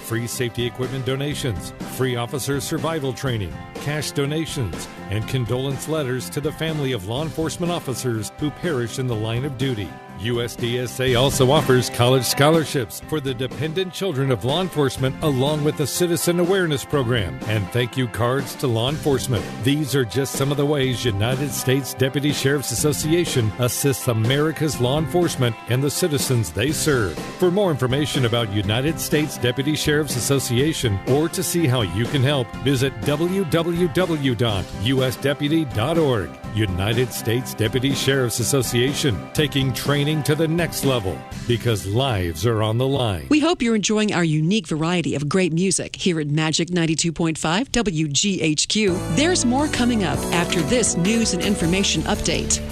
free safety equipment donations, free officer survival training, cash donations, and condolence letters to the family of law enforcement officers who perished in the line of duty. USDSA also offers college scholarships for the dependent children of law enforcement, along with a citizen awareness program and thank you cards to law enforcement. These are just some of the ways United States Deputy Sheriff's Association assists America's law enforcement and the citizens they serve. For more information about United States Deputy Sheriff's Association or to see how you can help, visit www.usdeputy.org. United States Deputy Sheriff's Association, taking training to the next level because lives are on the line. We hope you're enjoying our unique variety of great music here at Magic 92.5 WGHQ. There's more coming up after this news and information update.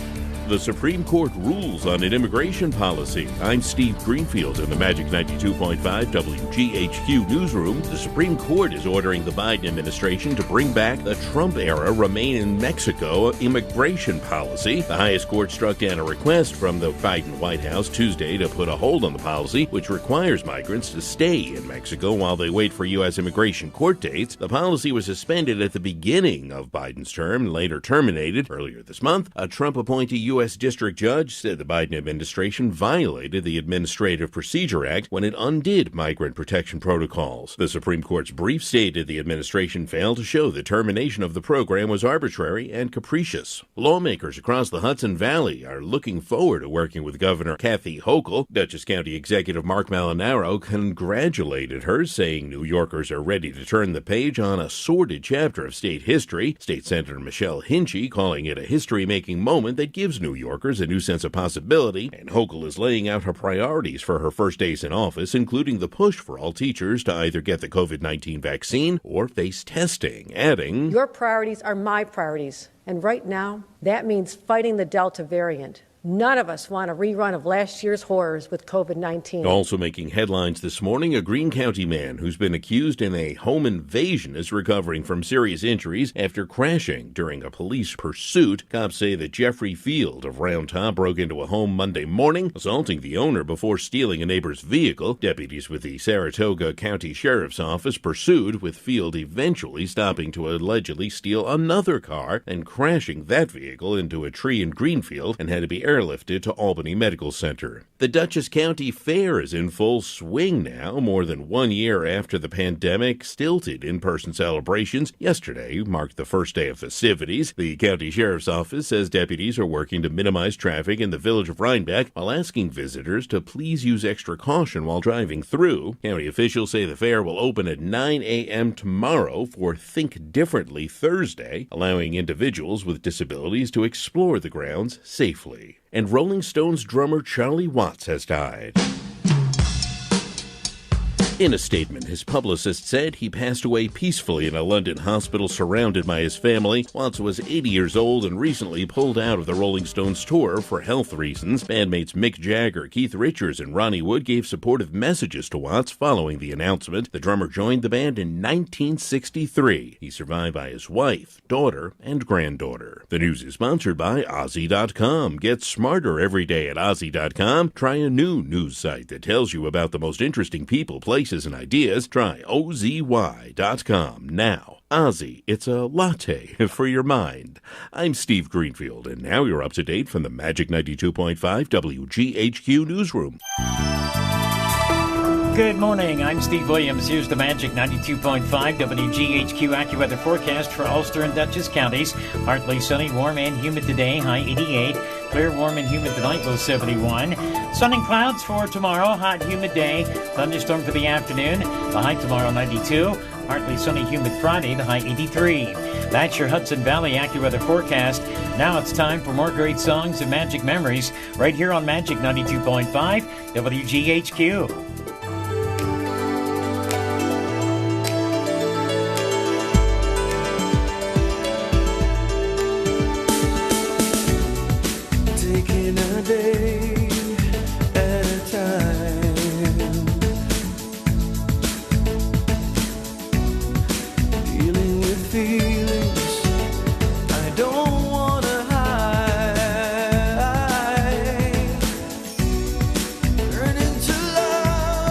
The Supreme Court rules on an immigration policy. I'm Steve Greenfield in the Magic 92.5 WGHQ newsroom. The Supreme Court is ordering the Biden administration to bring back the Trump-era Remain in Mexico immigration policy. The highest court struck down a request from the Biden White House Tuesday to put a hold on the policy, which requires migrants to stay in Mexico while they wait for U.S. immigration court dates. The policy was suspended at the beginning of Biden's term and later terminated earlier this month. A Trump appointee U.S. district judge said the Biden administration violated the Administrative Procedure Act when it undid migrant protection protocols. The Supreme Court's brief stated the administration failed to show the termination of the program was arbitrary and capricious. Lawmakers across the Hudson Valley are looking forward to working with Governor Kathy Hochul. Dutchess County Executive Mark Malinaro congratulated her, saying New Yorkers are ready to turn the page on a sordid chapter of state history. State Senator Michelle Hinchey calling it a history-making moment that gives New Yorkers a new sense of possibility, and Hochul is laying out her priorities for her first days in office, including the push for all teachers to either get the COVID-19 vaccine or face testing, adding, "Your priorities are my priorities, and right now, that means fighting the Delta variant. None of us want a rerun of last year's horrors with COVID-19. Also making headlines this morning, a Greene County man who's been accused in a home invasion is recovering from serious injuries after crashing during a police pursuit. Cops say that Jeffrey Field of Round Top broke into a home Monday morning, assaulting the owner before stealing a neighbor's vehicle. Deputies with the Saratoga County Sheriff's Office pursued, with Field eventually stopping to allegedly steal another car and crashing that vehicle into a tree in Greenfield and had to be airlifted to Albany Medical Center. The Dutchess County Fair is in full swing now, more than 1 year after the pandemic stilted in-person celebrations. Yesterday marked the first day of festivities. The county sheriff's office says deputies are working to minimize traffic in the village of Rhinebeck while asking visitors to please use extra caution while driving through. County officials say the fair will open at 9 a.m. tomorrow for Think Differently Thursday, allowing individuals with disabilities to explore the grounds safely. And Rolling Stones drummer Charlie Watts has died. In a statement, his publicist said he passed away peacefully in a London hospital surrounded by his family. Watts was 80 years old and recently pulled out of the Rolling Stones tour for health reasons. Bandmates Mick Jagger, Keith Richards, and Ronnie Wood gave supportive messages to Watts following the announcement. The drummer joined the band in 1963. He's survived by his wife, daughter, and granddaughter. The news is sponsored by Ozzy.com. Get smarter every day at Ozzy.com. Try a new news site that tells you about the most interesting people, places, and ideas. Try OZY.com now. Ozzy, it's a latte for your mind. I'm Steve Greenfield, and now you're up to date from the Magic 92.5 WGHQ newsroom. Good morning. I'm Steve Williams. Here's the Magic 92.5 WGHQ AccuWeather forecast for Ulster and Dutchess counties. Partly sunny, warm and humid today, high 88. Clear, warm and humid tonight, low 71. Sun and clouds for tomorrow, hot, humid day. Thunderstorm for the afternoon. The high tomorrow, 92. Partly sunny, humid Friday, the high 83. That's your Hudson Valley AccuWeather forecast. Now it's time for more great songs and magic memories right here on Magic 92.5 WGHQ. Taking a day at a time, dealing with feelings I don't want to hide, learning to love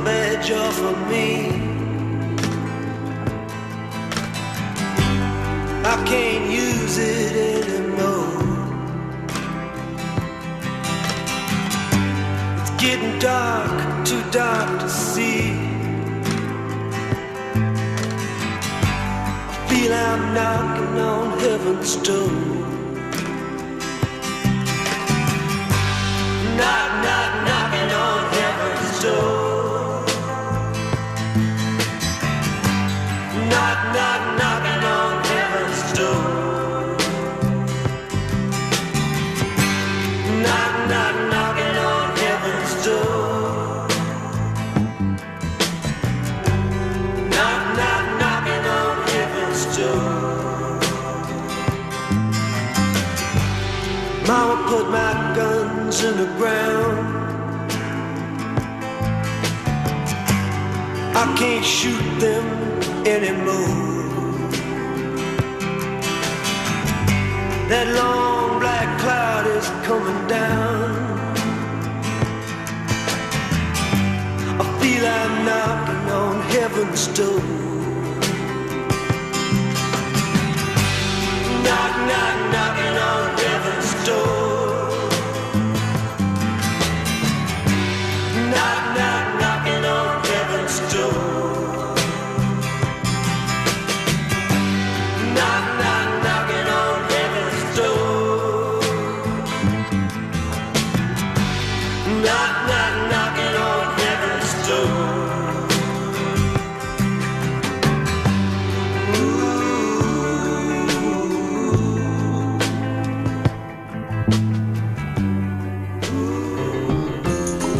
veg off of me. I can't use it anymore. It's getting dark, too dark to see. I feel I'm knocking on heaven's door. Knock, knock, knocking on heaven's door. Knock, knock, knocking on heaven's door. Knock, knock, knocking on heaven's door. Knock, knock, knocking on heaven's door. Mama put my guns in the ground. I can't shoot them anymore. That long black cloud is coming down. I feel I'm knocking on heaven's door. Knock, knock, knocking on heaven's door. Knock, knock, knocking on heaven's door. Knock, knock, knocking on heaven's door. Knock, knock, knocking on heaven's door.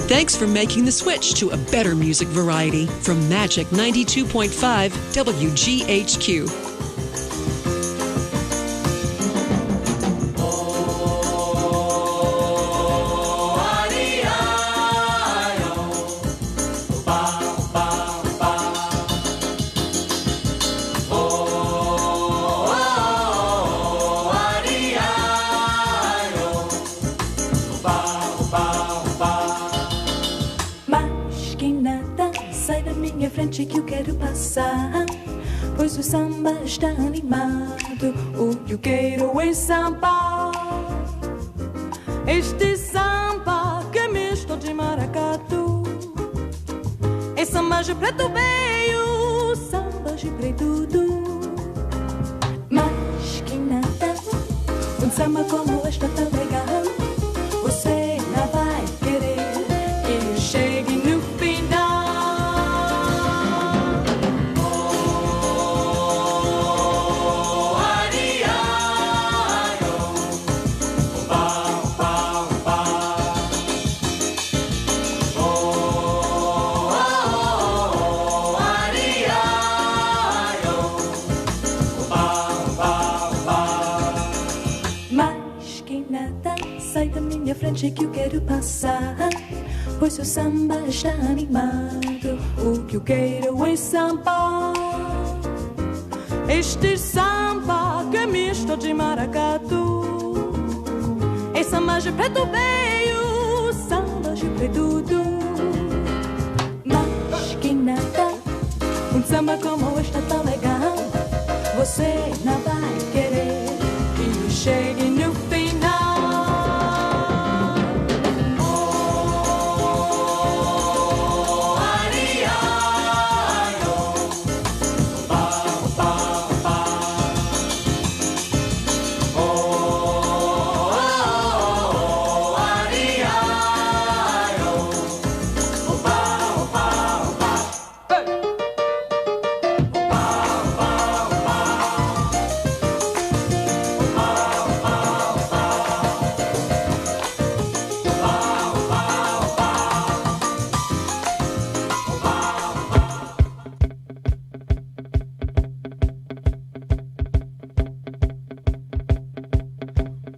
Thanks for making the switch to a better music variety from Magic 92.5 WGHQ. Que eu quero passar, pois o samba está animado. O que eu quero é samba. Este samba que é misto de maracatu. É samba de preto veio, samba de preto do. Mas que nada, um samba como este tão legal. Você não vai querer que eu chegue no final. Frente que eu quero passar, pois o samba está animado. O que eu quero é samba. Este samba que é misto de maracatu. É samba de preto veio, samba de preto do. Mas que nada, um samba como este tão legal. Você não vai querer que eu chegue no final.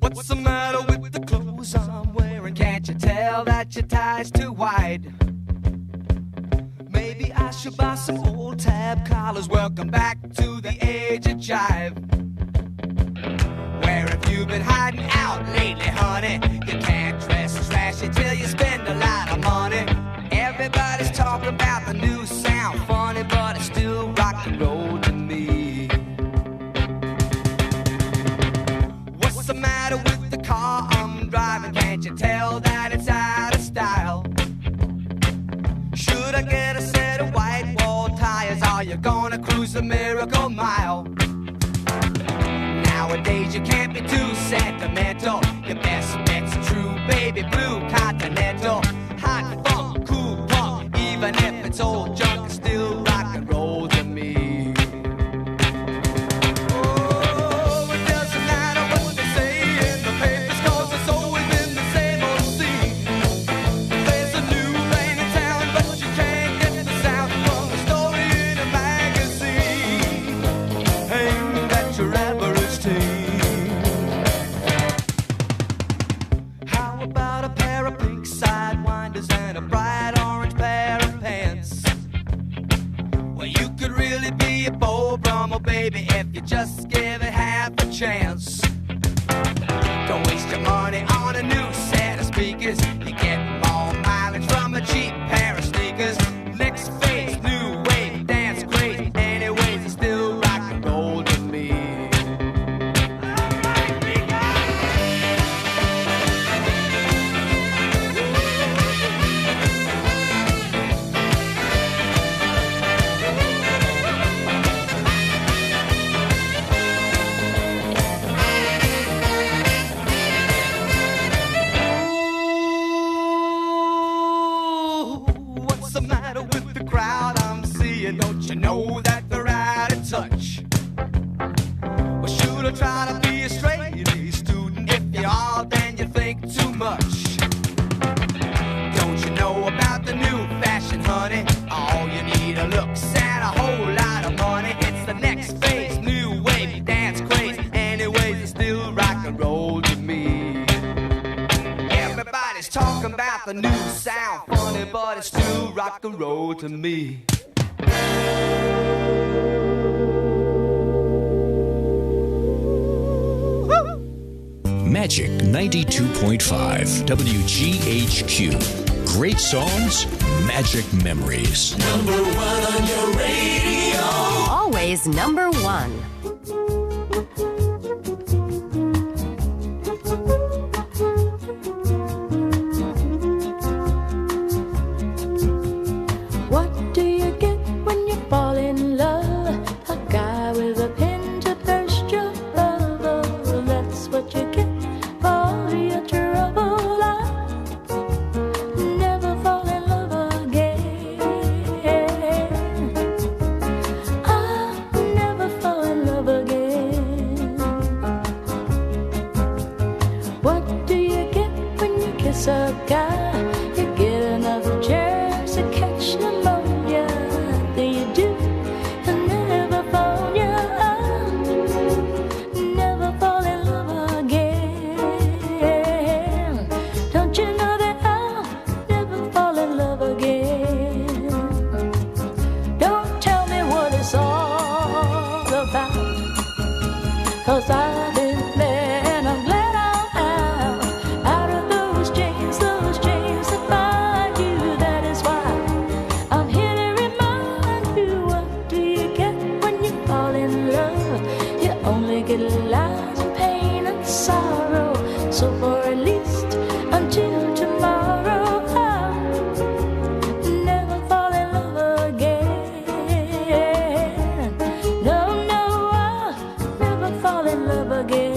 What's the matter with the clothes I'm wearing? Can't you tell that your tie's too wide? Maybe I should buy some old tab collars. Welcome back to the age of jive. Where have you been hiding out lately, honey? You can't dress as flashy till you spend a lot of money. Everybody's talking about the matter with the car I'm driving? Can't you tell that it's out of style? Should I get a set of white wall tires? Are you gonna cruise the Miracle Mile? Nowadays you can't be too sentimental. Your best bet's a true baby blue Continental. Hot funk, cool punk, even if it's old junk, it's still rock and roll to me. Oh, it doesn't matter what they say in the papers, 'cause it's always been the same old scene. There's a new rain in town, but you can't get the sound from a story in a magazine aimed at your average teen. How about a pair of pink sidewinders and a bright orange pair of pants? Well, you could really be a Beau Brummel, baby, if you just give it half a chance. Don't waste your money on a new set of speakers. You get more mileage from a cheap pair of sneakers. Next phase, new wave, dance crazy. Anyways, it's still rock and roll to me. What's the matter with the crowd I'm seeing? Don't you know that they're out of touch? Well, should I try to be a straight A student? If you are, then you think too much. Don't you know about the new fashion, honey? All you need are looks and a whole lot of money. It's the next phase, new wave, dance craze. Anyways, it's still rock and roll to me. Everybody's talking about the new sound, funny, but it's still rock and roll to me. Magic 92.5 WGHQ. Great songs, magic memories. Number one on your radio. Always number one. What do you get when you fall in love? A guy with a pen to burst your bubble. That's what you get for all your trouble. I never fall in love again. I'll never fall in love again. What do you get when you kiss a guy? You get another chance to catch pneumonia. Then you do, and never fall, never fall in love again. Don't you know that I'll never fall in love again? Don't tell me what it's all about, 'cause I've been there and I'm glad I'm out of those chains that bind you. That is why I'm here to remind you. What do you get when you fall in love? You only get lies and pain and sorrow. So for at least until tomorrow, I'll never fall in love again. No, no, I'll never fall in love again.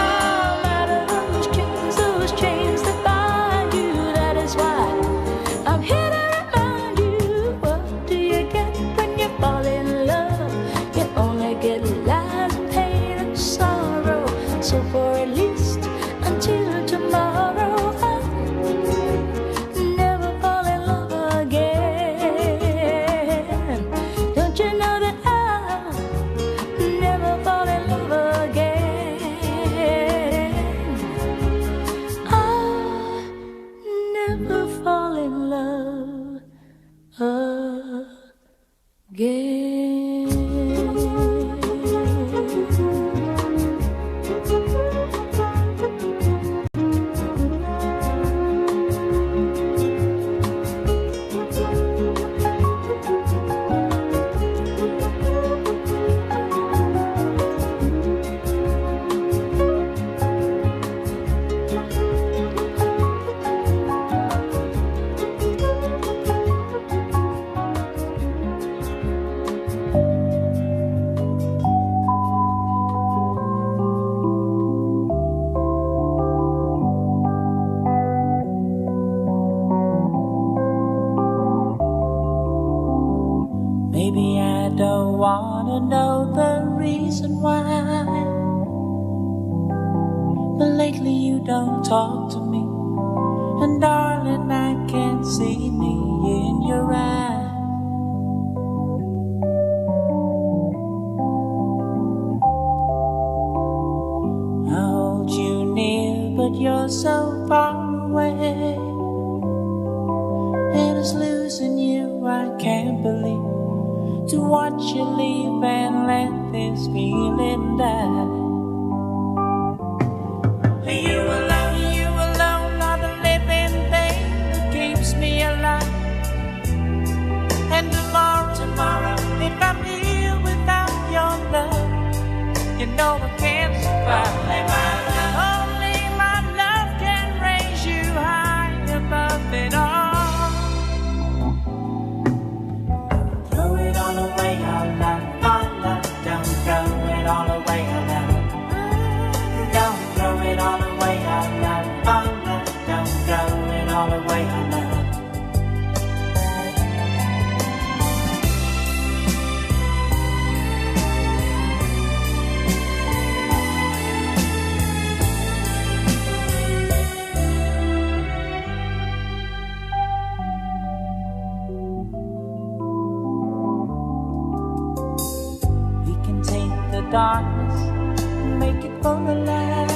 I'm out of those chains that bind you. That is why I'm here to remind you. What do you get when you fall in love? You only get lies and pain and sorrow. So for at least until tomorrow, I'll never fall in love again. Don't you know that I'll never fall in love again? I'll never fall in love again. don't wanna know the reason why, but lately you don't talk to me, and darling, I can't see me in your eyes. I hold you near, but you're so far away, and it's losing you I can't believe, to watch you leave and let this feeling die. You alone are the living thing that keeps me alive. And tomorrow, if I'm here without your love, you know I can't survive. Only my love can raise you high above it all. Throw it all away, our love, don't throw it all away, our love. Don't throw it all away, our love, don't throw it all away, our love. Darkness, make it for the light.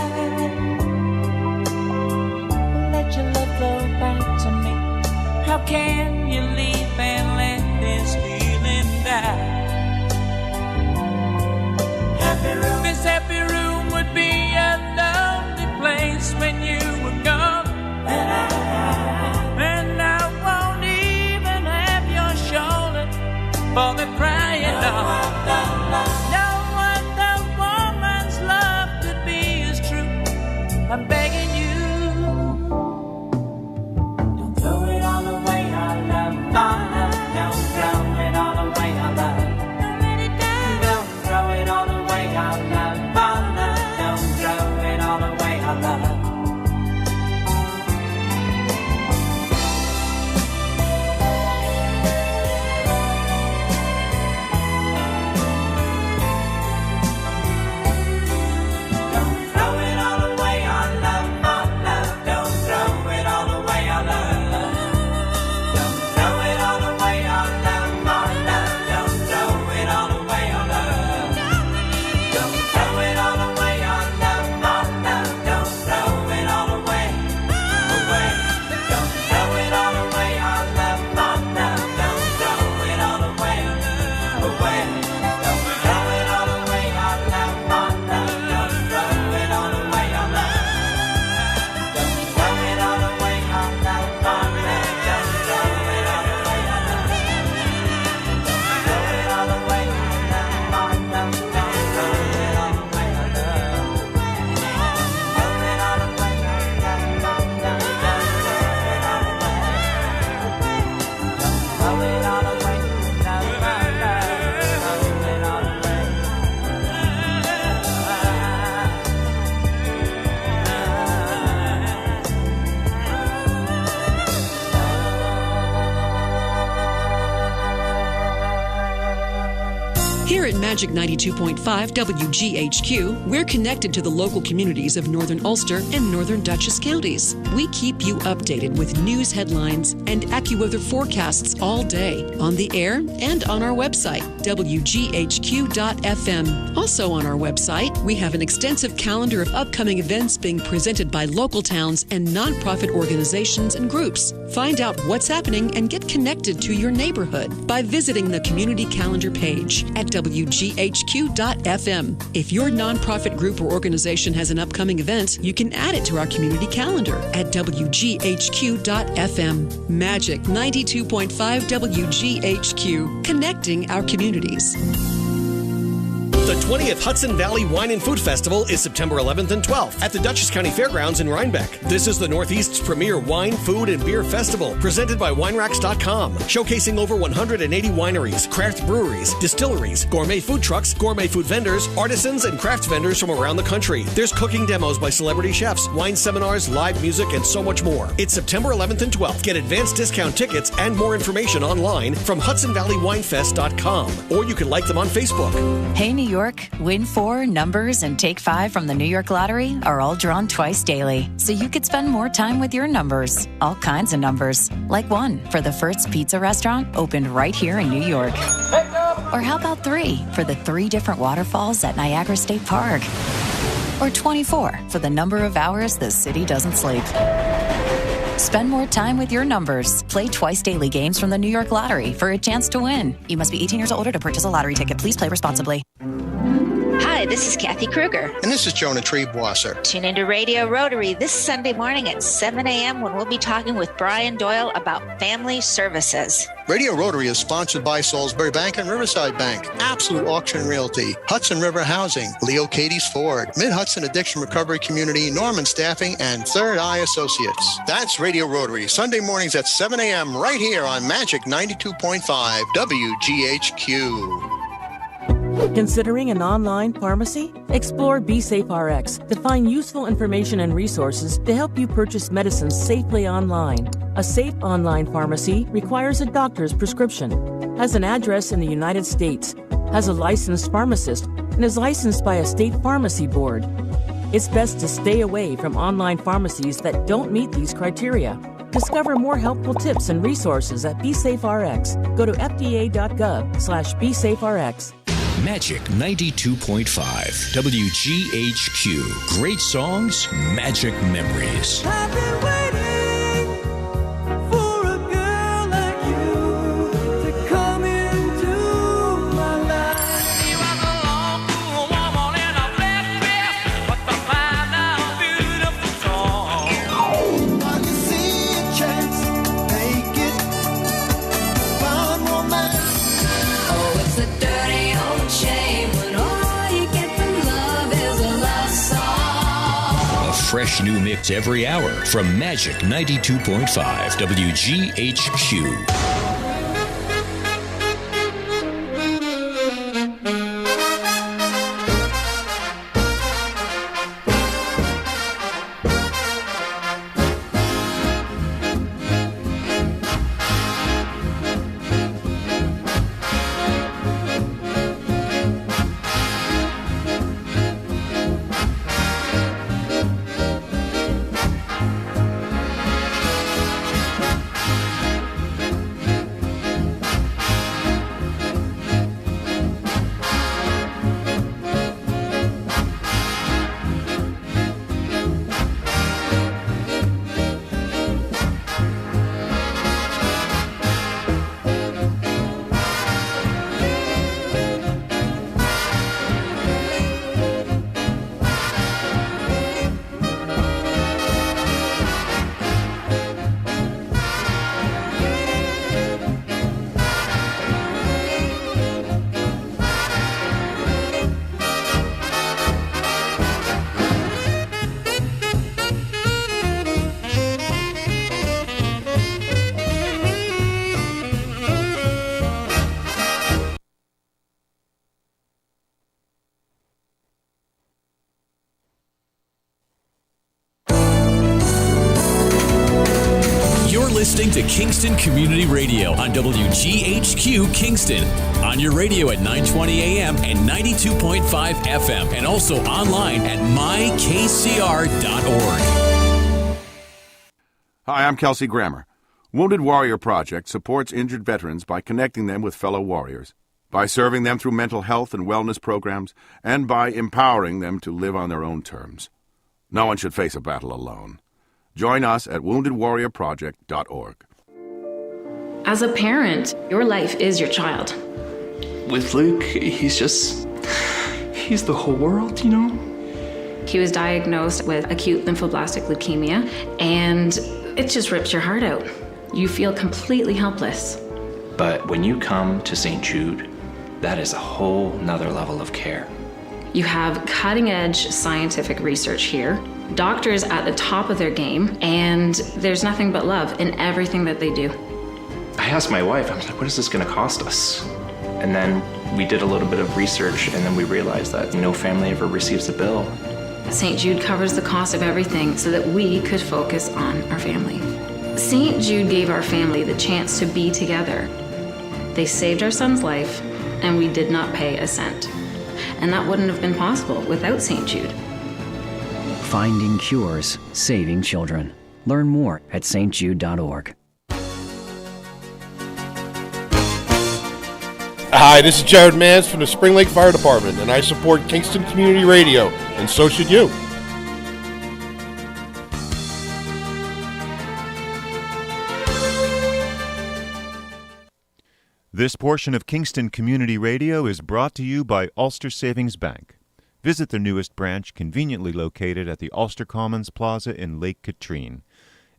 Let your love flow back to me. How can you leave and let this feeling die? This happy room would be a lonely place when you were gone, and I won't even have your shoulder for the crying on. I'm begging you, don't throw it all away, our love, don't throw it all away, our love. Don't throw it all away, our love, don't throw it all away, our love. Here at Magic 92.5 WGHQ, we're connected to the local communities of Northern Ulster and Northern Dutchess counties. We keep you updated with news headlines and AccuWeather forecasts all day on the air and on our website, WGHQ.FM. Also on our website, we have an extensive calendar of upcoming events being presented by local towns and nonprofit organizations and groups. Find out what's happening and get connected to your neighborhood by visiting the community calendar page at WGHQ.FM. If your nonprofit group or organization has an upcoming event, you can add it to our community calendar at WGHQ.FM. Magic 92.5 WGHQ, connecting our communities. The 20th Hudson Valley Wine and Food Festival is September 11th and 12th at the Dutchess County Fairgrounds in Rhinebeck. This is the Northeast's premier wine, food, and beer festival, presented by WineRacks.com, showcasing over 180 wineries, craft breweries, distilleries, gourmet food trucks, gourmet food vendors, artisans, and craft vendors from around the country. There's cooking demos by celebrity chefs, wine seminars, live music, and so much more. It's September 11th and 12th. Get advanced discount tickets and more information online from HudsonValleyWinefest.com, or you can like them on Facebook. Hey, New York, Win 4, Numbers, and Take 5 from the New York Lottery are all drawn twice daily, so you could spend more time with your numbers. All kinds of numbers, like 1 for the Furt's Pizza Restaurant opened right here in New York. Or how about 3 for the 3 different waterfalls at Niagara State Park? Or 24 for the number of hours the city doesn't sleep. Spend more time with your numbers. Play twice daily games from the New York Lottery for a chance to win. You must be 18 years or older to purchase a lottery ticket. Please play responsibly. Hi, this is Kathy Kruger. And this is Jonah Triebwasser. Tune into Radio Rotary this Sunday morning at 7 a.m. when we'll be talking with Brian Doyle about family services. Radio Rotary is sponsored by Salisbury Bank and Riverside Bank, Absolute Auction Realty, Hudson River Housing, Leo Katie's Ford, Mid-Hudson Addiction Recovery Community, Norman Staffing, and Third Eye Associates. That's Radio Rotary, Sunday mornings at 7 a.m. right here on Magic 92.5 WGHQ. Considering an online pharmacy? Explore BeSafeRx to find useful information and resources to help you purchase medicines safely online. A safe online pharmacy requires a doctor's prescription, has an address in the United States, has a licensed pharmacist, and is licensed by a state pharmacy board. It's best to stay away from online pharmacies that don't meet these criteria. Discover more helpful tips and resources at BeSafeRx. Go to fda.gov/BeSafeRx. Magic 92.5 WGHQ. Great songs, magic memories. I've been waiting for a girl like you to come into my life. She was a long, cool woman in a black dress with a fine, beautiful song. When you see a chance, take it. Find romance. Oh, it's a dirty old shame when all you get from love is a love song. A fresh new mix every hour from Magic 92.5 WGHQ. Listening to Kingston Community Radio on WGHQ Kingston. On your radio at 920 AM and 92.5 FM, and also online at mykcr.org. Hi, I'm Kelsey Grammer. Wounded Warrior Project supports injured veterans by connecting them with fellow warriors, by serving them through mental health and wellness programs, and by empowering them to live on their own terms. No one should face a battle alone. Join us at woundedwarriorproject.org. As a parent, your life is your child. With Luke, he's the whole world, you know? He was diagnosed with acute lymphoblastic leukemia, and it just rips your heart out. You feel completely helpless. But when you come to St. Jude, that is a whole nother level of care. You have cutting edge scientific research here, doctors at the top of their game, and there's nothing but love in everything that they do. I asked my wife, I was like, what is this going to cost us? And then we did a little bit of research, and then we realized that no family ever receives a bill. St. Jude covers the cost of everything so that we could focus on our family. St. Jude gave our family the chance to be together. They saved our son's life, and we did not pay a cent. And that wouldn't have been possible without St. Jude. Finding cures, saving children. Learn more at stjude.org. Hi, this is Jared Mans from the Spring Lake Fire Department, and I support Kingston Community Radio, and so should you. This portion of Kingston Community Radio is brought to you by Ulster Savings Bank. Visit their newest branch, conveniently located at the Ulster Commons Plaza in Lake Katrine.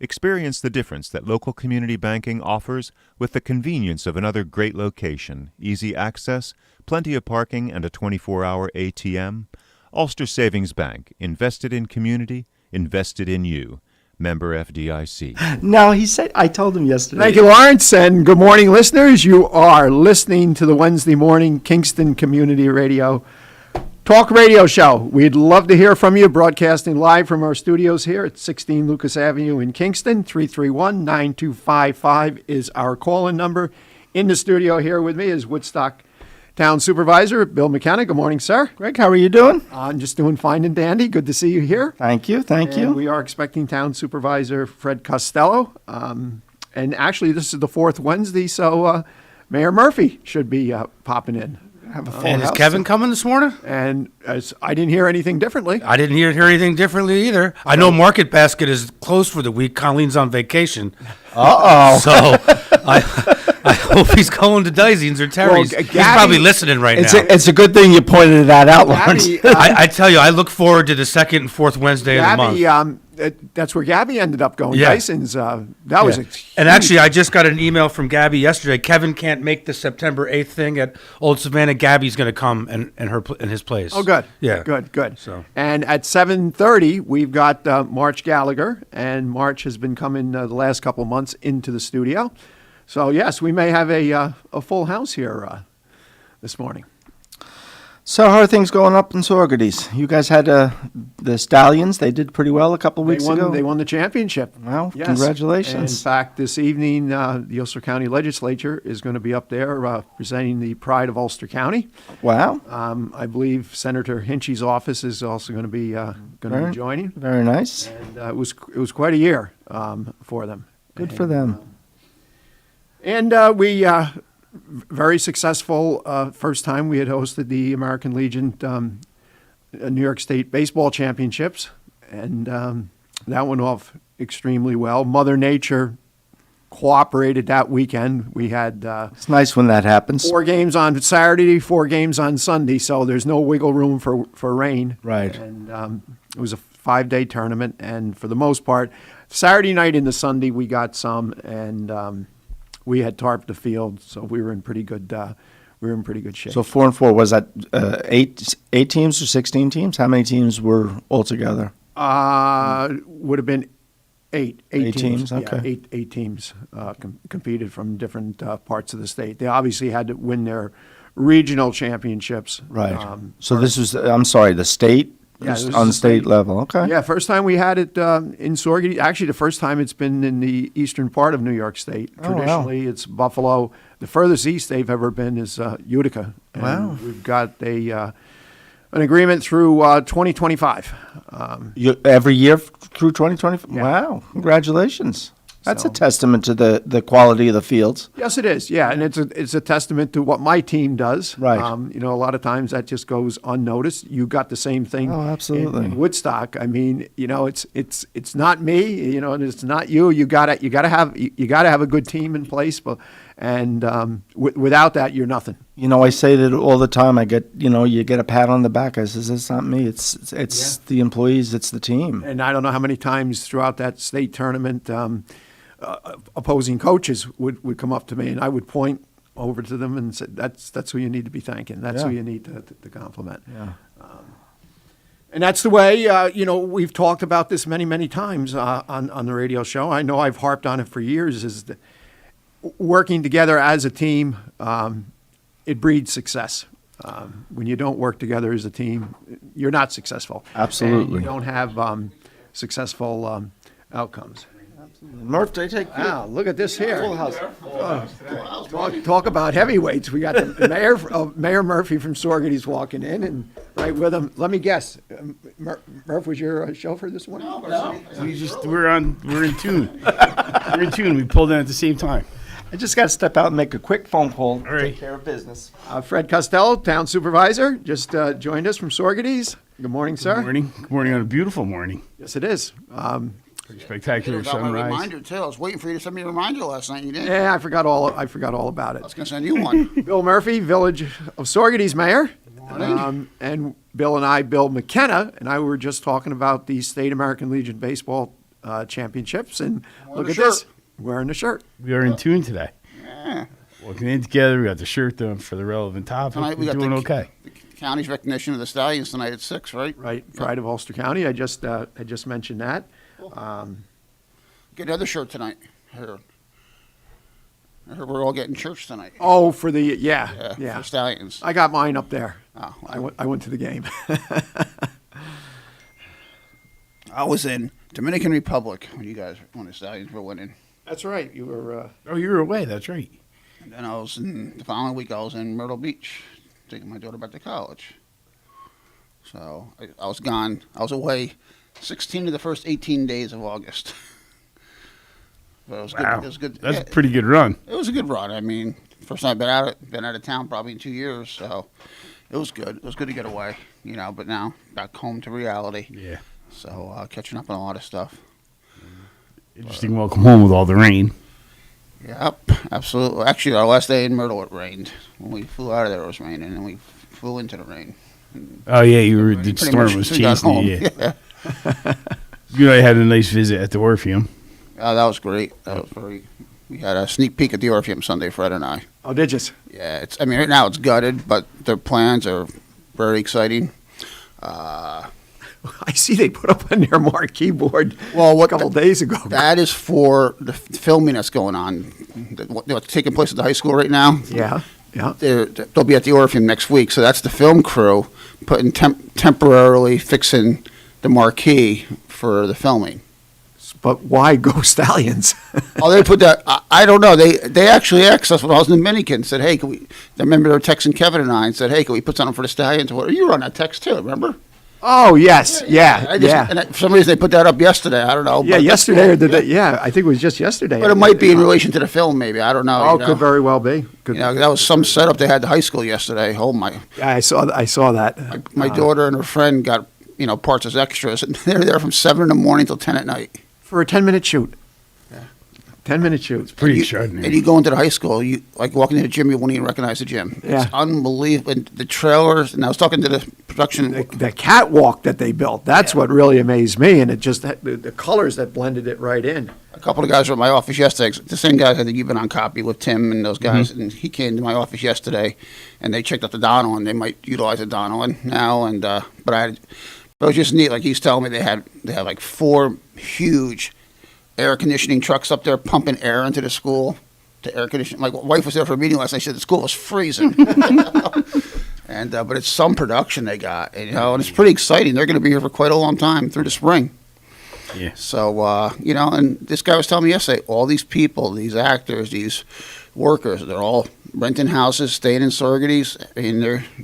Experience the difference that local community banking offers with the convenience of another great location, easy access, plenty of parking, and a 24-hour ATM. Ulster Savings Bank, invested in community, invested in you. Member FDIC. No, he said, I told him yesterday. Thank you, Lawrence, and good morning, listeners. You are listening to the Wednesday morning Kingston Community Radio Talk Radio Show. We'd love to hear from you, broadcasting live from our studios here at 16 Lucas Avenue in Kingston. 331-9255 is our call-in number. In the studio here with me is Woodstock Town Supervisor Bill McKenna. Good morning, sir. Greg, how are you doing? I'm just doing fine and dandy. Good to see you here. Thank you, thank you. We are expecting Town Supervisor Fred Costello. And actually, this is the fourth Wednesday, so Mayor Murphy should be popping in. And is Kevin coming this morning? And I didn't hear anything differently. I didn't hear anything differently either. I know Market Basket is closed for the week. Colleen's on vacation. Uh-oh. So I hope he's going to Dyson's or Terry's. Well, he's probably listening right now. It's a good thing you pointed that out, Lawrence. I tell you, I look forward to the second and fourth Wednesday of the month. That's where Gabby ended up going. Yeah. Dyson's. That was And actually, I just got an email from Gabby yesterday. Kevin can't make the September 8th thing at Old Savannah. Gabby's going to come in his place. Oh, good. Yeah. Good. So. And at 7:30, we've got March Gallagher, and March has been coming the last couple months into the studio. So, yes, we may have a full house here this morning. So how are things going up in Saugerties? You guys had the Stallions. They did pretty well a couple weeks ago. They won the championship. Well, yes. congratulations. In fact, this evening, the Ulster County Legislature is going to be up there presenting the pride of Ulster County. Wow. I believe Senator Hinchy's office is also going to be joining. Very nice. And it was quite a year for them. Good for them. And we very successful first time we had hosted the American Legion New York State Baseball Championships, and that went off extremely well. Mother Nature cooperated that weekend. We had it's nice when that happens. 4 games on Saturday, 4 games on Sunday, so there's no wiggle room for rain. Right. And it was a 5-day tournament, and for the most part, Saturday night into Sunday we got some, and we had tarped the field, so we were in pretty good. We were in pretty good shape. So 4-4, was that 8 teams or 16 teams? How many teams were altogether? Would have been 8 teams. Yeah, Okay. 8 teams competed from different parts of the state. They obviously had to win their regional championships. Right. So this was, I'm sorry, the state. Yeah, this on is state level. Okay. Yeah, first time we had it in Saugerties. Actually, the first time it's been in the eastern part of New York State. Oh, wow. Traditionally, it's Buffalo. The furthest east they've ever been is Utica. And Wow. we've got an agreement through 2025. Every year through 2025? Yeah. Wow. Congratulations. That's a testament to the quality of the fields. Yes, it is. Yeah, and it's a testament to what my team does. Right. A lot of times that just goes unnoticed. You got the same thing. Oh, absolutely. In Woodstock. I mean, it's not me. And it's not you. You gotta have a good team in place. And without that, you're nothing. I say that all the time. I get, you get a pat on the back. I says, it's not me. It's the employees. It's the team. And I don't know how many times throughout that state tournament, opposing coaches would come up to me, and I would point over to them and said, that's who you need to be thanking. That's who Yeah. you need to compliment. Yeah. And that's the way, we've talked about this many, many times on the radio show. I know I've harped on it for years, is that working together as a team, it breeds success. When you don't work together as a team, you're not successful. Absolutely. And you don't have successful outcomes. Murph, they take Wow, look at this here. Full house. Talk about heavyweights. We got the Mayor Murphy from Sorgady's walking in, and right with him. Let me guess, Murph was your chauffeur this morning? No. We're in tune. We're in tune. We pulled in at the same time. I just got to step out and make a quick phone call. All right. Take care of business. Fred Costello, town supervisor, just joined us from Sorgady's. Good morning, sir. Good morning. Good morning on a beautiful morning. Yes, it is. Pretty spectacular I got my sunrise. reminder too. I was waiting for you to send me a reminder last night. You didn't. Yeah, I forgot all about it. I was going to send you one. Bill Murphy, Village of Sorgady's mayor. morning. And Bill McKenna, and I were just talking about the State American Legion Baseball Championships. And look at this. Wearing the shirt. We are in tune today. Yeah. Walking in together. We got the shirt done for the relevant topic. Tonight we We're got doing the okay. county's recognition of the Stallions tonight at 6, right? Right. Pride of Ulster County. I just mentioned that. Get another shirt tonight. I heard we're all getting church tonight. Oh, for the yeah. For Stallions. I got mine up there. Oh, I went to the game. I was in Dominican Republic when the Stallions were winning. That's right. You were. Oh, you were away. That's right. And then the following week I was in Myrtle Beach, taking my daughter back to college. So I was gone. I was away 16 of the first 18 days of August. But it was Wow. good. It was good. That's a pretty good run. It was a good run. I mean, first time I've been out of town probably in 2 years, so it was good. It was good to get away, But now back home to reality. Yeah. So catching up on a lot of stuff. Interesting welcome home with all the rain. Yep, absolutely. Actually, our last day in Myrtle, it rained. When we flew out of there, it was raining, and we flew into the rain. Oh yeah, the Pretty storm much was we got chasing home. you. Yeah. You and I had a nice visit at the Orpheum. Oh, that was great. We had a sneak peek at the Orpheum Sunday, Fred and I. Oh, did you? Yeah, right now it's gutted, but their plans are very exciting. I see they put up on their marquee board a couple days ago. That is for the filming that's going on. What's taking place at the high school right now? Yeah. They'll be at the Orpheum next week, so that's the film crew putting temporarily fixing the marquee for the filming. But why go Stallions? Oh, they put that. I don't know. They actually asked us when I was in the Dominican. Said, "Hey, can we?" I remember they were texting Kevin and I and said, "Hey, can we put something for the Stallions?" What? You were on that text too. Remember? Oh yes, yeah. And for some reason they put that up yesterday. I don't know. Yeah, but yesterday or I think it was just yesterday. But it might be in relation to the film, maybe. I don't know. Oh, could very well be. That was some setup they had at the high school yesterday. Oh my! Yeah, I saw that. My daughter and her friend got parts as extras, and they were there from 7 in the morning till 10 at night for a 10-minute shoot. Yeah, 10-minute shoot. It's pretty extraordinary. And you go into the high school, you like walking into the gym, you won't even recognize the gym. Yeah. It's unbelievable. And the trailers, and I was talking to the production. The catwalk that they built, that's what really amazed me, and it just the colors that blended it right in. A couple of guys were at my office yesterday. The same guys I think you've been on copy with Tim and those guys, and he came to my office yesterday, and they checked out the Donnellan. They might utilize the Donnellan now, and but it was just neat. Like he's telling me they had like 4 huge air conditioning trucks up there pumping air into the school to air condition. My wife was there for a meeting last night. She said the school was freezing. And but it's some production they got, and it's pretty exciting. They're going to be here for quite a long time through the spring. Yeah. So and this guy was telling me yesterday, all these people, these actors, these workers, they're all renting houses, staying in Sorgady's. I mean,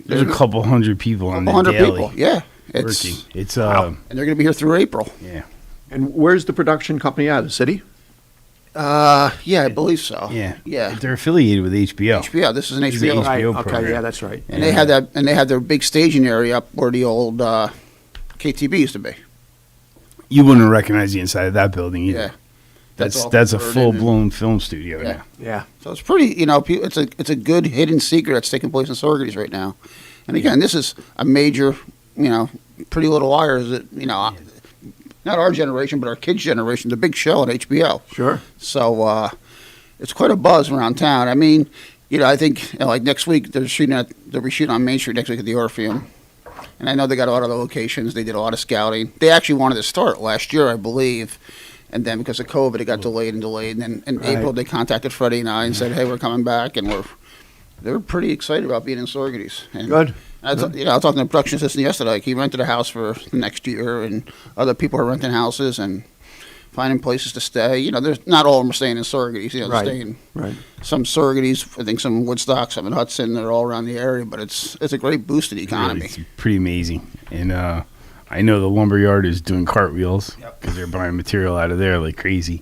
There's a couple hundred people on there daily. People, yeah. Working. It's and they're going to be here through April. Yeah. And where's the production company at? The city? Yeah, I believe so. Yeah. Yeah. They're affiliated with HBO. HBO. This is an This is HBO. an HBO Okay, program. yeah, that's right. And they had that, and they had their big staging area up where the old KTB used to be. You wouldn't recognize the inside of that building either. Yeah. That's all a converted full blown film studio Yeah. now. Yeah. So it's pretty, it's a good hidden secret that's taking place in Sorgady's right now. And again, this is a major, Pretty Little Liars that, not our generation, but our kids' generation, the big show on HBO. Sure. So it's quite a buzz around town. I mean, I think like next week they'll be shooting on Main Street next week at the Orpheum, and I know they got a lot of the locations. They did a lot of scouting. They actually wanted to start last year, I believe, and then because of COVID, it got delayed. And then in April they contacted Freddie and I and said, "Hey, we're coming back," and they're pretty excited about being in Sorgeties. And Good. I was talking to the production assistant yesterday. Like, he rented a house for the next year, and other people are renting houses and finding places to stay. There's not all of them are staying in Sorgeties. They're Right. staying Right. some Sorgeties. I think some in Woodstock, some in Hudson. They're all around the area, but it's a great boost to the economy. It's pretty amazing. And I know the lumberyard is doing cartwheels because they're buying material out of there like crazy.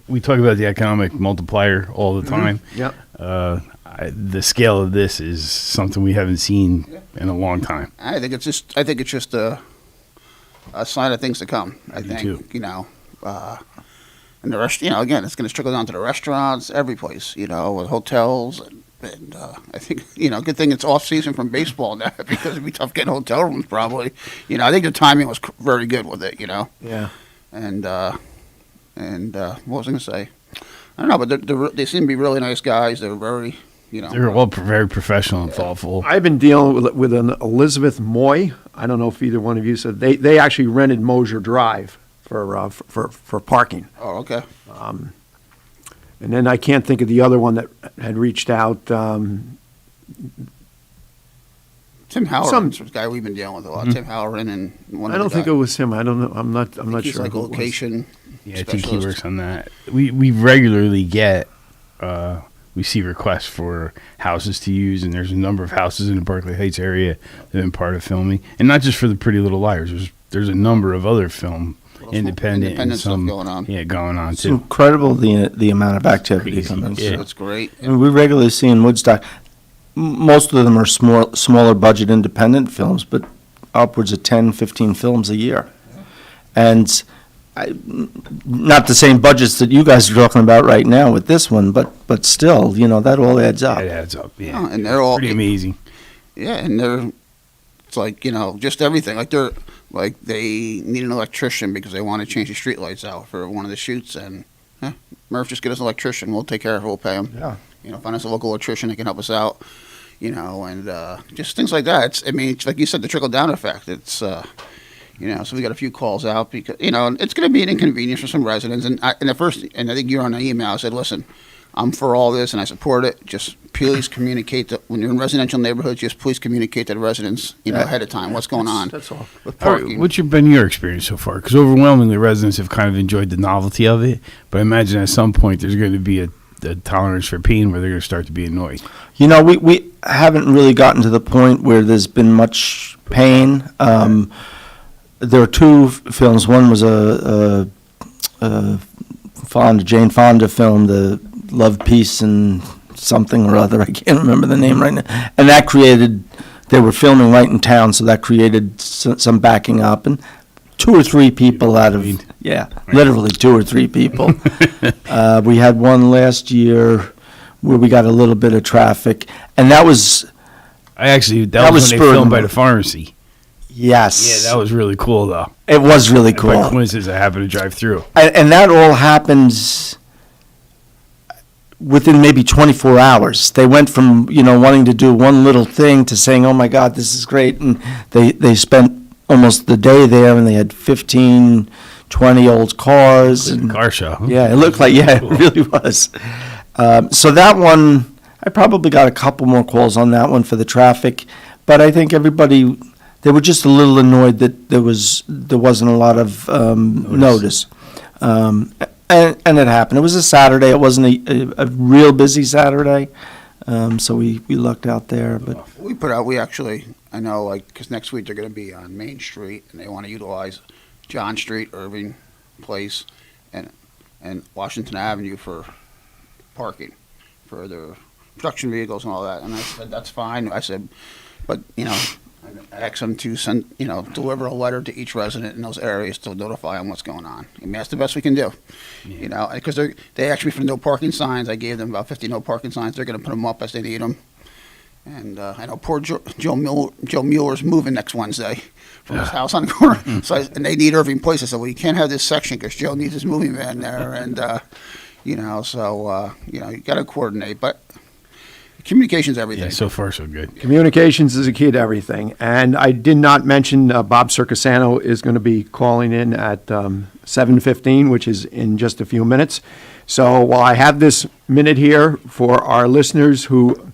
We talk about the economic multiplier all the time. Yep. The scale of this is something we haven't seen in a long time. I think it's just a sign of things to come. I think too. And the rest, again, it's going to trickle down to the restaurants, every place, with hotels, and I think, good thing it's off season from baseball now because it'd be tough getting hotel rooms probably. I think the timing was very good with it. Yeah. And what was I going to say? I don't know, but they seem to be really nice guys. They're very, They're all very professional and thoughtful. I've been dealing with an Elizabeth Moy. I don't know if either one of you said they actually rented Mosier Drive for parking. Oh, okay. And then I can't think of the other one that had reached out. Tim Halloran's the guy we've been dealing with a lot. Tim Halloran and one. I don't think it was him. I don't know. I'm not he's sure. like who it was. location. Yeah, I think he works on that. We regularly get we see requests for houses to use, and there's a number of houses in the Berkeley Heights area that have been part of filming, and not just for the Pretty Little Liars. There's a number of other film independent and some stuff going on. Yeah, going on It's too. incredible the amount of activity coming. Yeah. That's great. I mean, we regularly see in Woodstock, most of them are smaller budget independent films, but upwards of 10, 15 films a year. And not the same budgets that you guys are talking about right now with this one, but still, that all adds up. It adds up, yeah. Oh, and they're all pretty amazing. Yeah, and it's like, just everything. Like they need an electrician because they want to change the streetlights out for one of the shoots, and Murph, just get us an electrician. We'll take care of it. We'll pay him. Yeah. Find us a local electrician that can help us out. And just things like that. It's like you said, the trickle down effect. It's so we got a few calls out because it's going to be an inconvenience for some residents. And I think you're on the email. I said, listen, I'm for all this and I support it. Just please communicate when you're in residential neighborhoods. Just please communicate to the residents, ahead of time what's going on. That's all. With All right, parking. what's been your experience so far? Because overwhelmingly, residents have kind of enjoyed the novelty of it. But I imagine at some point there's going to be a tolerance for pain where they're going to start to be annoyed. We haven't really gotten to the point where there's been much pain. There are two films. One was a Jane Fonda film, the Love, Peace, and something or other. I can't remember the name right now. And that created, they were filming right in town, so that created some backing up. And 2 or 3 people out of, literally 2 or 3 people. We had one last year where we got a little bit of traffic, and that was... that was when they spurred filmed by the pharmacy. Yes. Yeah, that was really cool, though. It was really And cool. by coincidence, I happened to drive through. And that all happens within maybe 24 hours. They went from, wanting to do one little thing to saying, oh, my God, this is great. And they spent almost the day there, and they had 15, 20 old cars. And car show. Yeah, it looked like, it really was. So that one, I probably got a couple more calls on that one for the traffic. But I think everybody... They were just a little annoyed that there wasn't a lot of notice. And it happened. It was a Saturday. It wasn't a real busy Saturday. So we lucked out there. But I know, because next week they're going to be on Main Street, and they want to utilize John Street, Irving Place, and Washington Avenue for parking for their production vehicles and all that. And I said, that's fine. I said, but, I asked them to send, deliver a letter to each resident in those areas to notify them what's going on. I mean, that's the best we can do, because they asked me for no parking signs. I gave them about 50 no parking signs. They're going to put them up as they need them. And I know poor Joe Mueller's moving next Wednesday from his house on the corner. And they need Irving Place. I said, well, you can't have this section because Joe needs his moving van there. And, So you got to coordinate, but communication's everything. Yeah, so far so good. Communications is a key to everything. And I did not mention Bob Circasano is going to be calling in at 7:15, which is in just a few minutes. So while I have this minute here for our listeners who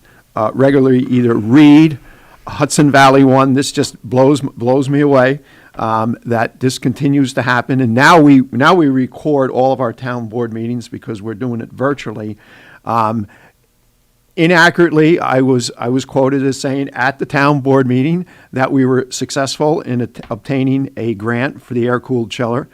regularly either read Hudson Valley One, this just blows me away that this continues to happen. And now we record all of our town board meetings because we're doing it virtually. Inaccurately, I was quoted as saying at the town board meeting that we were successful in obtaining a grant for the air-cooled chiller.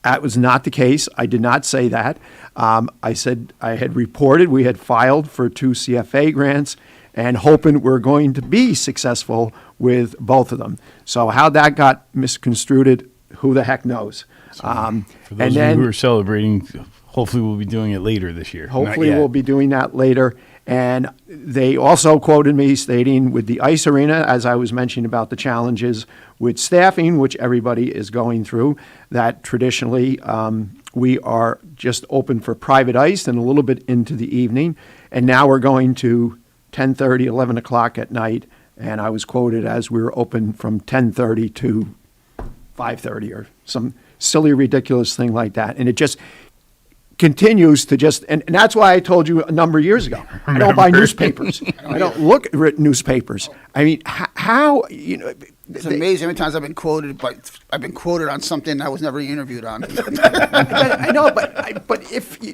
That was not the case. I did not say that. I said I had reported we had filed for 2 CFA grants and hoping we're going to be successful with both of them. So how that got misconstrued, who the heck knows? For those of you who are celebrating, hopefully we'll be doing it later this year. Hopefully we'll be doing that later. And they also quoted me stating with the ice arena, as I was mentioning about the challenges with staffing, which everybody is going through, that traditionally we are just open for private ice and a little bit into the evening. And now we're going to 10:30, 11 o'clock at night. And I was quoted as we were open from 10:30 to 5:30 or some silly, ridiculous thing like that. And it just continues to just, and that's why I told you a number of years ago, I don't buy newspapers. I don't look at newspapers. I mean, how, It's amazing how many times I've been quoted, but I've been quoted on something I was never interviewed on. I know, but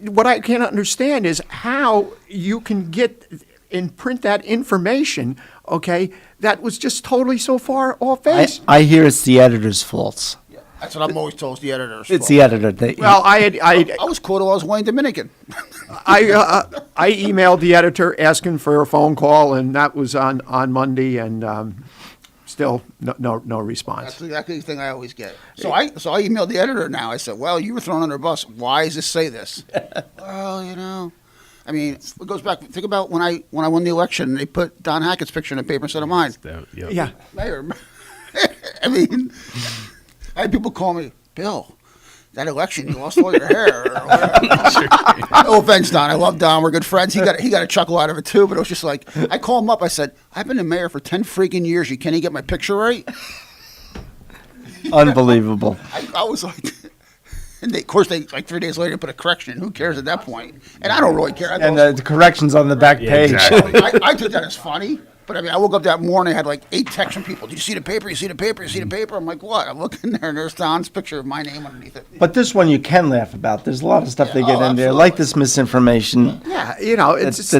what I can't understand is how you can get and print that information, okay, that was just totally so far off base. I hear it's the editor's faults. That's what I'm always told. It's the editor's It's fault. the editor. Well, I was quoted while I was Wayne Dominican. I emailed the editor asking for a phone call, and that was on Monday, and still no response. That's exactly the thing I always get. So I emailed the editor now. I said, well, you were thrown under a bus. Why does this say this? Well, I mean, it goes back. Think about when I won the election, they put Don Hackett's picture in the paper instead of mine. Yeah. Mayor. I mean, I had people call me, Bill, that election, you lost all your hair. No offense, Don. I love Don. We're good friends. He got a chuckle out of it, too. But it was just like, I called him up. I said, I've been the mayor for 10 freaking years. You can't even get my picture right? Unbelievable. I was like, and of course, like 3 days later, put a correction. Who cares at that point? And I don't really care. And the corrections on the back page. Exactly. I took that as funny. But I mean, I woke up that morning, I had like 8 texts from people. Did you see the paper? You see the paper? You see the paper? I'm like, what? I'm looking there, and there's Don's picture of my name underneath it. But this one you can laugh about. There's a lot of stuff they get in there, like this misinformation. Yeah, it's just,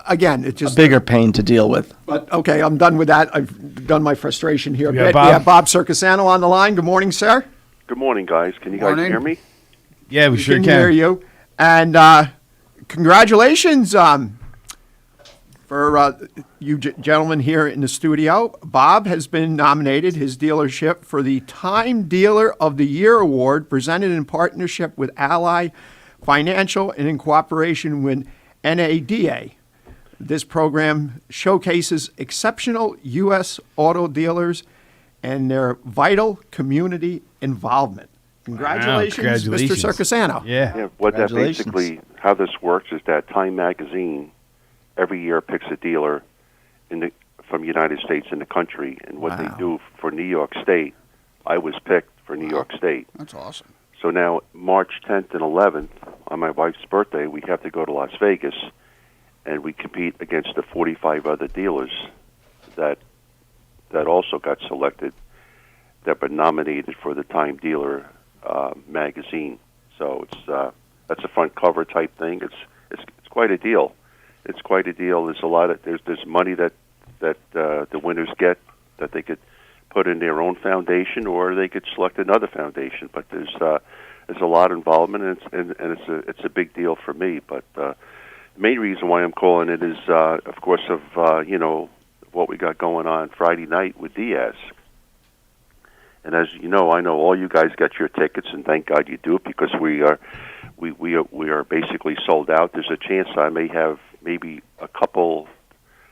again, it's just a bigger pain to deal with. But okay, I'm done with that. I've done my frustration here. We got We Bob. have Bob Circasano on the line. Good morning, sir. Good morning, guys. Can you guys Morning. hear me? Yeah, we sure can hear you. And congratulations for you gentlemen here in the studio. Bob has been nominated, his dealership, for the Time Dealer of the Year Award, presented in partnership with Ally Financial and in cooperation with NADA. This program showcases exceptional U.S. auto dealers and their vital community involvement. Congratulations, Mr. Circasano. Yeah. What that basically, how this works is that Time Magazine every year picks a dealer from the United States in the country, and what they do for New York State, I was picked for New York State. That's awesome. So now, March 10th and 11th, on my wife's birthday, we have to go to Las Vegas, and we compete against the 45 other dealers that also got selected, that were nominated for the Time Dealer magazine. So that's a front cover type thing. It's quite a deal. It's quite a deal. There's a lot of there's money that the winners get that they could put in their own foundation, or they could select another foundation. But there's a lot of involvement, and it's a big deal for me. But the main reason why I'm calling it is, of course, of what we got going on Friday night with Diaz. And as you know, I know all you guys got your tickets, and thank God you do, because we are basically sold out. There's a chance I may have maybe a couple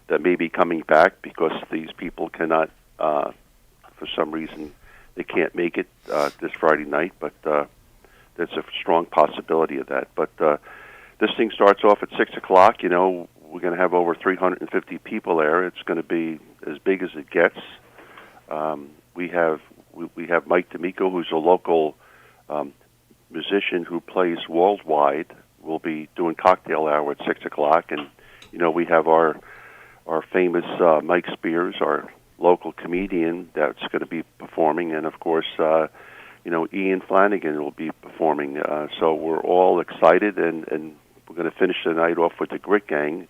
that may be coming back because these people cannot, for some reason, they can't make it this Friday night. But there's a strong possibility of that. But this thing starts off at 6 o'clock. You know, we're going to have over 350 people there. It's going to be as big as it gets. We have Mike D'Amico, who's a local musician who plays worldwide. We'll be doing cocktail hour at 6 o'clock, and you know, we have our famous Mike Spears, our local comedian, that's going to be performing, and of course, you know, Ian Flanagan will be performing. So we're all excited, and we're going to finish the night off with the Grit Gang.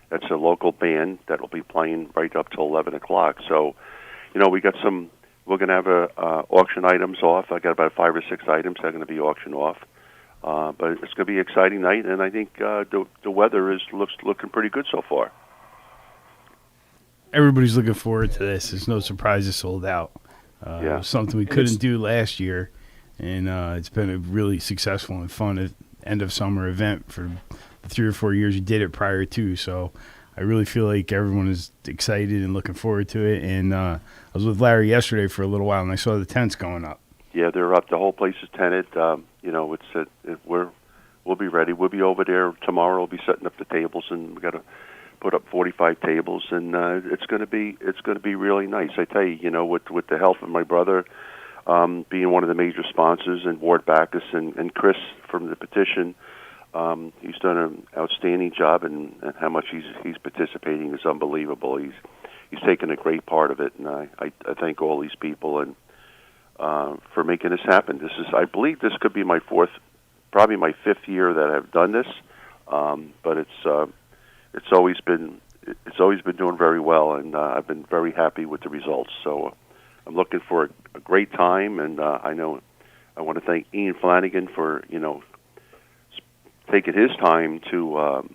That's a local band that will be playing right up till 11 o'clock. So, you know, we're going to have auction items off. I got about 5 or 6 items that are going to be auctioned off. But it's going to be an exciting night, and I think the weather looks looking pretty good so far. Everybody's looking forward to this. It's no surprise it's sold out. It was something we couldn't do last year, and it's been a really successful and fun end of summer event for the 3 or 4 years you did it prior to. So I really feel like everyone is excited and looking forward to it. And I was with Larry yesterday for a little while, and I saw the tents going up. Yeah, they're up. The whole place is tented. You know, we'll be ready. We'll be over there tomorrow. We'll be setting up the tables, and we got to put up 45 tables, and it's going to be really nice. I tell you, you know, with the help of my brother being one of the major sponsors, and Ward Backus and Chris from the petition, he's done an outstanding job, and how much he's participating is unbelievable. He's taken a great part of it, and I thank all these people and for making this happen. I believe this could be probably my 5th year that I've done this, but it's always been doing very well, and I've been very happy with the results. So I'm looking for a great time, and I want to thank Ian Flanagan for, you know, taking his time to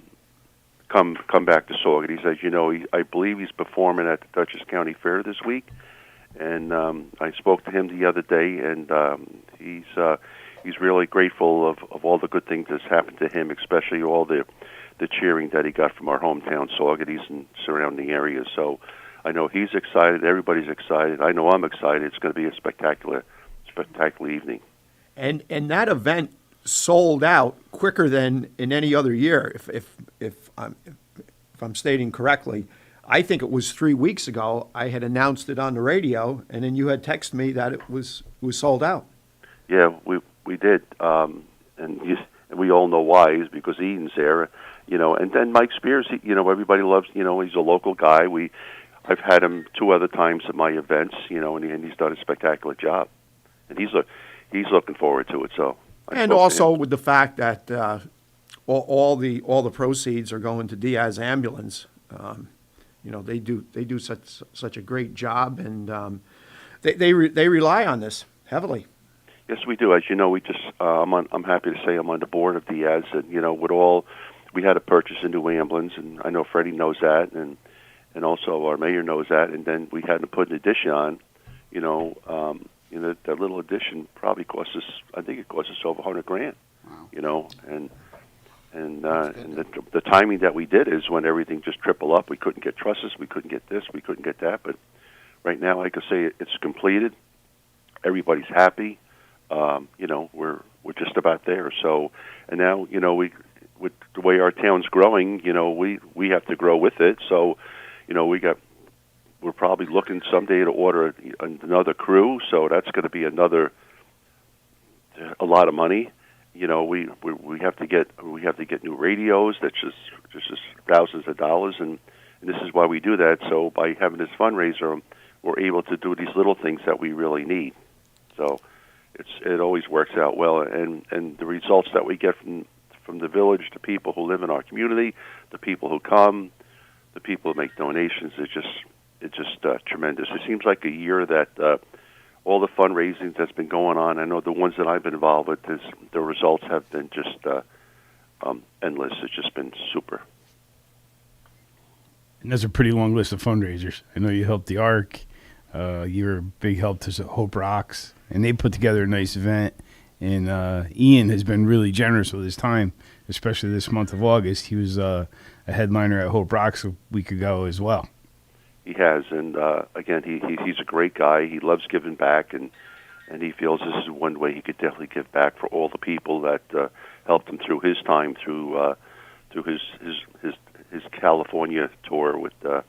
come back to Saugerties. As you know, I believe he's performing at the Dutchess County Fair this week. And I spoke to him the other day, and he's really grateful of all the good things that's happened to him, especially all the cheering that he got from our hometown Saugerties and surrounding areas. So I know he's excited. Everybody's excited. I know I'm excited. It's going to be a spectacular evening. And that event sold out quicker than in any other year, if I'm stating correctly. I think it was 3 weeks ago I had announced it on the radio, and then you had texted me that it was sold out. Yeah, we did, and we all know why. Is because Ian's there, you know, and then Mike Spears. You know, everybody loves. You know, he's a local guy. I've had him 2 other times at my events. You know, and he's done a spectacular job, and he's looking forward to it. So, and also with the fact that all the proceeds are going to Diaz Ambulance. You know, they do such a great job, and they rely on this heavily. Yes, we do. As you know, I'm happy to say I'm on the board of Diaz, and you know, we had to purchase a new ambulance, and I know Freddie knows that, and also our mayor knows that, and then we had to put an addition on. You know, that little addition probably cost us. I think it cost us over $100,000. Wow. You know, and the timing that we did is when everything just tripled up. We couldn't get trusses, we couldn't get this, we couldn't get that. But right now, I could say it's completed. Everybody's happy. You know, we're just about there. So, and now, you know, with the way our town's growing, you know, we have to grow with it. So, you know, we're probably looking someday to order another crew. So that's going to be a lot of money. You know, we have to get new radios. That's just thousands of dollars, and this is why we do that. So by having this fundraiser, we're able to do these little things that we really need. So it always works out well, and the results that we get from the village, the people who live in our community, the people who come, the people who make donations, it's just tremendous. It seems like a year that. All the fundraising that's been going on, I know the ones that I've been involved with, the results have been just endless. It's just been super. And that's a pretty long list of fundraisers. I know you helped the ARC. You're a big help to Hope Rocks, and they put together a nice event. And Ian has been really generous with his time, especially this month of August. He was a headliner at Hope Rocks a week ago as well. He has, and again, he's a great guy. He loves giving back, and he feels this is one way he could definitely give back for all the people that helped him through his time through his California tour with The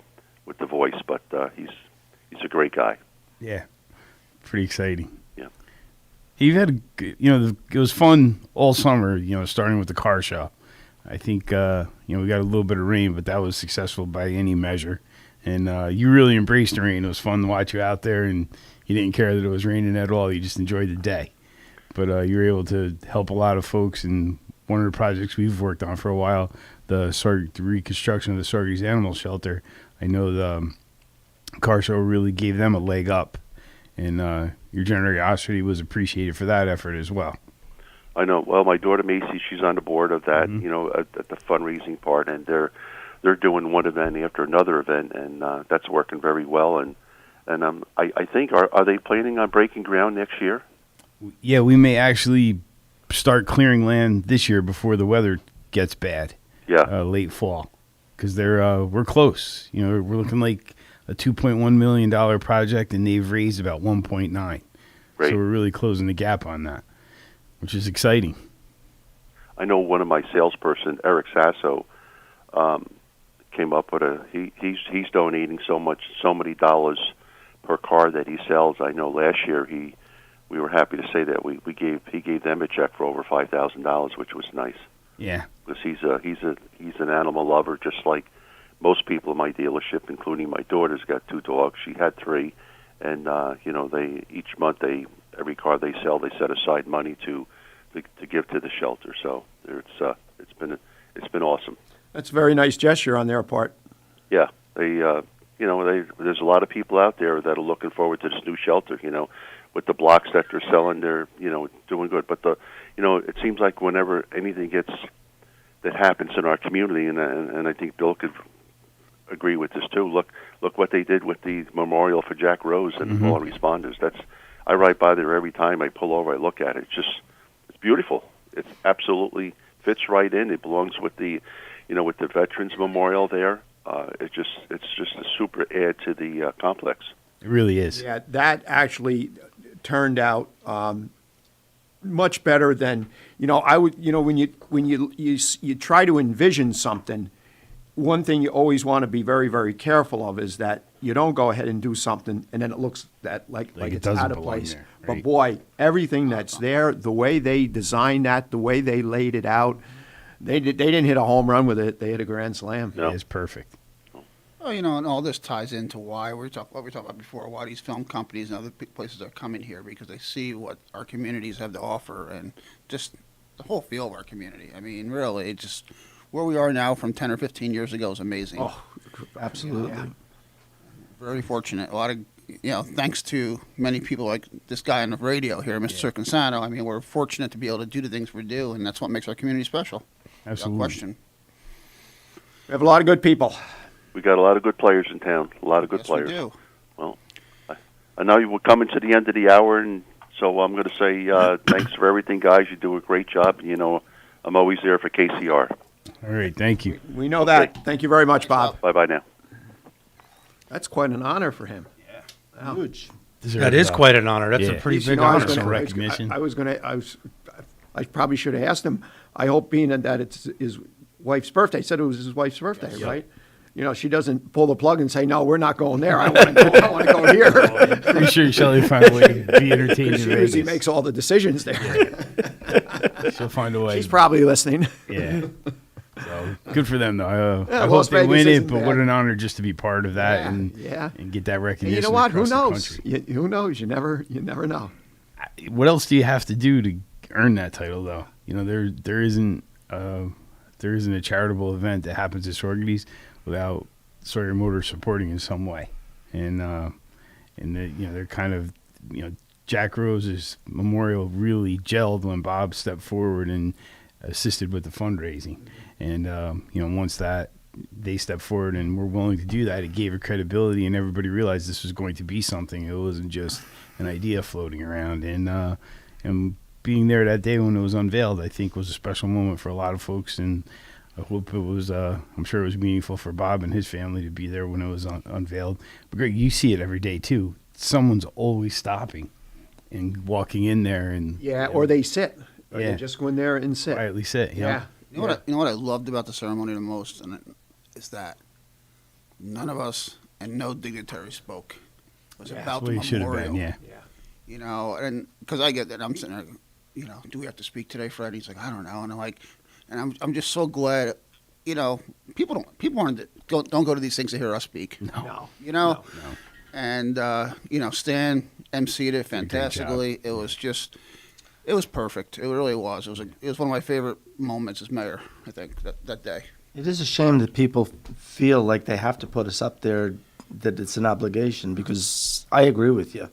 Voice. But he's a great guy. Yeah, pretty exciting. Yeah. You've had, it was fun all summer, starting with the car show. I think, we got a little bit of rain, but that was successful by any measure. And you really embraced the rain. It was fun to watch you out there, and you didn't care that it was raining at all. You just enjoyed the day. But you were able to help a lot of folks, and one of the projects we've worked on for a while, the reconstruction of the Sorges Animal Shelter, I know the car show really gave them a leg up. And your generosity was appreciated for that effort as well. I know. Well, my daughter Macy, she's on the board of that. At the fundraising part, and they're doing one event after another event, and that's working very well. And I think are they planning on breaking ground next year? Yeah, we may actually start clearing land this year before the weather gets bad. Yeah, late fall, because we're close. We're looking like a $2.1 million project, and they've raised about 1.9. Right. So we're really closing the gap on that, which is exciting. I know one of my salesperson, Eric Sasso, came up with he's donating so many dollars per car that he sells. I know last year we were happy to say that he gave them a check for over $5,000, which was nice. Yeah, because he's an animal lover, just like most people in my dealership, including my daughter's got 2 dogs. She had 3, and they each month every car they sell, they set aside money to give to the shelter. So it's been awesome. That's a very nice gesture on their part. Yeah, there's a lot of people out there that are looking forward to this new shelter. With the blocks that they're selling, they're doing good. But it seems like whenever anything that happens in our community, and I think Bill could agree with this too. Look what they did with the memorial for Jack Rose and all the responders. I ride by there every time I pull over. I look at it. It's beautiful. It absolutely fits right in. It belongs with the Veterans Memorial there. It's just a super add to the complex. It really is. Yeah, that actually turned out much better than I would. When you try to envision something. One thing you always want to be very, very careful of is that you don't go ahead and do something and then it looks like it's out of place. There, right? But boy, everything that's there, the way they designed that, the way they laid it out, they didn't hit a home run with it. They hit a grand slam. Yeah, it's perfect. Well, and all this ties into why what we talked about before, why these film companies and other places are coming here, because they see what our communities have to offer and just the whole feel of our community. I mean, really, just where we are now from 10 or 15 years ago is amazing. Oh, absolutely. Yeah. Very fortunate. A lot of, thanks to many people like this guy on the radio here, Mr. Circonsano. I mean, we're fortunate to be able to do the things we do, and that's what makes our community special. Absolutely. Without question. We have a lot of good people. We got a lot of good players in town. A lot of good players. We do. Well, I know we're coming to the end of the hour, and so I'm going to say thanks for everything, guys. You do a great job. I'm always there for KCR. All right, thank you. We know that. Okay. Thank you very much, Bob. Bye-bye now. That's quite an honor for him. Yeah. Wow. Huge. That is quite an honor. That's a pretty big honor. Recognition. I probably should have asked him. I hope, being that it's his wife's birthday, said it was his wife's birthday, right? She doesn't pull the plug and say, "No, we're not going there. I want to go here." I'm sure Shelley will find a way to be entertained. She usually makes all the decisions there. Yeah. She'll find a way. She's probably listening. Yeah. So good for them, though. I hope they win it, but what an honor just to be part of that and get that recognition. And you know what? Who knows? Who knows? You never know. What else do you have to do to earn that title, though? There isn't a charitable event that happens at Sorges without Sawyer Motor supporting in some way, and they're kind of Jack Rose's memorial really gelled when Bob stepped forward and assisted with the fundraising. And, once they stepped forward and were willing to do that, it gave her credibility, and everybody realized this was going to be something. It wasn't just an idea floating around. And being there that day when it was unveiled, I think was a special moment for a lot of folks. And I hope it was, I'm sure it was meaningful for Bob and his family to be there when it was unveiled. But Greg, you see it every day too. Someone's always stopping and walking in there. And or they sit. Or Yeah. they just go in there and sit. Quietly sit. Yeah. You know what I loved about the ceremony the most, is that none of us and no dignitary spoke. It was Yeah. about That's the what you should have memorial. been, yeah. You know, and because I get that, I'm sitting there, you know, do we have to speak today, Fred? He's like, I don't know, and I'm like, and I'm just so glad, you know, people don't go to these things to hear us speak. No. You know, No. and you know, Stan emceed it fantastically. It was just. It was perfect. It really was. It was one of my favorite moments as mayor, I think, that day. It is a shame that people feel like they have to put us up there, that it's an obligation, because I agree with you.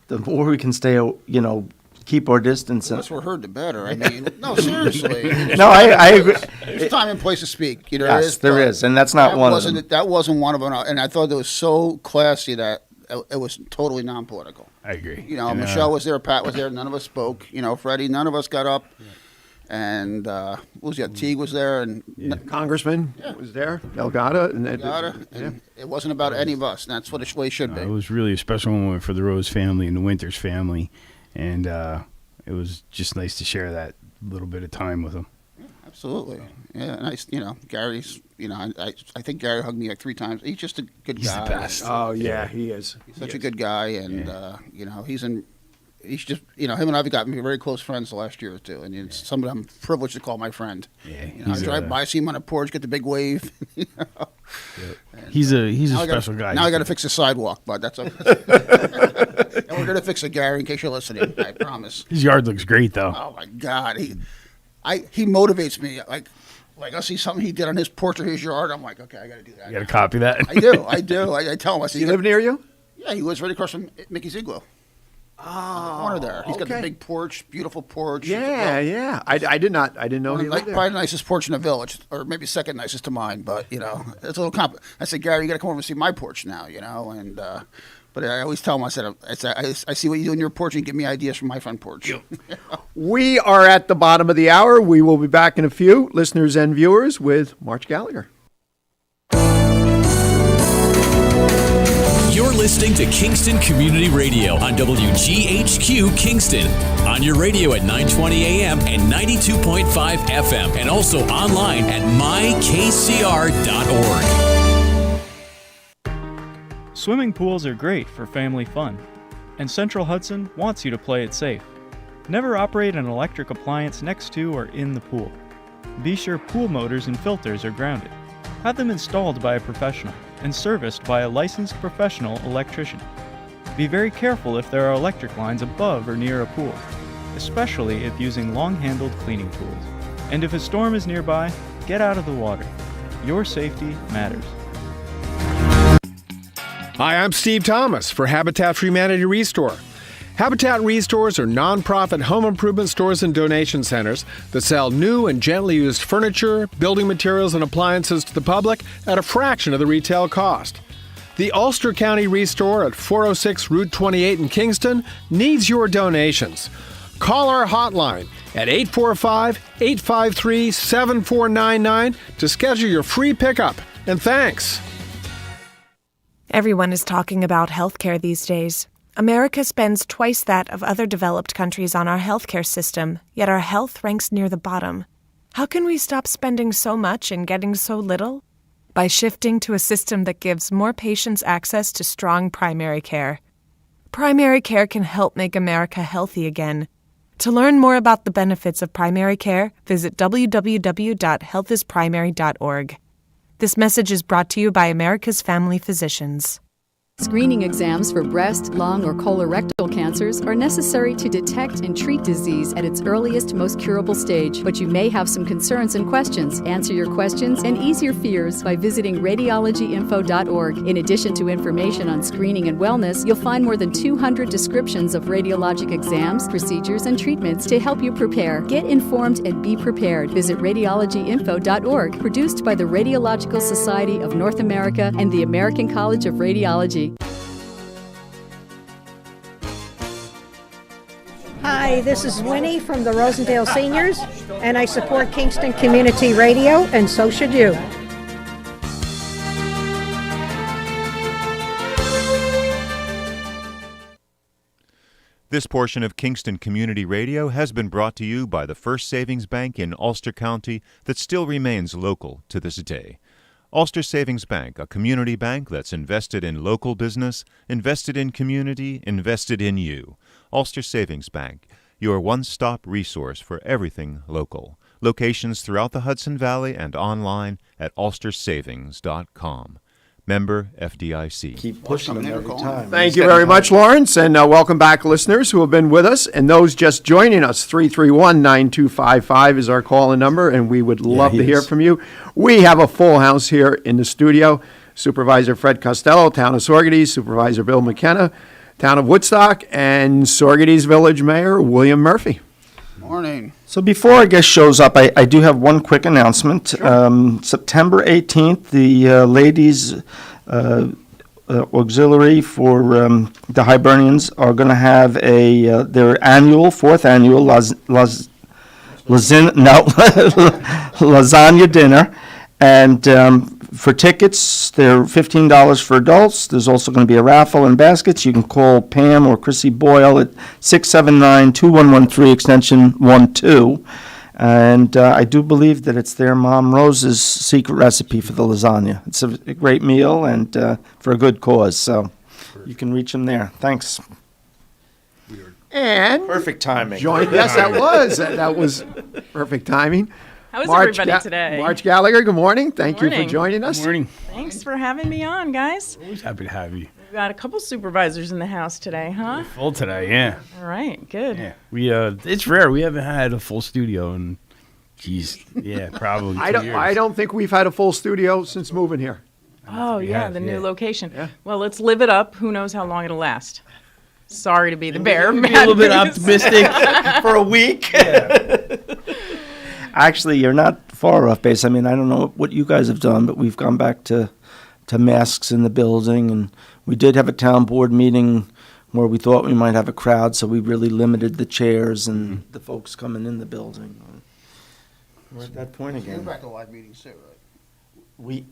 The more we can stay, you know, keep our distance. The less we're heard, the better. I mean, no, seriously. No, I agree. There's time and place to speak. You know, Yes, there is, and that's not one of them. That wasn't one of them, and I thought it was so classy that it was totally non-political. I agree. You know, And, Michelle was there, Pat was there, none of us spoke. You know, Freddie, none of us got up. And what was that? Teague was there, and Congressman was there, Delgado, and it wasn't about any of us. And that's what it should be. It was really a special moment for the Rose family and the Winters family, and it was just nice to share that little bit of time with them. Absolutely, yeah. And you know, Gary's. You know, I think Gary hugged me like 3 times. He's just a good guy. He's the best. Oh yeah, he is. He's such a good guy, and you know, he's just, you know, him and I've gotten very close friends the last year or two, and it's somebody I'm privileged to call my friend. Yeah, you know, I drive by, see him on a porch, get the big wave. You know? He's a Now I gotta- special guy. Now I got to fix the sidewalk, but that's okay. And we're gonna fix it, Gary, in case you're listening. I promise. His yard looks great, though. Oh my God, he motivates me. Like I see something he did on his porch or his yard, I'm like, okay, I got to do that. You got to copy that. I do. I tell him. I say, Does he live near you? Yeah, he lives right across from Mickey's Igloo. Oh, Corner there. He's got the okay. big porch, beautiful porch. Yeah, yeah. I didn't know he lived there. Probably the nicest porch in the village, or maybe second nicest to mine. But you know, it's a little I said, Gary, you got to come over and see my porch now. You know, and but I always tell him, I said, I see what you do in your porch, and give me ideas from my front porch. We are at the bottom of the hour. We will be back in a few, listeners and viewers, with March Gallagher. You're listening to Kingston Community Radio on WGHQ Kingston. On your radio at 920 AM and 92.5 FM, and also online at mykcr.org. Swimming pools are great for family fun, and Central Hudson wants you to play it safe. Never operate an electric appliance next to or in the pool. Be sure pool motors and filters are grounded. Have them installed by a professional and serviced by a licensed professional electrician. Be very careful if there are electric lines above or near a pool, especially if using long-handled cleaning tools. And if a storm is nearby, get out of the water. Your safety matters. Hi, I'm Steve Thomas for Habitat for Humanity Restore. Habitat Restores are nonprofit home improvement stores and donation centers that sell new and gently used furniture, building materials, and appliances to the public at a fraction of the retail cost. The Ulster County Restore at 406 Route 28 in Kingston needs your donations. Call our hotline at 845-853-7499 to schedule your free pickup. And thanks. Everyone is talking about healthcare these days. America spends twice that of other developed countries on our healthcare system, yet our health ranks near the bottom. How can we stop spending so much and getting so little? By shifting to a system that gives more patients access to strong primary care. Primary care can help make America healthy again. To learn more about the benefits of primary care, visit www.healthisprimary.org. This message is brought to you by America's Family Physicians. Screening exams for breast, lung, or colorectal cancers are necessary to detect and treat disease at its earliest, most curable stage. But you may have some concerns and questions. Answer your questions and ease your fears by visiting radiologyinfo.org. In addition to information on screening and wellness, you'll find more than 200 descriptions of radiologic exams, procedures, and treatments to help you prepare. Get informed and be prepared. Visit radiologyinfo.org, produced by the Radiological Society of North America and the American College of Radiology. Hi, this is Winnie from the Rosendale Seniors, and I support Kingston Community Radio, and so should you. This portion of Kingston Community Radio has been brought to you by the First Savings Bank in Ulster County that still remains local to this day. Ulster Savings Bank, a community bank that's invested in local business, invested in community, invested in you. Ulster Savings Bank, your one-stop resource for everything local. Locations throughout the Hudson Valley and online at ulstersavings.com. Member FDIC. Keep pushing them every time. Thank you very much, Lawrence, and welcome back, listeners who have been with us, and those just joining us. 331-9255 is our call-in number, and we would love to hear from you. We have a full house here in the studio. Supervisor Fred Costello, Town of Saugerties, Supervisor Bill McKenna, Town of Woodstock, and Saugerties Village Mayor William Murphy. Morning. So before our guest shows up, I do have one quick announcement. September 18th, the ladies' auxiliary for the Hibernians are going to have their fourth annual lasagna dinner. And for tickets, they're $15 for adults. There's also going to be a raffle and baskets. You can call Pam or Chrissy Boyle at 679-2113, extension 12. And I do believe that it's their Mom Rose's secret recipe for the lasagna. It's a great meal and for a good cause. So you can reach them there. Thanks. And perfect timing. Yes, that was perfect timing. How is everybody today? March Gallagher, good morning. Thank you for morning. joining us. Good morning. Thanks for having me on, guys. Always happy to have you. We've got a couple supervisors in the house today, huh? Full today, yeah. All right, good. Yeah, we it's rare. We haven't had a full studio in, probably 2 years. I don't think we've had a full studio since moving here. Oh, yeah, the new location. Yeah. Well, let's live it up. Who knows how long it'll last? Sorry to be the bearer of Be a little bit optimistic for a week. Actually, you're not far off base. I mean, I don't know what you guys have done, but we've gone back to masks in the building, and we did have a town board meeting where we thought we might have a crowd, so we really limited the chairs and the folks coming in the building. We're at that point again. We're back to live meetings too, right?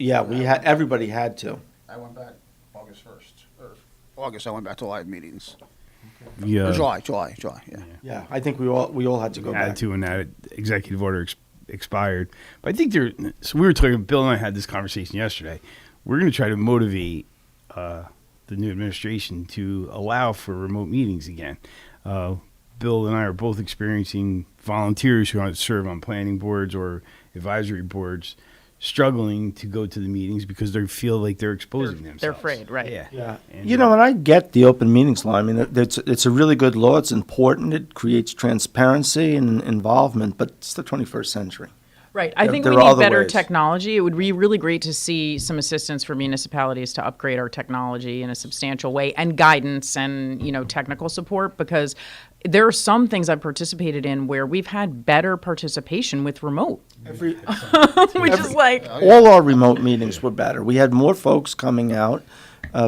Everybody had to. I went back August 1st. Or August, I went back to live meetings. Yeah. Or July, yeah. Yeah, I think we all had to go back. Had to when that executive order expired. But I think so we were talking, Bill and I had this conversation yesterday. We're going to try to motivate the new administration to allow for remote meetings again. Bill and I are both experiencing volunteers who want to serve on planning boards or advisory boards struggling to go to the meetings because they feel like they're exposing themselves. They're afraid, right? Yeah. And and I get the open meetings law. I mean, it's a really good law. It's important. It creates transparency and involvement, but it's the 21st century. Right. I think we need better technology. It would be really great to see some assistance for municipalities to upgrade our technology in a substantial way, and guidance and, technical support, because there are some things I've participated in where we've had better participation with remote. All our remote meetings were better. We had more folks coming out,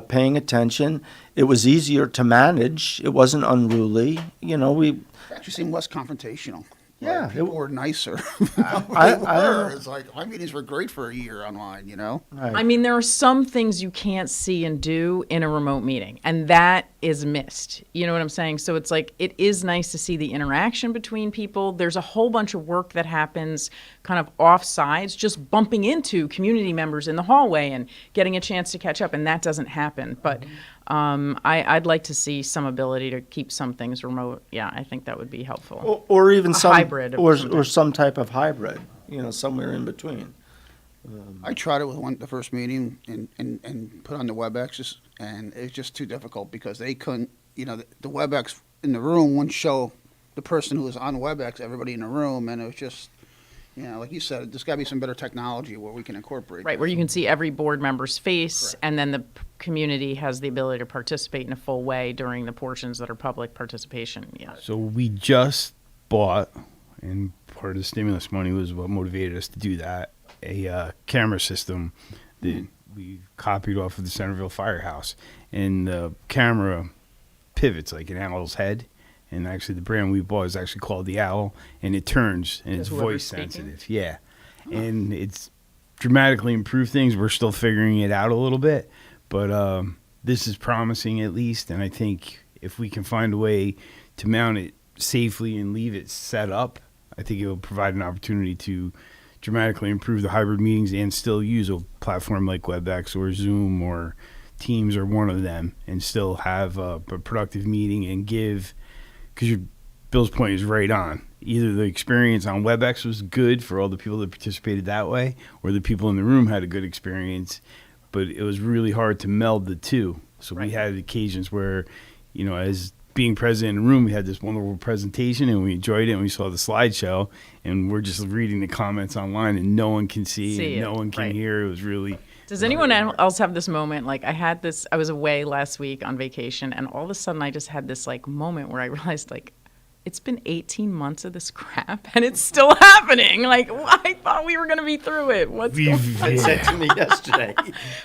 paying attention. It was easier to manage. It wasn't unruly. It actually seemed less confrontational. Yeah, people were nicer. It's like my meetings were great for a year online, Right. I mean, there are some things you can't see and do in a remote meeting, and that is missed. You know what I'm saying? So it's like, it is nice to see the interaction between people. There's a whole bunch of work that happens kind of off sides, just bumping into community members in the hallway and getting a chance to catch up, and that doesn't happen. But I'd like to see some ability to keep some things remote. Yeah, I think that would be helpful. Or even some hybrid, or some type of hybrid. Somewhere in between. I tried it with the first meeting and put on the WebEx, and it was just too difficult because they couldn't. The WebEx in the room wouldn't show the person who was on WebEx, everybody in the room, and it was just. Like you said, there's got to be some better technology where we can incorporate. Right, where you can see every board member's face, correct, and then the community has the ability to participate in a full way during the portions that are public participation. Yeah. So we just bought, and part of the stimulus money was what motivated us to do that, a camera system that we copied off of the Centerville Firehouse. And the camera pivots like an owl's head. And actually, the brand we bought is actually called the Owl, and it turns, and it's voice sensitive. Yeah, and it's dramatically improved things. We're still figuring it out a little bit, but this is promising at least, and I think if we can find a way to mount it safely and leave it set up, I think it will provide an opportunity to dramatically improve the hybrid meetings and still use a platform like WebEx or Zoom or Teams or one of them and still have a productive meeting and give, because Bill's point is right on. Either the experience on WebEx was good for all the people that participated that way, or the people in the room had a good experience, but it was really hard to meld the two. So we had occasions where, as being present in the room, we had this wonderful presentation and we enjoyed it and we saw the slideshow and we're just reading the comments online and no one can see and no one can hear. It was really... Does anyone else have this moment? Like I was away last week on vacation and all of a sudden I just had this like moment where I realized like, it's been 18 months of this crap and it's still happening. Like, I thought we were going to be through it. What's going on? They said to me yesterday,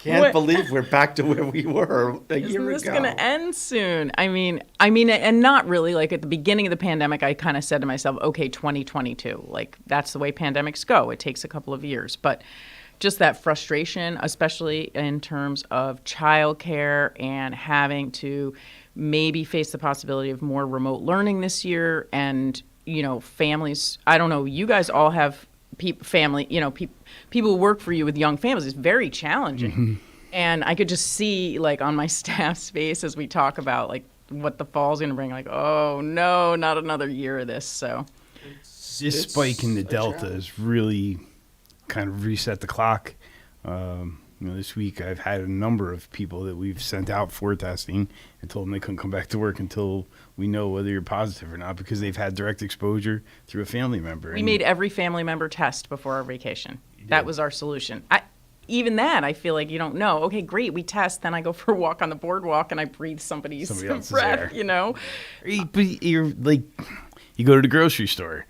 can't believe we're back to where we were a year ago. Isn't this going to end soon? I mean, and not really. Like at the beginning of the pandemic, I kind of said to myself, okay, 2022. Like that's the way pandemics go. It takes a couple of years. But just that frustration, especially in terms of childcare and having to maybe face the possibility of more remote learning this year, and families. I don't know. You guys all have family. People who work for you with young families. It's very challenging, Mm-hmm. and I could just see like on my staff's face as we talk about like what the fall's going to bring. Like, oh no, not another year of this. So this spike in the Delta has really kind of reset the clock. This week I've had a number of people that we've sent out for testing and told them they couldn't come back to work until we know whether you're positive or not, because they've had direct exposure through a family member. We made every family member test before our vacation. That was our solution. Even that, I feel like you don't know. Okay, great, we test. Then I go for a walk on the boardwalk and I breathe somebody else's breath, But you're like, you go to the grocery store.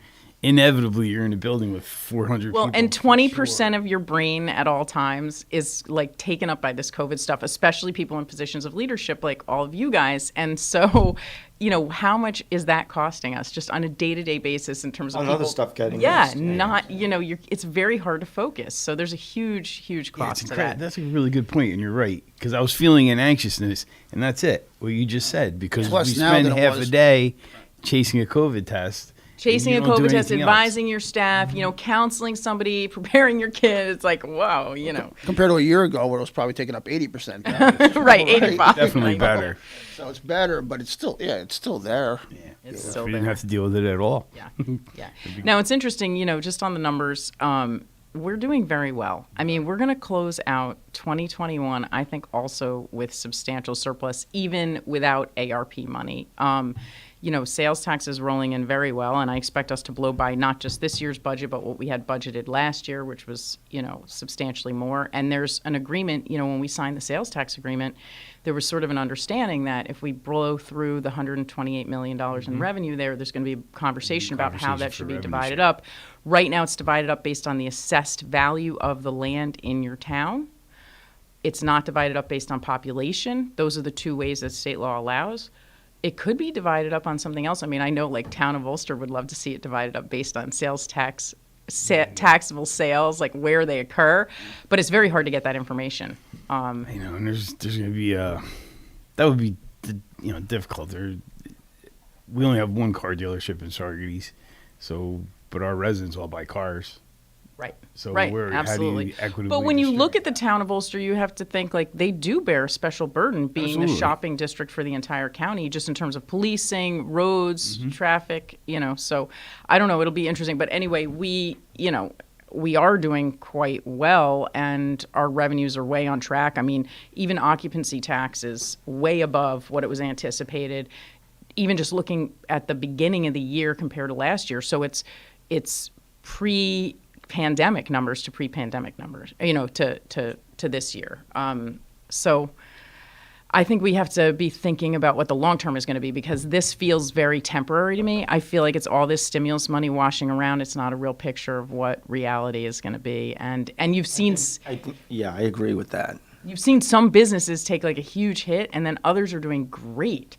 Inevitably, you're in a building with 400 people. Well, and 20% of your brain at all times is like taken up by this COVID stuff, especially people in positions of leadership like all of you guys. And so, how much is that costing us just on a day-to-day basis in terms of people? Other stuff getting missed. It's very hard to focus. So there's a huge, huge cost to that. That's a really good point, and you're right. Because I was feeling an anxiousness, and that's it, what you just said. Because we spend half a day chasing a COVID test. Chasing a COVID test, advising your staff, counseling somebody, preparing your kids. It's like, wow, Compared to a year ago where it was probably taking up 80%. Right, 85. Definitely better. So it's better, but it's still there. Yeah, it's still we there. didn't have to deal with it at all. Yeah. Now, it's interesting, just on the numbers, we're doing very well. I mean, we're going to close out 2021, I think, also with substantial surplus, even without ARP money. Sales tax is rolling in very well, and I expect us to blow by not just this year's budget, but what we had budgeted last year, which was, substantially more. And there's an agreement, when we signed the sales tax agreement, there was sort of an understanding that if we blow through the $128 million in revenue there's going to be a conversation about how that should be divided up. Right now, it's divided up based on the assessed value of the land in your town. It's not divided up based on population. Those are the two ways that state law allows. It could be divided up on something else. I mean, I know like Town of Ulster would love to see it divided up based on sales tax, taxable sales, like where they occur, but it's very hard to get that information. And there's going to be that would be difficult. We only have one car dealership in Saugerties, but our residents all buy cars. Right. So absolutely. How do you equitably but when you look at the Town of Ulster, you have to think like they do bear a special burden being a shopping district for the entire county, just in terms of policing, roads, traffic, so I don't know, it'll be interesting. But anyway, we are doing quite well and our revenues are way on track. I mean, even occupancy tax is way above what it was anticipated, even just looking at the beginning of the year compared to last year. So it's pre-pandemic numbers to pre-pandemic numbers, to this year. So I think we have to be thinking about what the long term is going to be, because this feels very temporary to me. I feel like it's all this stimulus money washing around. It's not a real picture of what reality is going to be. And you've seen... I agree with that. You've seen some businesses take like a huge hit and then others are doing great.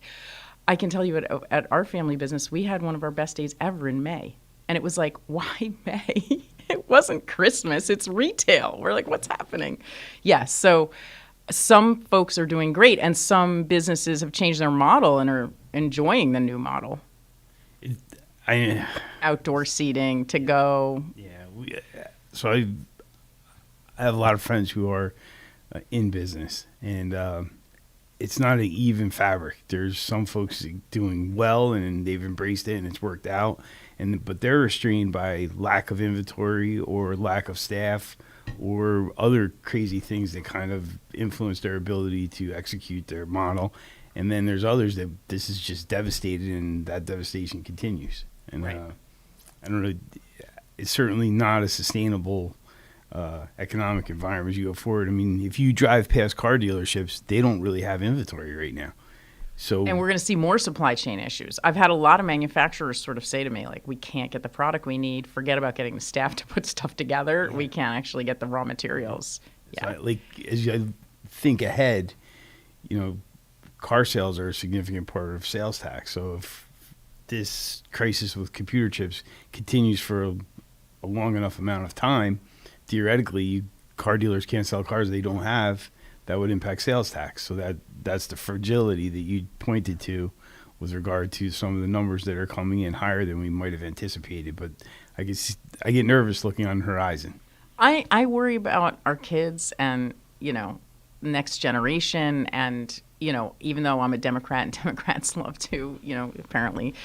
I can tell you at our family business, we had one of our best days ever in May. And it was like, why May? It wasn't Christmas. It's retail. We're like, what's happening? Yeah, so some folks are doing great, and some businesses have changed their model and are enjoying the new model. Outdoor seating to go. Yeah. So I have a lot of friends who are in business, and it's not an even fabric. There's some folks doing well, and they've embraced it, and it's worked out. But they're restrained by lack of inventory or lack of staff or other crazy things that kind of influence their ability to execute their model. And then there's others that this is just devastated, and that devastation continues. And right. I don't know. It's certainly not a sustainable economic environment as you go forward. I mean, if you drive past car dealerships, they don't really have inventory right now. So, and we're going to see more supply chain issues. I've had a lot of manufacturers sort of say to me, like, we can't get the product we need. Forget about getting the staff to put stuff together. We can't actually get the raw materials. Yeah. So, like, as you think ahead, car sales are a significant part of sales tax. So if this crisis with computer chips continues for a long enough amount of time, theoretically, car dealers can't sell cars they don't have. That would impact sales tax. So that's the fragility that you pointed to with regard to some of the numbers that are coming in higher than we might have anticipated. But I get nervous looking on the horizon. I worry about our kids and, next generation. And, even though I'm a Democrat and Democrats love to, apparently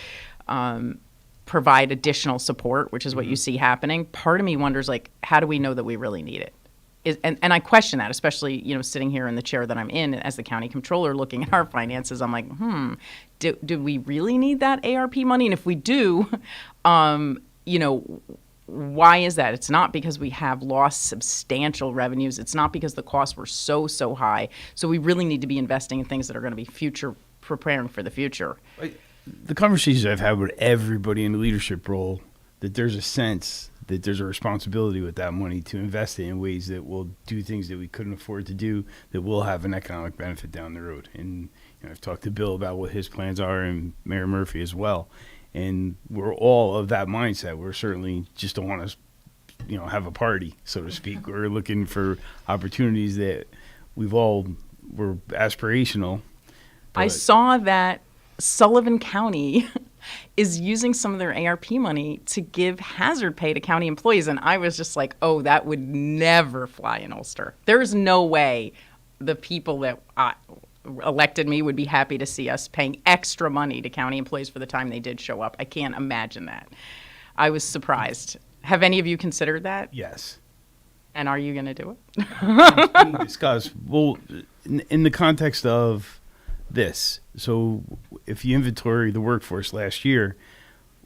provide additional support, which is what you see happening. Part of me wonders, like, how do we know that we really need it? And I question that, especially, sitting here in the chair that I'm in as the county controller looking at our finances. I'm like, do we really need that ARP money? And if we do, why is that? It's not because we have lost substantial revenues. It's not because the costs were so high. So we really need to be investing in things that are going to be preparing for the future. The conversations I've had with everybody in the leadership role, that there's a sense that there's a responsibility with that money to invest it in ways that will do things that we couldn't afford to do, that will have an economic benefit down the road. And I've talked to Bill about what his plans are, and Mayor Murphy as well. And we're all of that mindset. We're certainly just don't want to, have a party, so to speak. We're looking for opportunities that were aspirational. I saw that Sullivan County is using some of their ARP money to give hazard pay to county employees. And I was just like, oh, that would never fly in Ulster. There's no way the people that elected me would be happy to see us paying extra money to county employees for the time they did show up. I can't imagine that. I was surprised. Have any of you considered that? Yes. And are you going to do it? It's being discussed. Well, in the context of this, so if you inventory the workforce last year,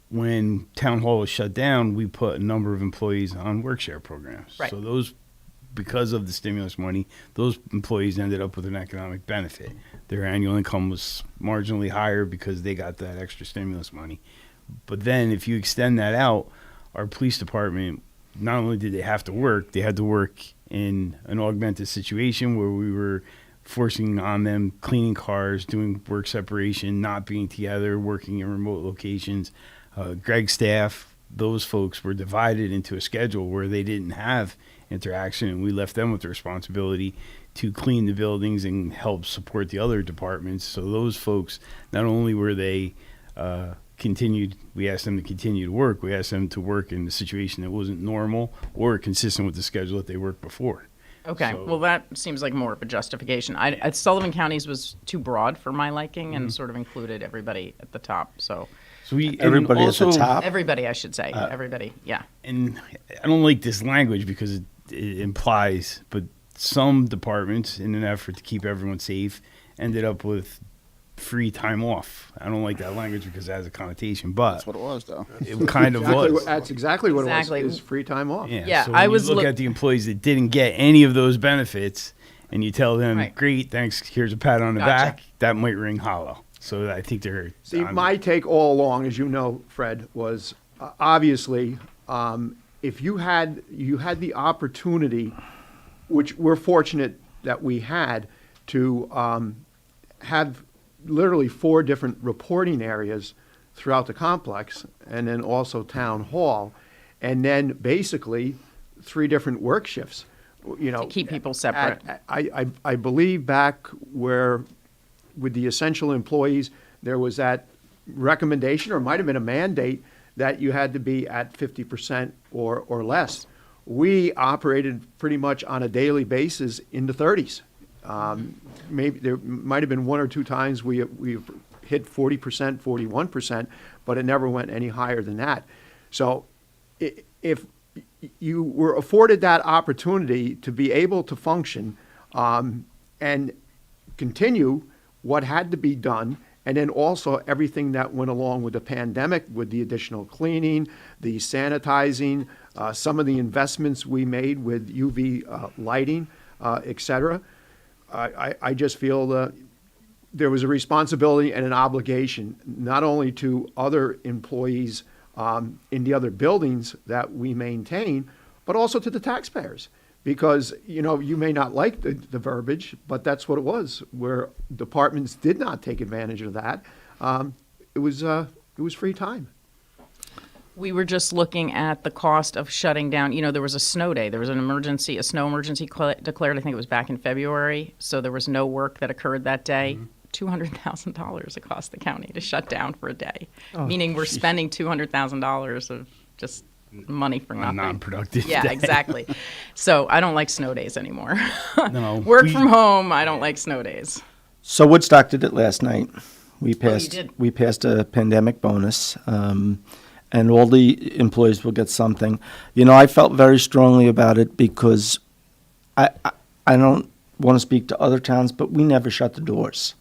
when town hall was shut down, we put a number of employees on work share programs. Right. So those, because of the stimulus money, those employees ended up with an economic benefit. Their annual income was marginally higher because they got that extra stimulus money. But then if you extend that out, our police department, not only did they have to work, they had to work in an augmented situation where we were forcing on them cleaning cars, doing work separation, not being together, working in remote locations. Greg's staff, those folks were divided into a schedule where they didn't have interaction, and we left them with the responsibility to clean the buildings and help support the other departments. So those folks, not only were they we asked them to continue to work, we asked them to work in a situation that wasn't normal or consistent with the schedule that they worked before. Okay, well, that seems like more of a justification. Sullivan County's was too broad for my liking and sort of included everybody at the top. So everybody at the top? Everybody, I should say. Everybody, yeah. And I don't like this language because it implies, but some departments, in an effort to keep everyone safe, ended up with free time off. I don't like that language because it has a connotation, but that's what it was, though. It kind of was. That's exactly what it was. Is free time off. Yeah. So when you look at the employees that didn't get any of those benefits, and you tell them, Right. "Great, thanks. Here's a pat on the back," that might ring hollow. So I think they're. See, my take all along, as you know, Fred, was obviously if you had the opportunity, which we're fortunate that we had, to have literally 4 different reporting areas throughout the complex, and then also town hall, and then basically 3 different work shifts. you know, to keep people separate. I believe back where with the essential employees, there was that recommendation, or it might have been a mandate, that you had to be at 50% or less. We operated pretty much on a daily basis in the 30s. Maybe there might have been one or two times we hit 40%, 41%, but it never went any higher than that. So if you were afforded that opportunity to be able to function and continue what had to be done, and then also everything that went along with the pandemic, with the additional cleaning, the sanitizing, some of the investments we made with UV lighting, et cetera. I just feel that there was a responsibility and an obligation, not only to other employees in the other buildings that we maintain, but also to the taxpayers. Because, you know, you may not like the verbiage, but that's what it was, where departments did not take advantage of that. It was free time. We were just looking at the cost of shutting down. You know, there was a snow day. There was an emergency, a snow emergency declared. I think it was back in February. So there was no work that occurred that day. $200,000 it cost the county to shut down for a day, meaning we're spending $200,000 of just money for nothing. Non-productive Yeah, day. Exactly. So I don't like snow days anymore. No, Work from home. I don't like snow days. So Woodstock did it last night. We you passed. did. We passed a pandemic bonus, and all the employees will get something. You know, I felt very strongly about it because I don't want to speak to other towns, but we never shut the doors.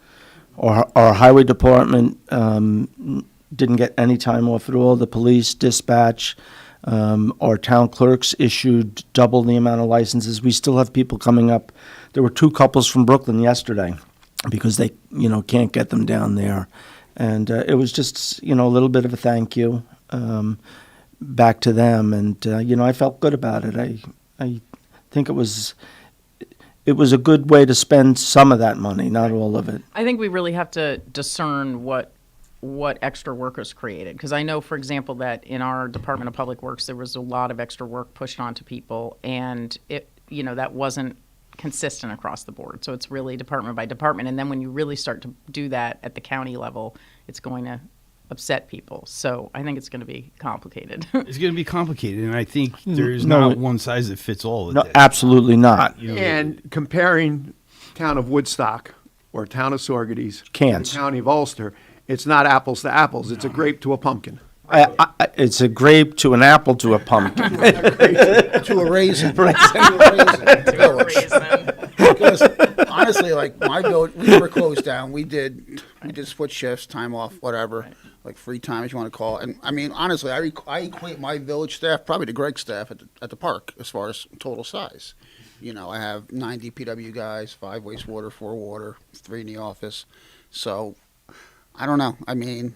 Our highway department didn't get any time off at all. The police, dispatch, our town clerks issued double the amount of licenses. We still have people coming up. There were 2 couples from Brooklyn yesterday because they, you know, can't get them down there. And it was just, you know, a little bit of a thank you back to them. And, you know, I felt good about it. I think it was a good way to spend some of that money, not all of it. I think we really have to discern what extra work was created. Because I know, for example, that in our Department of Public Works, there was a lot of extra work pushed onto people, and it, you know, that wasn't consistent across the board. So it's really department by department. And then when you really start to do that at the county level, it's going to upset people. So I think it's going to be complicated. It's going to be complicated, and I think there's No, not one size that fits all. With No, this. absolutely not. You know, And comparing town of Woodstock or town of Saugerties Cans. to the county of Ulster, it's not apples to apples. It's a grape to a pumpkin. It's a grape to an apple to a pumpkin. To a raisin. Because honestly, like my village, we were closed down. We did split shifts, time off, whatever, like free time, as you want to call it. And I mean, honestly, I equate my village staff probably to Greg's staff at the park as far as total size. You know, I have 9 DPW guys, 5 wastewater, 4 water, 3 in the office. So I don't know. I mean,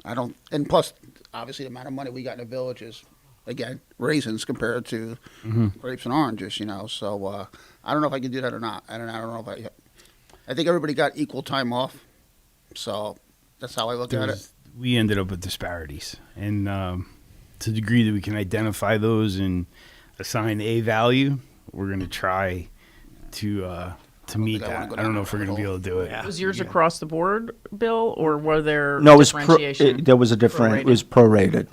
I don't, and plus, obviously, the amount of money we got in the village is, again, raisins compared to grapes and oranges, you know. So I don't know if I can do that or not. I don't know if I think everybody got equal time off. So that's how I look at it. We ended up with disparities, and to the degree that we can identify those and assign a value, we're going to try to meet that. I don't know if we're going to be able to do it. Was yours across the board, Bill, or were there No, it was differentiation? there was a different. It was prorated.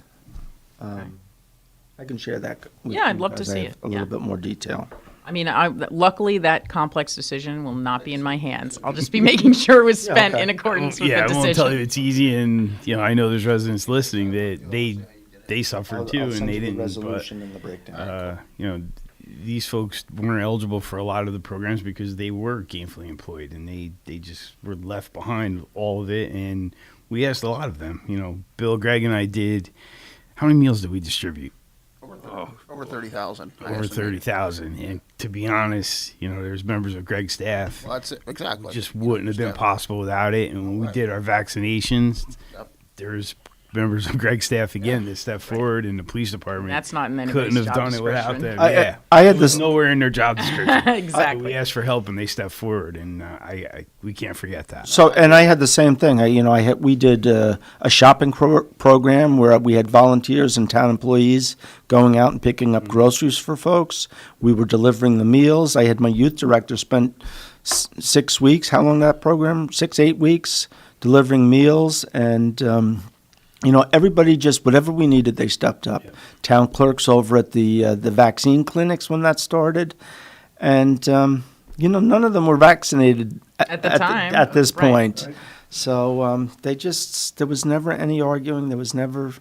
I can share that. With Yeah, I'd you love to guys. I see have it. A little bit more detail. I mean, luckily that complex decision will not be in my hands. I'll just be making sure it was spent in accordance with the I decision. won't tell you it's easy, and you know I know there's residents listening that they suffered too, I'll and send they you the didn't. resolution and the breakdown. You know, these folks weren't eligible for a lot of the programs because they were gainfully employed, and they just were left behind with all of it. And we asked a lot of them. You know, Bill, Greg, and I did. How many meals did we distribute? Over 30,000. Over 30,000. And to be honest, you know, there's members of Greg's staff. Well, that's it. Exactly. Just wouldn't have been possible without it. And when we did our vaccinations, there's members of Greg's staff again to step forward, and the police department That's not in anybody's couldn't have job done it without them. description. I had It was this nowhere in their job description. Exactly. We asked for help, and they stepped forward, and we can't forget that. So, and I had the same thing. We did a shopping program where we had volunteers and town employees going out and picking up groceries for folks. We were delivering the meals. I had my youth director spent 6 weeks. How long that program? 8 weeks delivering meals, and everybody just whatever we needed, they stepped up. Yeah. Town clerks over at the vaccine clinics when that started, and none of them were vaccinated at the time at this point. Right. So there was never any arguing. There was never,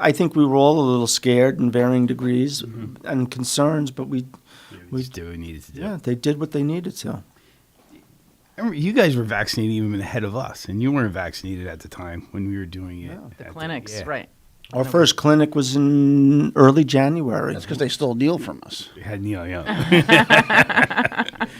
I think we were all a little scared in varying degrees and concerns, but we did what we needed to do. Yeah, they did what they needed to. Remember, you guys were vaccinated even ahead of us, and you weren't vaccinated at the time when we were doing it. The clinics, right. Our first clinic was in early January. That's because they stole Neil from us. We had Neil, yeah.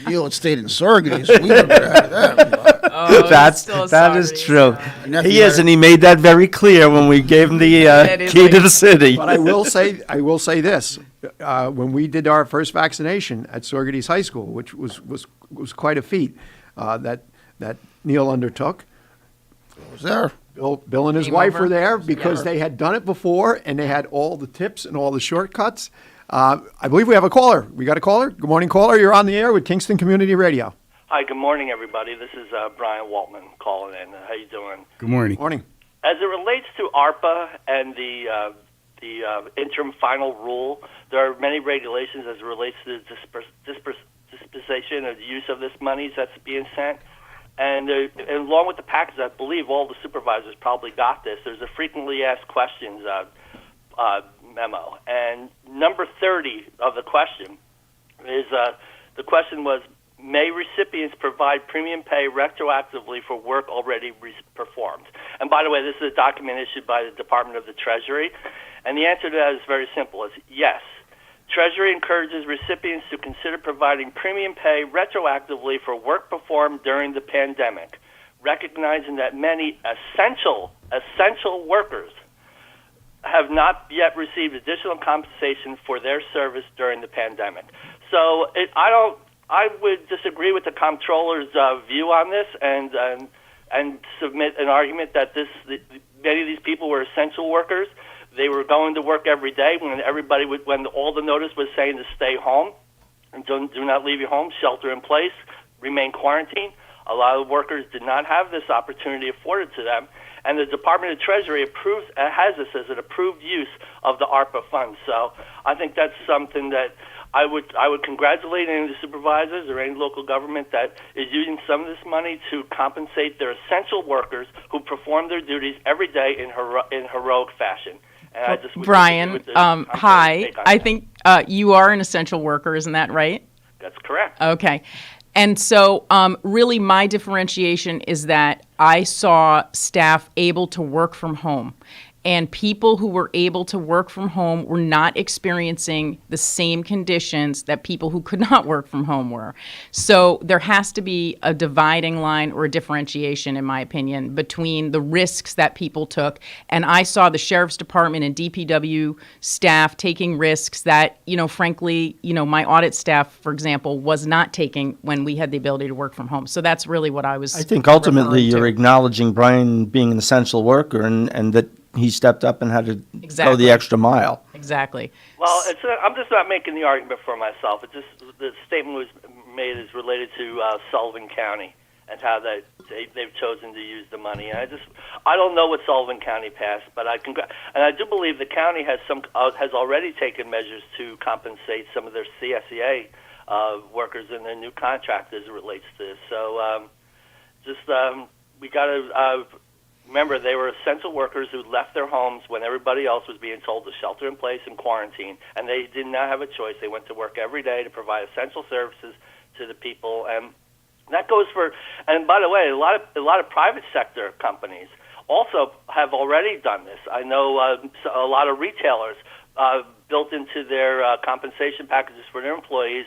Neil had stayed in Sorgany, so we would have had that. That is true. He is, and he made that very clear when we gave him the key to the city. But I will say this: when we did our first vaccination at Sorgady's High School, which was quite a feat that Neil undertook. I was there. Bill and his Came wife over. were there because they had done it before, and they had all the tips and all the shortcuts. I believe we have a caller. We got a caller? Good morning, caller. You're on the air with Kingston Community Radio. Hi, good morning, everybody. This is Brian Waltman calling in. How you doing? Good morning. Morning. As it relates to ARPA and the interim final rule, there are many regulations as it relates to the disposition of the use of this money that's being sent. And along with the package, I believe all the supervisors probably got this. There's a frequently asked questions memo. And number 30 of the question is, the question was, may recipients provide premium pay retroactively for work already performed? And by the way, this is a document issued by the Department of the Treasury. And the answer to that is very simple. It's yes. Treasury encourages recipients to consider providing premium pay retroactively for work performed during the pandemic, recognizing that many essential workers have not yet received additional compensation for their service during the pandemic. So I would disagree with the comptroller's view on this and submit an argument that many of these people were essential workers. They were going to work every day when all the notice was saying to stay home and do not leave your home, shelter in place, remain quarantined. A lot of workers did not have this opportunity afforded to them, and the Department of Treasury has this as an approved use of the ARPA funds. So I think that's something that I would congratulate any of the supervisors or any local government that is using some of this money to compensate their essential workers who perform their duties every day in heroic fashion. And Brian, hi. I think you are an essential worker, isn't that right? That's correct. Okay. And so really my differentiation is that I saw staff able to work from home. And people who were able to work from home were not experiencing the same conditions that people who could not work from home were. So there has to be a dividing line or a differentiation, in my opinion, between the risks that people took. And I saw the Sheriff's Department and DPW staff taking risks that, frankly, my audit staff, for example, was not taking when we had the ability to work from home. So that's really what I was I think ultimately you're acknowledging Brian being an essential worker and that he stepped up and had to go the extra mile. Exactly. Well, I'm just not making the argument for myself. The statement was made is related to Sullivan County and how they've chosen to use the money. And I don't know what Sullivan County passed, but and I do believe the county has already taken measures to compensate some of their CSEA workers in their new contract as it relates to this. So we got to. Remember, they were essential workers who left their homes when everybody else was being told to shelter in place and quarantine, and they did not have a choice. They went to work every day to provide essential services to the people, and that goes for. And by the way, a lot of private sector companies also have already done this. I know a lot of retailers built into their compensation packages for their employees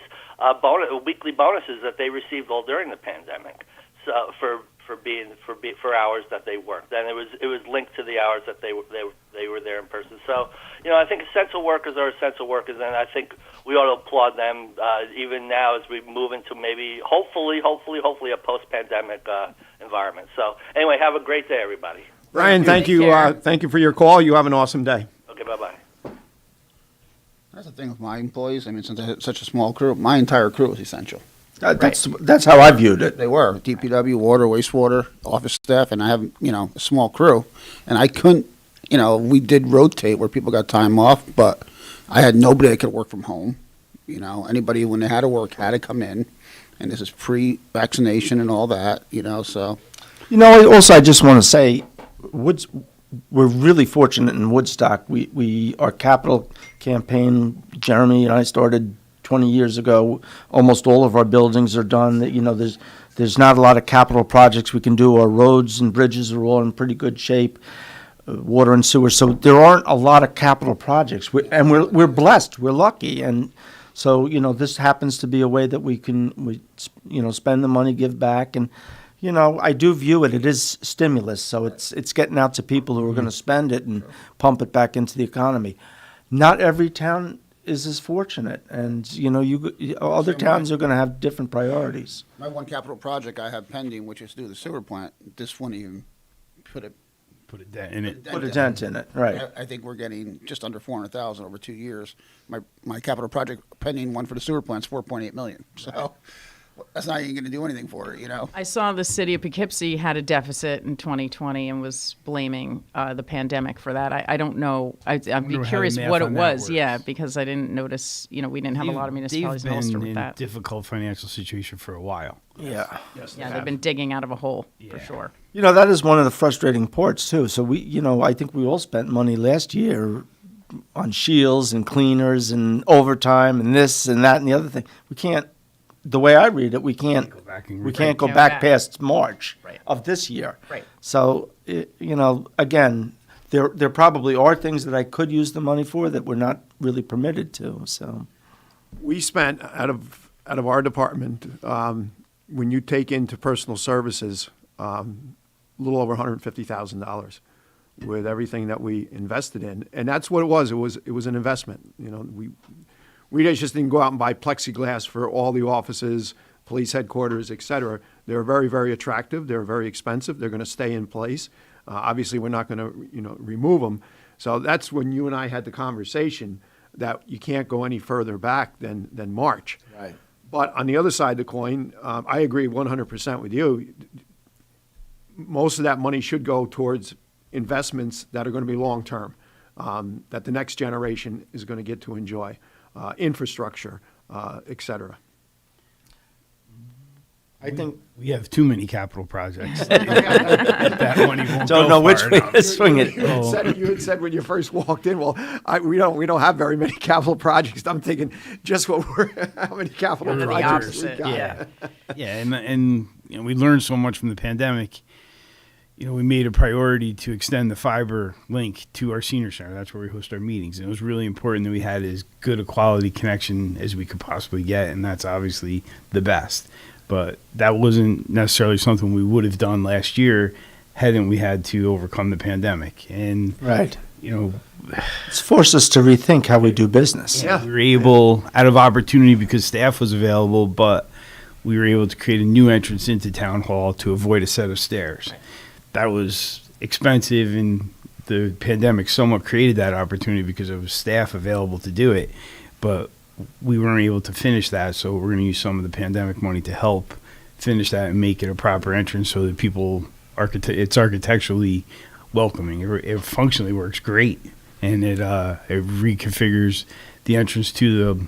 weekly bonuses that they received all during the pandemic. so for hours that they worked. And it was linked to the hours that they were there in person. So, I think essential workers are essential workers, and I think we ought to applaud them even now as we move into maybe hopefully a post-pandemic environment. So anyway, have a great day, everybody. Brian, thank you. Thank you for your call. You have an awesome day. Okay, bye-bye. That's the thing with my employees. I mean, since I had such a small crew, my entire crew is essential. That's how I viewed it. They were DPW, water, wastewater, office staff, and I have a small crew, and I couldn't. We did rotate where people got time off, but I had nobody that could work from home. Anybody when they had to work had to come in, and this is pre-vaccination and all that. So. Also, I just want to say, we're really fortunate in Woodstock. Our capital campaign, Jeremy and I started 20 years ago. Almost all of our buildings are done. There's not a lot of capital projects we can do. Our roads and bridges are all in pretty good shape, water and sewer. So there aren't a lot of capital projects. We're blessed. We're lucky. And so, this happens to be a way that we can spend the money, give back. And, I do view it is stimulus. So it's getting out to people who are going to spend it and pump it back into the economy. Not every town is as fortunate, and other towns are going to have different priorities. My one capital project I have pending, which is to do the sewer plant, this won't even put a dent in it. Put a dent in it, right? I think we're getting just under $400,000 over 2 years. My capital project pending one for the sewer plant's $4.8 million. So. That's not even going to do anything for it, I saw the city of Poughkeepsie had a deficit in 2020 and was blaming the pandemic for that. I don't know. I'd be curious what it was. Yeah, because I didn't notice. We didn't have a lot of municipalities in Ulster with that. Difficult financial situation for a while. Yeah. Yes, they've been digging out of a hole for sure. That is one of the frustrating parts too. So I think we all spent money last year on shields and cleaners and overtime and this and that and the other thing. We can't. The way I read it, we can't go back past March of this year. Right. So, again, there probably are things that I could use the money for that we're not really permitted to. So, we spent out of our department, when you take into personal services, a little over $150,000 with everything that we invested in, and that's what it was. It was an investment. We just didn't go out and buy plexiglass for all the offices, police headquarters, et cetera. They're very, very attractive. They're very expensive. They're going to stay in place. Obviously, we're not going to, remove them. So that's when you and I had the conversation that you can't go any further back than March. Right. But on the other side of the coin, I agree 100% with you. Most of that money should go towards investments that are going to be long-term, that the next generation is going to get to enjoy. Infrastructure, et cetera. I think we have too many capital projects. That money won't don't go know which far way enough. to swing it. You had said when you first walked in, well, we don't have very many capital projects. I'm thinking just how many capital projects we got. Yeah, and we learned so much from the pandemic. We made a priority to extend the fiber link to our senior center. That's where we host our meetings. And it was really important that we had as good a quality connection as we could possibly get, and that's obviously the best. But that wasn't necessarily something we would have done last year hadn't we had to overcome the pandemic. And, right. It's forced us to rethink how we do business. Yeah. We were able, out of opportunity because staff was available, but we were able to create a new entrance into Town Hall to avoid a set of stairs. Right. That was expensive, and the pandemic somewhat created that opportunity because there was staff available to do it, but we weren't able to finish that, so we're going to use some of the pandemic money to help finish that and make it a proper entrance so that it's architecturally welcoming. It functionally works great, and it reconfigures the entrance to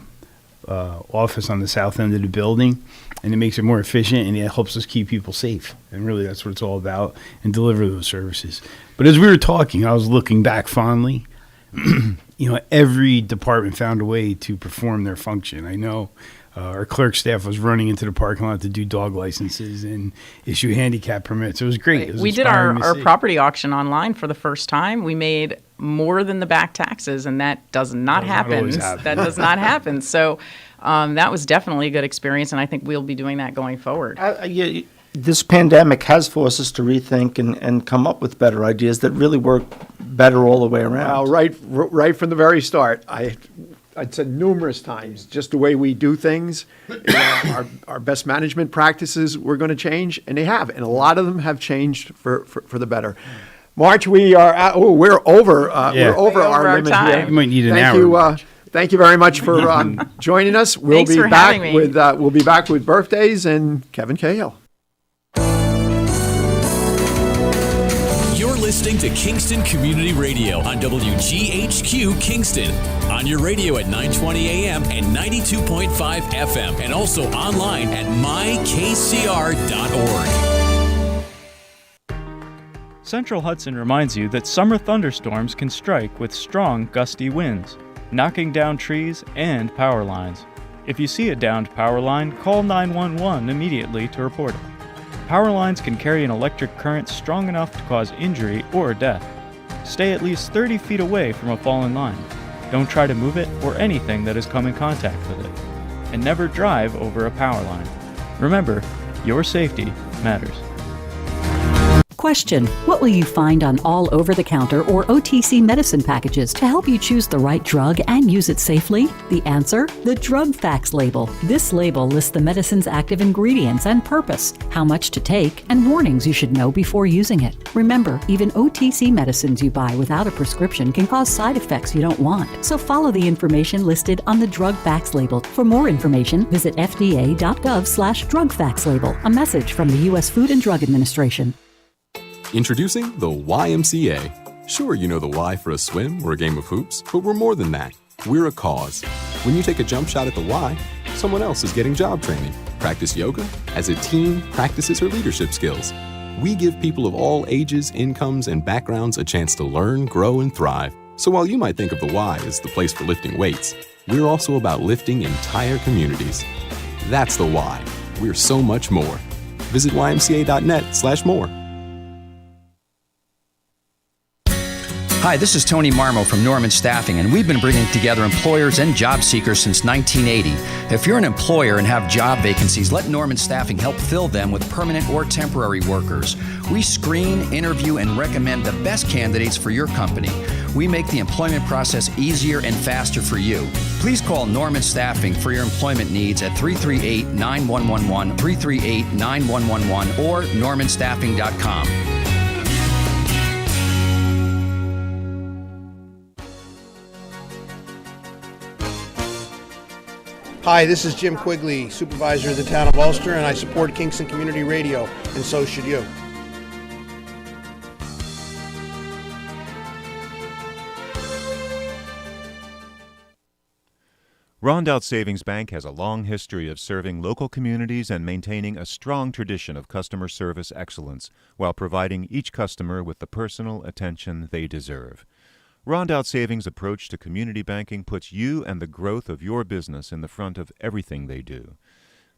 the office on the south end of the building, and it makes it more efficient, and it helps us keep people safe. And really, that's what it's all about, and deliver those services. But as we were talking, I was looking back fondly. Every department found a way to perform their function. I know our clerk staff was running into the parking lot to do dog licenses and issue handicap permits. It was great. It was we did our property auction online for the first time. We made more than the back taxes, and that does not happen. That does not happen. So that was definitely a good experience, and I think we'll be doing that going forward. this pandemic has forced us to rethink and come up with better ideas that really work better all the way around. Right from the very start, I'd said numerous times, just the way we do things, our best management practices were going to change, and they have, and a lot of them have changed for the better. March, we are we're over our limit time. here. You might need an hour. Thank you very much for joining us. Thanks for having me. We'll be back with birthdays and Kevin Cahill. You're listening to Kingston Community Radio on WGHQ Kingston. On your radio at 920 AM and 92.5 FM, and also online at mykcr.org. Central Hudson reminds you that summer thunderstorms can strike with strong, gusty winds, knocking down trees and power lines. If you see a downed power line, call 911 immediately to report it. Power lines can carry an electric current strong enough to cause injury or death. Stay at least 30 feet away from a fallen line. Don't try to move it or anything that has come in contact with it. And never drive over a power line. Remember, your safety matters. Question: what will you find on all over-the-counter or OTC medicine packages to help you choose the right drug and use it safely? The answer: the drug facts label. This label lists the medicine's active ingredients and purpose, how much to take, and warnings you should know before using it. Remember, even OTC medicines you buy without a prescription can cause side effects you don't want. So follow the information listed on the drug facts label. For more information, visit fda.gov/drug facts label. A message from the U.S. Food and Drug Administration. Introducing the YMCA. Sure, you know the Y for a swim or a game of hoops, but we're more than that. We're a cause. When you take a jump shot at the Y, someone else is getting job training. Practice yoga as a team practices her leadership skills. We give people of all ages, incomes, and backgrounds a chance to learn, grow, and thrive. So while you might think of the Y as the place for lifting weights, we're also about lifting entire communities. That's the Y. We're so much more. Visit ymca.net/more. Hi, this is Tony Marmo from Norman Staffing, and we've been bringing together employers and job seekers since 1980. If you're an employer and have job vacancies, let Norman Staffing help fill them with permanent or temporary workers. We screen, interview, and recommend the best candidates for your company. We make the employment process easier and faster for you. Please call Norman Staffing for your employment needs at 338-9111, 338-9111, or normanstaffing.com. Hi, this is Jim Quigley, supervisor of the town of Ulster, and I support Kingston Community Radio, and so should you. Rondout Savings Bank has a long history of serving local communities and maintaining a strong tradition of customer service excellence while providing each customer with the personal attention they deserve. Rondout Savings' approach to community banking puts you and the growth of your business in the front of everything they do.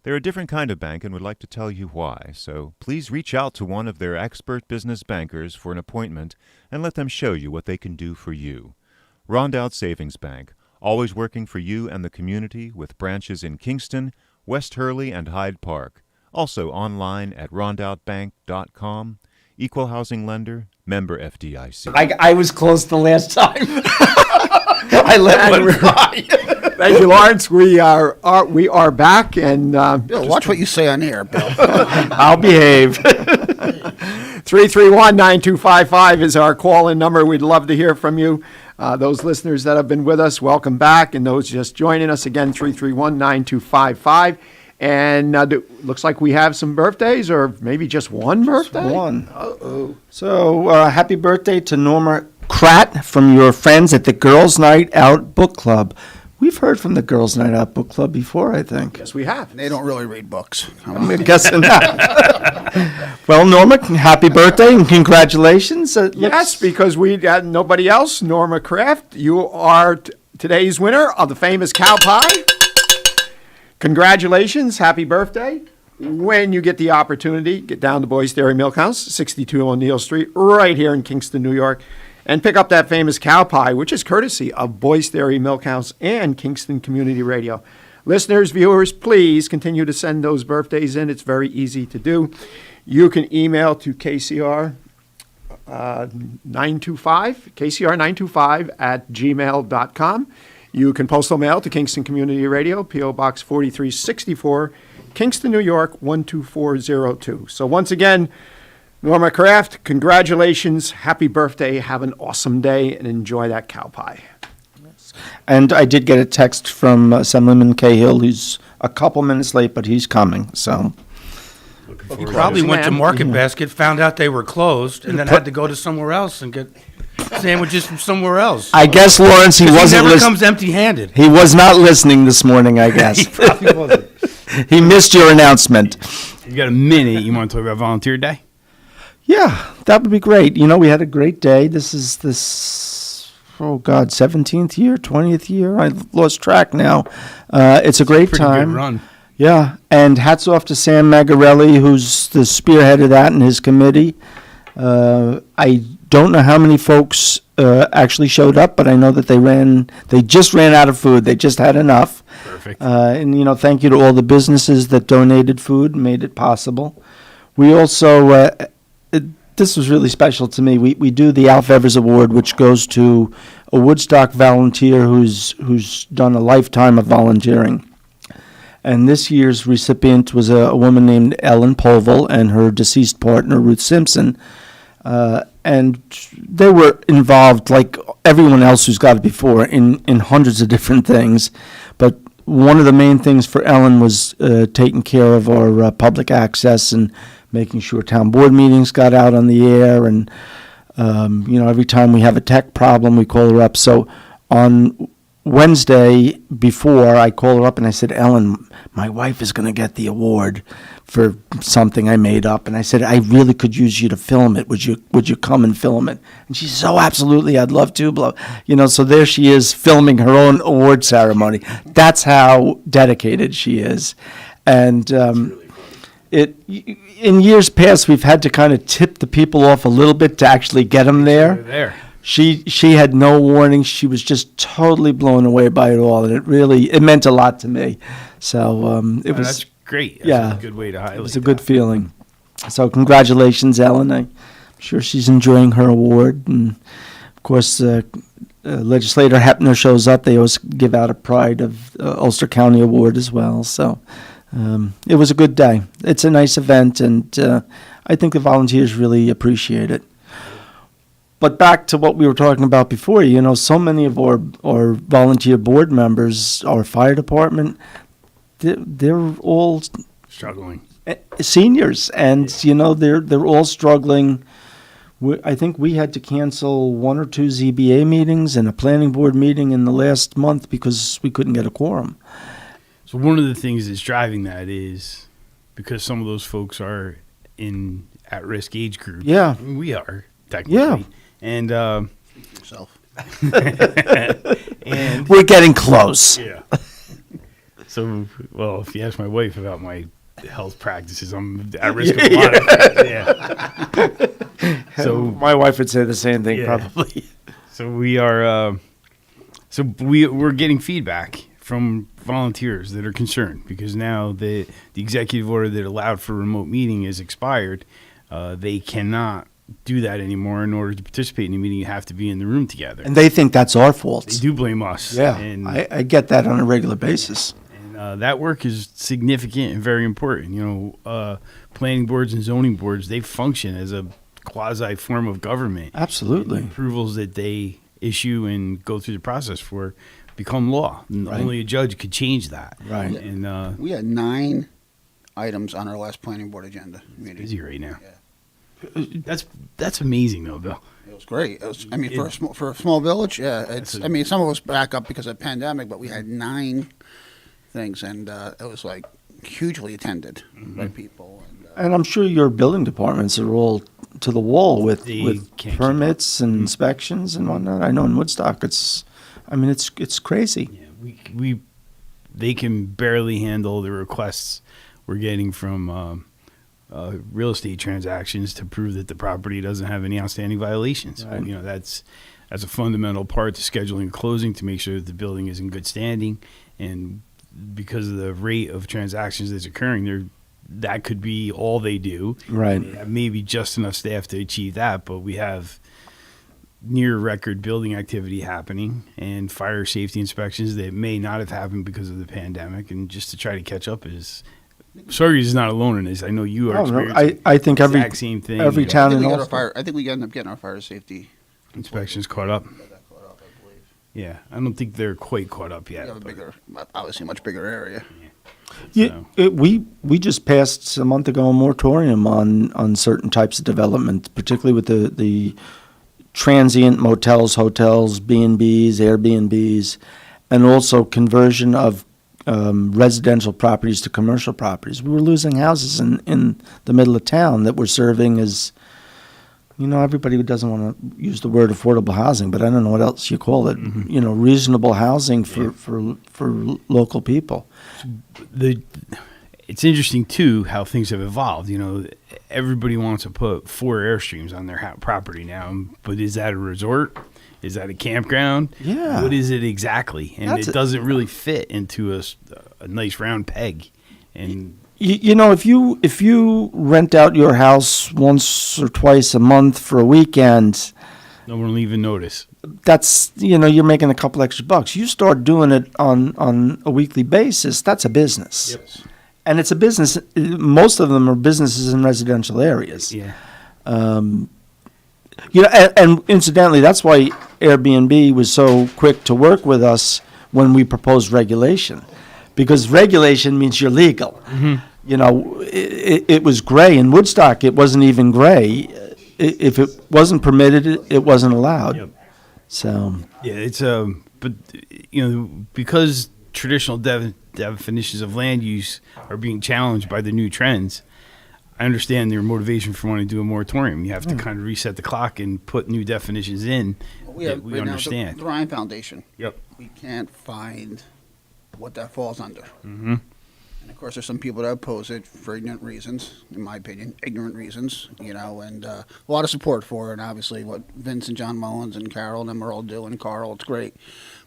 They're a different kind of bank and would like to tell you why, so please reach out to one of their expert business bankers for an appointment and let them show you what they can do for you. Rondout Savings Bank, always working for you and the community with branches in Kingston, West Hurley, and Hyde Park. Also online at rondoutbank.com. Equal housing lender, member FDIC. I was close the last time. I let one cry. Thank you, Lawrence. We are back, and Bill, watch what you say on air, Bill. I'll behave. 331-9255 is our call-in number. We'd love to hear from you. Those listeners that have been with us, welcome back, and those just joining us, again, 331-9255. And looks like we have some birthdays, or maybe just one birthday? One. Uh-oh. So, happy birthday to Norma Kratt from your friends at the Girls' Night Out Book Club. We've heard from the Girls' Night Out Book Club before, I think. Yes, we have. They don't really read books. I'm guessing not. Well, Norma, happy birthday and congratulations. Yes, because we had nobody else. Norma Kraft, you are today's winner of the famous cow pie. Congratulations. Happy birthday. When you get the opportunity, get down to Boy's Dairy Milk House, 62 O'Neill Street, right here in Kingston, New York, and pick up that famous cow pie, which is courtesy of Boy's Dairy Milk House and Kingston Community Radio. Listeners, viewers, please continue to send those birthdays in. It's very easy to do. You can email to KCR 925, KCR925 at gmail.com. You can postal mail to Kingston Community Radio, P.O. Box 4364, Kingston, New York 12402. So once again, Norma Kraft, congratulations. Happy birthday. Have an awesome day and enjoy that cow pie. And I did get a text from Assemblyman Cahill, who's a couple minutes late, but he's coming. So He probably went to Market Basket, found out they were closed, and then had to go to somewhere else and get sandwiches from somewhere else. I guess, Lawrence, he wasn't never listening. comes empty-handed. He was not listening this morning, I guess. He probably wasn't. He missed your announcement. You got a minute. You want to talk about Volunteer Day? Yeah, that would be great. You know, we had a great day. This is 17th year, 20th year. I lost track now. It's a great Pretty time. good run. Yeah, and hats off to Sam Magarelli, who's the spearhead of that and his committee. I don't know how many folks actually showed up, but I know that they just ran out of food. They just had enough. Perfect. And, you know, thank you to all the businesses that donated food and made it possible. We also, this was really special to me. We do the Alf Evers Award, which goes to a Woodstock volunteer who's done a lifetime of volunteering. And this year's recipient was a woman named Ellen Povell and her deceased partner, Ruth Simpson. And they were involved, like everyone else who's got it before, in hundreds of different things. But one of the main things for Ellen was taking care of our public access and making sure town board meetings got out on the air. And, you know, every time we have a tech problem, we call her up. So on Wednesday before, I called her up and I said, Ellen, my wife is going to get the award for something I made up. And I said, I really could use you to film it. Would you come and film it? And she said, oh, absolutely. I'd love to. You know, so there she is filming her own award ceremony. That's how dedicated she is. And in years past, we've had to kind of tip the people off a little bit to actually get them there. She had no warning. She was just totally blown away by it all, and it meant a lot to me. So it was That's great. That's yeah, a good way to highlight. it was a good feeling. So congratulations, Ellen. I'm sure she's enjoying her award, and of course, legislator Hepner shows up. They always give out a Pride of Ulster County Award as well. So it was a good day. It's a nice event, and I think the volunteers really appreciate it. But back to what we were talking about before, you know, so many of our volunteer board members, our fire department, they're all struggling. Seniors, and you know they're all struggling. I think we had to cancel 1 or 2 ZBA meetings and a planning board meeting in the last month because we couldn't get a quorum. So one of the things that's driving that is because some of those folks are in at-risk age groups. Yeah. I mean, we are technically. Yeah. And yourself. and we're getting close. Yeah. So, well, if you ask my wife about my health practices, I'm at risk of a lot of things. Yeah. So my wife would say the same thing, probably. So we are. We're getting feedback from volunteers that are concerned because now the executive order that allowed for remote meeting is expired. They cannot do that anymore. In order to participate in a meeting, you have to be in the room together. And they think that's our fault. They do blame us. Yeah, and I get that on a regular basis. And that work is significant and very important. You know, planning boards and zoning boards, they function as a quasi form of government. Absolutely. And approvals that they issue and go through the process for become law. And only a judge could change that. Right. And we had 9 items on our last planning board agenda meeting. Busy right now. Yeah. That's amazing though, Bill. It was great. It was, I mean, for a small village, yeah. I mean, some of us back up because of the pandemic, but we had 9 things, and it was like hugely attended by people. And I'm sure your building departments are all to the wall with permits and inspections and whatnot. I know in Woodstock, it's crazy. Yeah, they can barely handle the requests we're getting from real estate transactions to prove that the property doesn't have any outstanding violations. Right. You know, that's a fundamental part to scheduling and closing to make sure that the building is in good standing. And because of the rate of transactions that's occurring, that could be all they do. Right. They have maybe just enough staff to achieve that, but we have near record building activity happening and fire safety inspections that may not have happened because of the pandemic. And just to try to catch up Saugerties is not alone in this. I know you are experiencing I think the every exact same thing. every town in I think we end up getting our fire safety inspections caught up. Yeah, I don't think they're quite caught up yet. We have obviously a much bigger area. We just passed a month ago a moratorium on certain types of development, particularly with the transient motels, hotels, B&Bs, Airbnbs, and also conversion of residential properties to commercial properties. We were losing houses in the middle of town that were serving as, everybody who doesn't want to use the word affordable housing, but I don't know what else you call it, reasonable housing for local people. It's interesting, too, how things have evolved. Everybody wants to put 4 Airstreams on their property now, but is that a resort? Is that a campground? Yeah. What is it exactly? And it doesn't really fit into a nice round peg. And if you rent out your house once or twice a month for a weekend, no one will even notice. That's, you're making a couple extra bucks. You start doing it on a weekly basis, that's a business. Yep. And it's a business. Most of them are businesses in residential areas. Yeah. And incidentally, that's why Airbnb was so quick to work with us when we proposed regulation, because regulation means you're legal. Mm-hmm. It was gray in Woodstock. It wasn't even gray. If it wasn't permitted, it wasn't allowed. Yep. So yeah, it's but because traditional definitions of land use are being challenged by the new trends, I understand their motivation for wanting to do a moratorium. You have to kind of reset the clock and put new definitions in we understand. The Ryan Foundation. Yep. We can't find what that falls under. Mm-hmm. And of course, there's some people that oppose it for ignorant reasons, in my opinion, and a lot of support for it. And obviously, what Vince and John Mullins and Carol and them are all doing, Carl, it's great.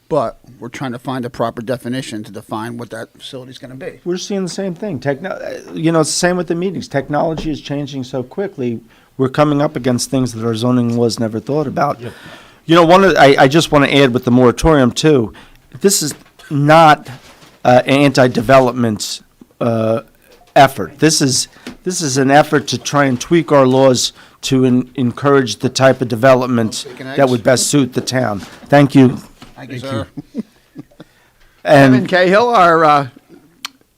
But we're trying to find a proper definition to define what that facility is going to be. We're seeing the same thing. It's the same with the meetings. Technology is changing so quickly. We're coming up against things that our zoning laws never thought about. Yep. I just want to add with the moratorium too. This is not an anti-development effort. This is an effort to try and tweak our laws to encourage the type of development that would best suit the town. Thank you. Thank you, sir. And Kevin Cahill, our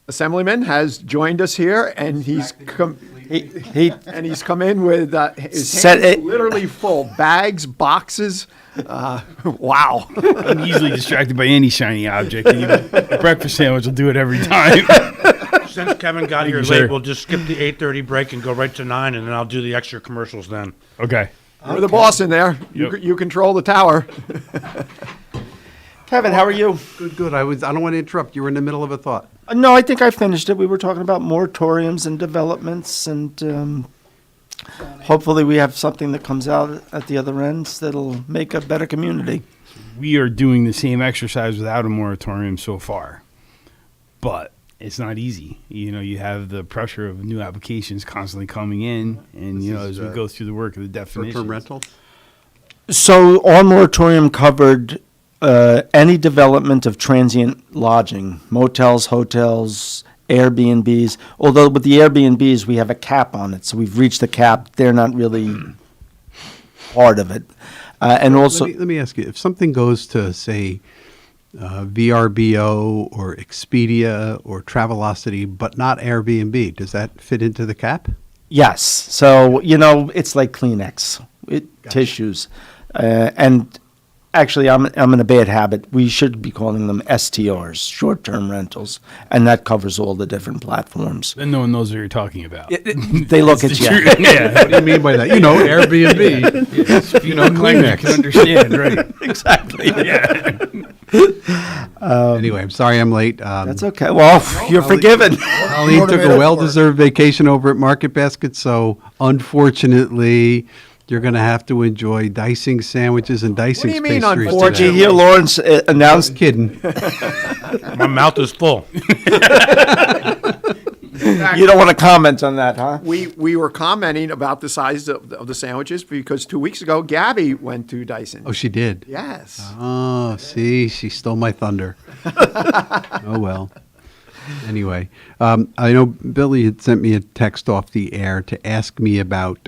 assemblyman, has joined us here, and he's come in with his hands literally full, bags, boxes. Wow! I'm easily distracted by any shiny object. And even a breakfast sandwich will do it every time. Since Kevin got here late, we'll just skip the 8:30 break and go right to 9, and then I'll do the extra commercials then. Okay. You're the boss in there. Yep. You control the tower. Kevin, how are you? Good. I don't want to interrupt. You were in the middle of a thought. No, I think I finished it. We were talking about moratoriums and developments, and hopefully we have something that comes out at the other end that'll make a better community. We are doing the same exercise without a moratorium so far, but it's not easy. You have the pressure of new applications constantly coming in, and as we go through the work of the definitions. Short-term rental? So our moratorium covered any development of transient lodging, motels, hotels, Airbnbs. Although with the Airbnbs, we have a cap on it, so we've reached the cap. They're not really part of it. And also, let me ask you: if something goes to, say, VRBO or Expedia or Travelocity, but not Airbnb, does that fit into the cap? yes. So it's like Kleenex, tissues, and actually, I'm in a bad habit. We should be calling them STRs, short-term rentals, and that covers all the different platforms. Then no one knows what you're talking about. They look at you. Yeah. What do you mean by that? Airbnb. Kleenex. Can understand, right? Exactly. Yeah. Anyway, I'm sorry I'm late. That's okay. Well, you're forgiven. Colleen took a well-deserved vacation over at Market Basket, so unfortunately, You're going to have to enjoy dicing sandwiches and dicing do you mean on pastries. 4G? today. Did you hear Lawrence announce? Just kidding. My mouth is full. You don't want to comment on that, huh? We were commenting about the size of the sandwiches because 2 weeks ago, Gabby went to Dyson. Oh, she did? Yes. Oh, see, she stole my thunder. Oh, well. Anyway, I know Billy had sent me a text off the air to ask me about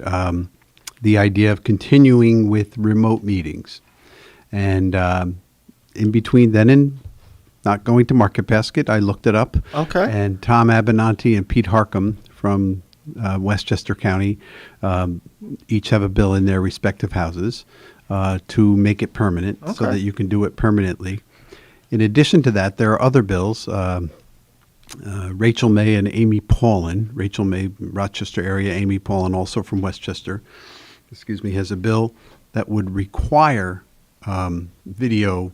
the idea of continuing with remote meetings. And in between then and not going to Market Basket, I looked it up. Okay. And Tom Abenanti and Pete Harcum from Westchester County each have a bill in their respective houses to make it permanent so Okay. that you can do it permanently. In addition to that, there are other bills. Rachel May and Amy Paulin, Rachel May, Rochester area, Amy Paulin, also from Westchester, has a bill that would require video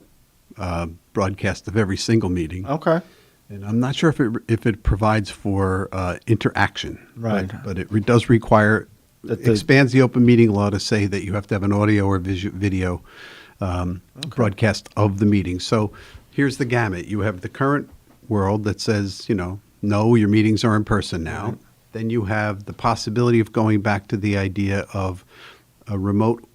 broadcast of every single meeting. Okay. And I'm not sure if it provides for interaction. Right. But it does require, expands the open meeting law to say that you have to have an audio or video broadcast of the meeting. So here's the gamut. You have the current world that says, no, your meetings are in person now. Right. Then you have the possibility of going back to the idea of a remote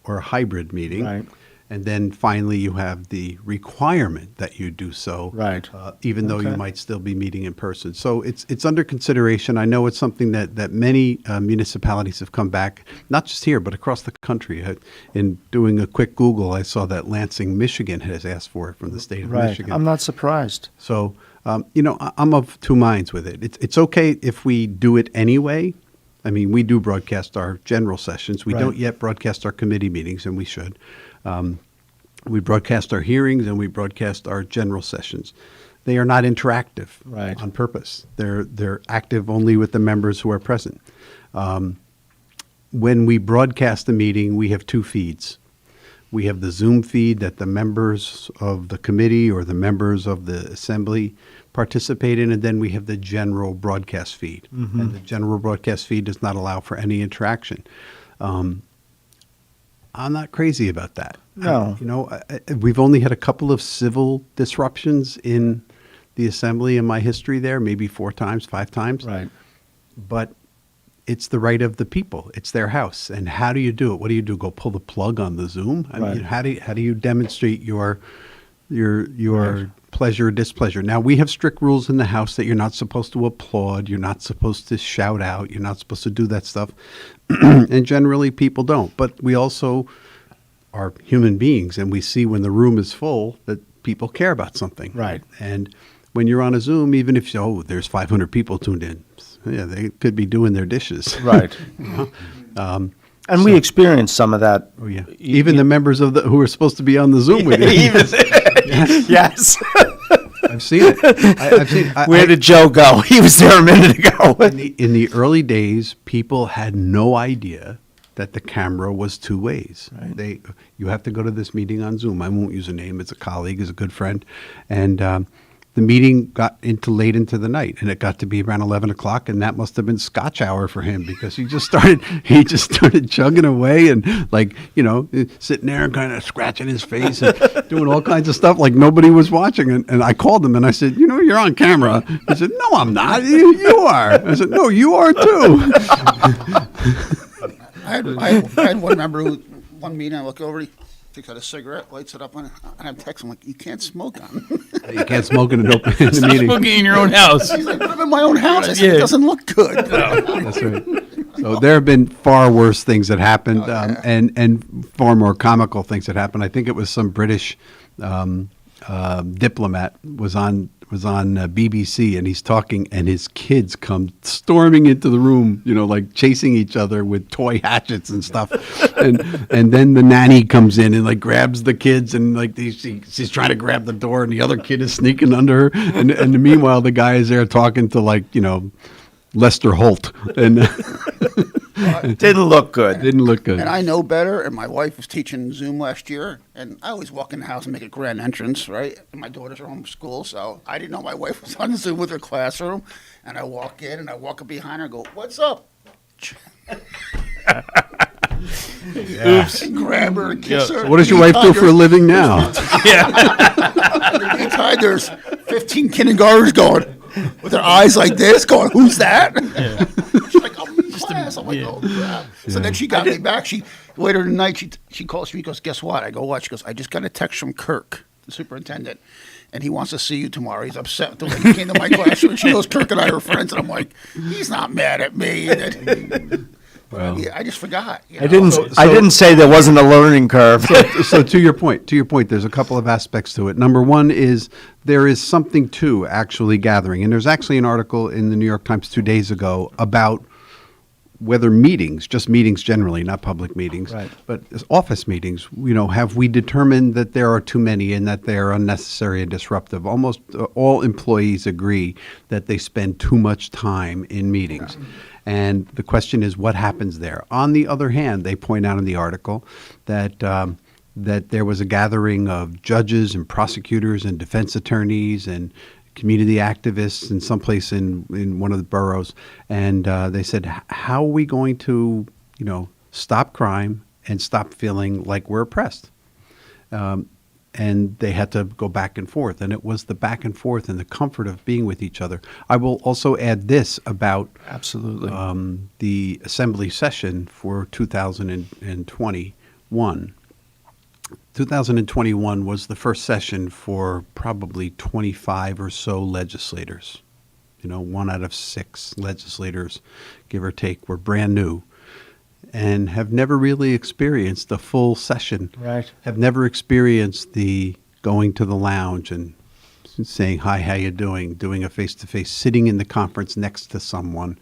or a hybrid meeting. Right. And then finally you have the requirement that you do so, Right. Even though you might still be meeting in person. So it's under consideration. I know it's something that many municipalities have come back, not just here, but across the country. In doing a quick Google, I saw that Lansing, Michigan has asked for it from the state of Michigan. I'm not surprised. So, I'm of two minds with it. It's okay if we do it anyway. I mean, we do broadcast our general sessions. We don't yet broadcast our committee meetings, and we should. We broadcast our hearings and we broadcast our general sessions. They are not interactive on purpose. They're active only with the members who are present. When we broadcast a meeting, we have two feeds. We have the Zoom feed that the members of the committee or the members of the assembly participate in, and then we have the general broadcast feed. Mm-hmm. And the general broadcast feed does not allow for any interaction. I'm not crazy about that. No. We've only had a couple of civil disruptions in the assembly in my history there, maybe 4 times, 5 times. Right. But it's the right of the people. It's their house. And how do you do it? What do you do? Go pull the plug on the Zoom? I mean, how do you demonstrate your pleasure or displeasure? Now, we have strict rules in the house that you're not supposed to applaud, you're not supposed to shout out, you're not supposed to do that stuff. And generally people don't. But we also are human beings, and we see when the room is full that people care about something. Right. And when you're on a Zoom, even if there's 500 people tuned in, yeah, they could be doing their dishes. Right. And we experienced some of that. Oh yeah. Even the members of who are supposed to be on the Zoom with you. Yes. I've seen it. I've seen it. Where did Joe go? He was there a minute ago. In the early days, people had no idea that the camera was 2 ways. Right. You have to go to this meeting on Zoom. I won't use a name. It's a colleague, it's a good friend. And the meeting got late into the night, and it got to be around 11 o'clock, and that must have been Scotch hour for him because he just started chugging away and sitting there and kind of scratching his face and doing all kinds of stuff like nobody was watching. And I called him and I said, you're on camera. He said, no, I'm not. You are. I said, no, you are too. I had one member who, one meeting, I look over, he takes out a cigarette, lights it up on it, and I text him like, you can't smoke on. You can't smoke in the meeting. Smoking in your own house. He's like, I'm in my own house. I said, it doesn't look good. That's right. So there have been far worse things that happened, and far more comical things that happened. I think it was some British diplomat was on BBC, and he's talking, and his kids come storming into the room, like chasing each other with toy hatchets and stuff, and then the nanny comes in and like grabs the kids, and like she's trying to grab the door, and the other kid is sneaking under her, and meanwhile the guy is there talking to Lester Holt, and didn't look good. Didn't look good. And I know better, and my wife was teaching Zoom last year, and I always walk in the house and make a grand entrance, right? And my daughters are home from school, so I didn't know my wife was on Zoom with her classroom, and I walk in, and I walk up behind her and go, what's up? Oops. And grab her and kiss her. What does your wife do for a living now? Inside there's 15 kindergartners going with their eyes like this, going, "Who's that?" She's like, "I'm in class." I'm like, "Oh crap!" So then she got me back. Later in the night, she calls me. Goes, "Guess what?" I go, "What?" She goes, "I just got a text from Kirk, the superintendent, and he wants to see you tomorrow. He's upset the way he came to my classroom." And she goes, "Kirk and I are friends," and I'm like, "He's not mad at me." Well, Yeah, I just forgot. I didn't say there wasn't a learning curve. So to your point, there's a couple of aspects to it. Number one is there is something to actually gathering, and there's actually an article in the New York Times 2 days ago about whether meetings, just meetings generally, not public meetings, but as office meetings, have we determined that there are too many and that they are unnecessary and disruptive? Almost all employees agree that they spend too much time in meetings. And the question is, what happens there? On the other hand, they point out in the article that that there was a gathering of judges and prosecutors and defense attorneys and community activists in some place in one of the boroughs, and they said, how are we going to, stop crime and stop feeling like we're oppressed? And they had to go back and forth, and it was the back and forth and the comfort of being with each other. I will also add this about absolutely the assembly session for 2021. 2021 was the first session for probably 25 or so legislators. 1 out of 6 legislators, give or take, were brand new and have never really experienced a full session. Right. Have never experienced the going to the lounge and saying, "Hi, how you doing?" Doing a face-to-face, sitting in the conference next to someone,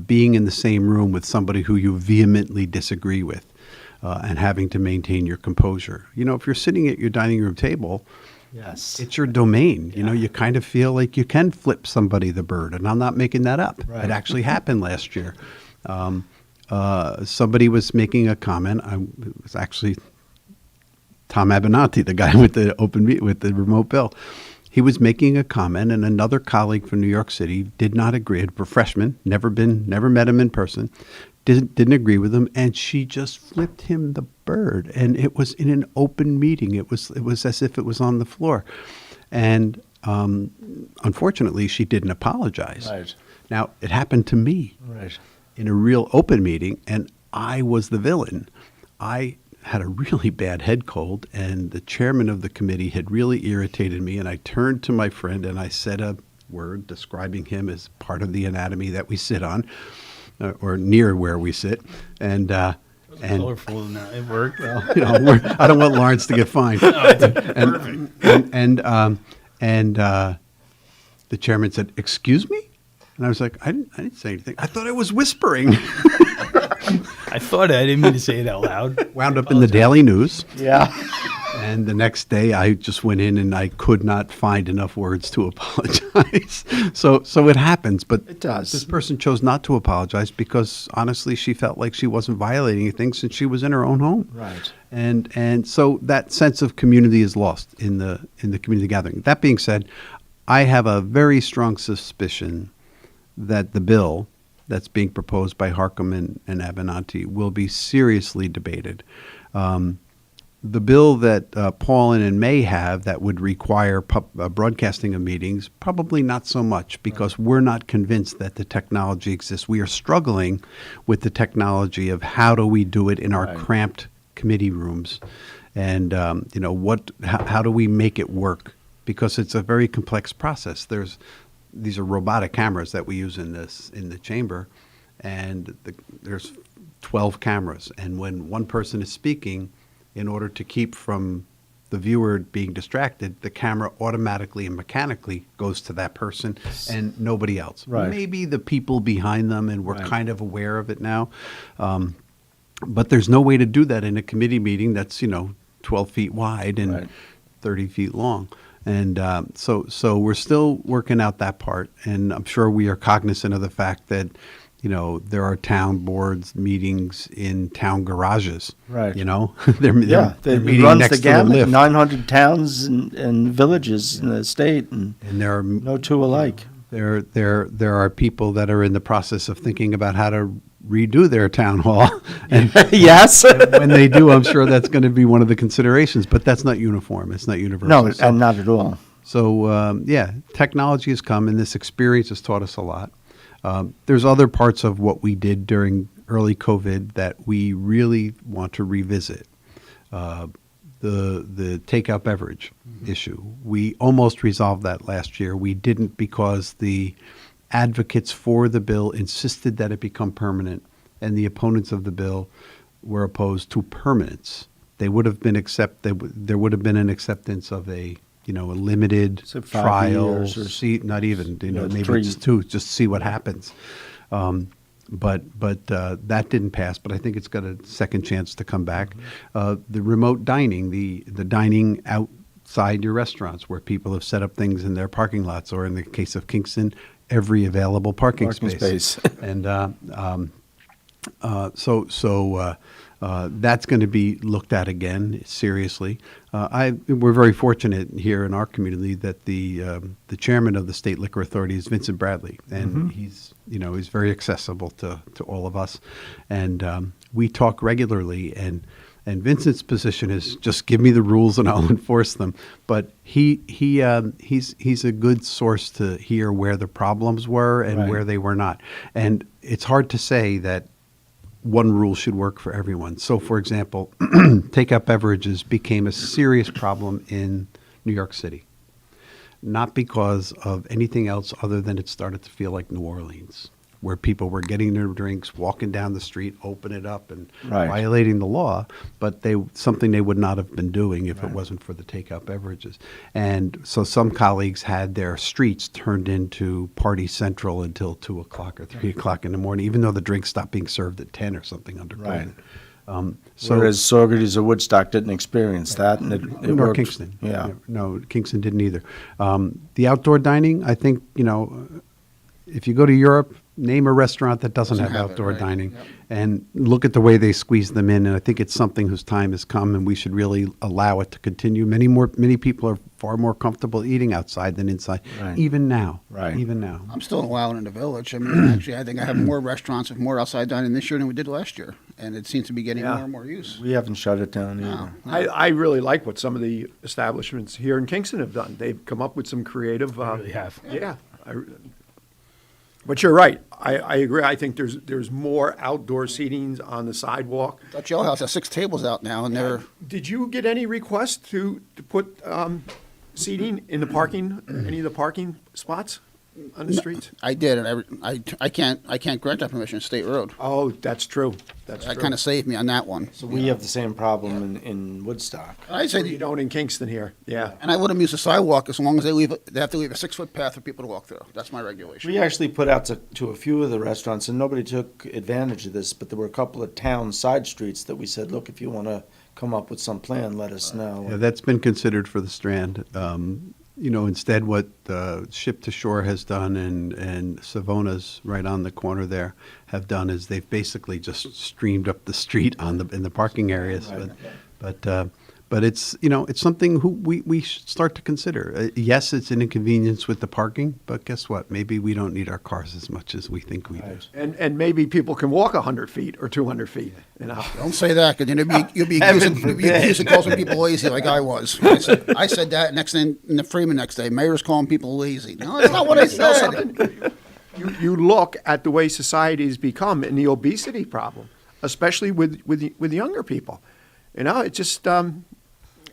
being in the same room with somebody who you vehemently disagree with, and having to maintain your composure. If you're sitting at your dining room table, yes, it's your domain. You kind of feel like you can flip somebody the bird, and I'm not making that up. Right. It actually happened last year. Somebody was making a comment. It was actually Tom Abenanti, the guy with the with the remote bill. He was making a comment, and another colleague from New York City did not agree. A freshman, never met him in person, didn't agree with him, and she just flipped him the bird. And it was in an open meeting. It was as if it was on the floor, and unfortunately, she didn't apologize. Right. Now, it happened to me. Right. In a real open meeting, and I was the villain. I had a really bad head cold, and the chairman of the committee had really irritated me, and I turned to my friend and I said a word describing him as part of the anatomy that we sit on, or near where we sit, and colorful now. It worked. Well, I don't want Lawrence to get fined. And the chairman said, "Excuse me?" And I was like, I didn't say anything. I thought I was whispering. I didn't mean to say it out loud. Wound up in the Daily News. Yeah. And the next day I just went in and I could not find enough words to apologize. So it happens, but it does. This person chose not to apologize because honestly she felt like she wasn't violating anything since she was in her own home. Right. And so that sense of community is lost in the community gathering. That being said, I have a very strong suspicion that the bill that's being proposed by Harcum and Abenanti will be seriously debated. The bill that Paulin and May have that would require broadcasting of meetings, probably not so much, because we're not convinced that the technology exists. We are struggling with the technology of how do we do it in our cramped committee rooms, and how do we make it work? Because it's a very complex process. These are robotic cameras that we use in the chamber, and there's 12 cameras. And when one person is speaking, in order to keep from the viewer being distracted, the camera automatically and mechanically goes to that person and nobody else. Right. Maybe the people behind them, and we're kind of aware of it now. But there's no way to do that in a committee meeting that's 12 feet wide and 30 feet long. And so we're still working out that part, and I'm sure we are cognizant of the fact that, there are town boards meetings in town garages. Right. They're meeting runs next the to the gamut. lift. 900 towns and villages in the state, and there are no two alike. There are people that are in the process of thinking about how to redo their town hall. And Yes. and when they do, I'm sure that's going to be one of the considerations. But that's not uniform. It's not universal. No, So- and not at all. So, yeah, technology has come, and this experience has taught us a lot. There's other parts of what we did during early COVID that we really want to revisit. The takeout beverage issue. We almost resolved that last year. We didn't because the advocates for the bill insisted that it become permanent, and the opponents of the bill were opposed to permanence. They would have been there would have been an acceptance of a limited So 5 trial years or seat, not even, maybe 3. just 2, just see what happens. But that didn't pass. But I think it's got a second chance to come back. The remote dining, the dining outside your restaurants, where people have set up things in their parking lots, or in the case of Kingston, every available parking space. And that's going to be looked at again seriously. We're very fortunate here in our community that the chairman of the State Liquor Authority is Vincent Bradley, and he's very accessible to all of us, and we talk regularly. And Vincent's position is just give me the rules and I'll enforce them. But he's a good source to hear where the problems were and Right. where they were not. And it's hard to say that one rule should work for everyone. So, for example, takeout beverages became a serious problem in New York City, not because of anything else other than it started to feel like New Orleans, where people were getting their drinks, walking down the street, open it up, and Right. violating the law, but something they would not have been doing if it wasn't for the takeout beverages. And so some colleagues had their streets turned into party central until 2 o'clock or 3 o'clock in the morning, even though the drinks stopped being served at 10 or something under Right. COVID. Whereas Saugerties or Woodstock didn't experience that, and it Nor worked. Kingston. Yeah. No, Kingston didn't either. The outdoor dining, I think, if you go to Europe, name a restaurant that doesn't have have it, outdoor right. dining, and look at the way they squeeze them in. And I think it's something whose time has come, and we should really allow it to continue. Many people are far more comfortable eating outside than inside, Right. even now. Right. Even now. I'm still allowing in the village. I mean, actually, I think I have more restaurants with more outside dining this year than we did last year, and it seems to be getting Yeah. more and more use. We haven't shut it down either. I really like what some of the establishments here in Kingston have done. They've come up with some creative. They really have. Yeah. But you're right. I agree. I think there's more outdoor seatings on the sidewalk. Dutch Ale House has 6 tables out now, and they're Did you get any requests to put seating in the parking, any of the parking spots on the streets? I did, and I can't grant that permission. State road. Oh, that's true. That's That true. kind of saved me on that one. So we have the same problem in Woodstock. I say, You don't in Kingston here. Yeah. and I let them use the sidewalk as long as they have to leave a 6-foot path for people to walk through. That's my regulation. We actually put out to a few of the restaurants, and nobody took advantage of this, but there were a couple of town side streets that we said, look, if you want to come up with some plan, let us know. Yeah, that's been considered for the Strand. Instead what Ship to Shore has done and Savona's right on the corner there have done is they've basically just streamed up the street in the parking areas. Right. But it's it's something we should start to consider. Yes, it's an inconvenience with the parking, but guess what? Maybe we don't need our cars as much as we think we do. And maybe people can walk 100 feet or 200 feet. Don't say that, because then you'll be accused of calling people lazy like I was. I said that next thing in the Freeman next day. Mayor's calling people lazy. No, that's not what I said. You look at the way society has become and the obesity problem, especially with younger people. It's just.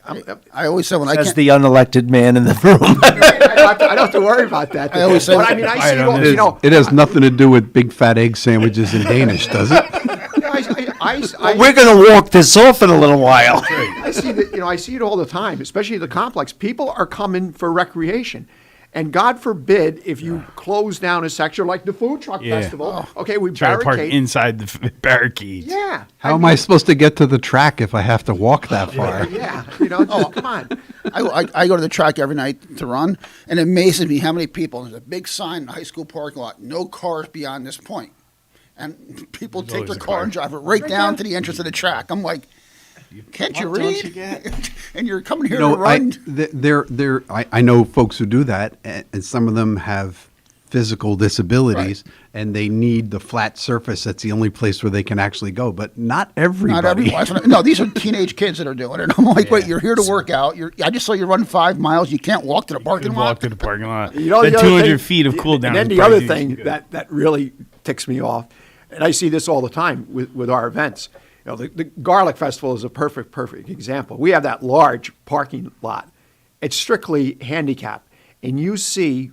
I always said when I As can't. the unelected man in the room. I don't have to worry about that. I always say. But I mean, I see it all. It has nothing to do with big fat egg sandwiches in Danish, does it? We're going to walk this off in a little while. I see that. I see it all the time, especially the complex. People are coming for recreation. And God forbid if you close down a section like the food truck festival. Okay, we Try to park barricade. inside the barricades. Yeah. How am I supposed to get to the track if I have to walk that far? Yeah. Come on. I go to the track every night to run, and it amazes me how many people. There's a big sign in the high school parking lot: no cars beyond this point. And people take always their a car car. and drive it right down to the entrance of the track. I'm like, can't you What don't read? you get? And you're coming here to run. I know folks who do that, and some of them have physical disabilities, and they need the flat surface. That's the only place where they can actually go. But not everybody. Not everyone. No, these are teenage kids that are doing it. I'm like, wait, you're here to work out. I just saw you run 5 miles. You can't walk to the parking lot. Walk to the parking lot. You know, Then the other 200 thing- feet of cool down. And then is the other probably thing good. that really ticks me off, and I see this all the time with our events. You know, the Garlic Festival is a perfect example. We have that large parking lot. It's strictly handicap, and you see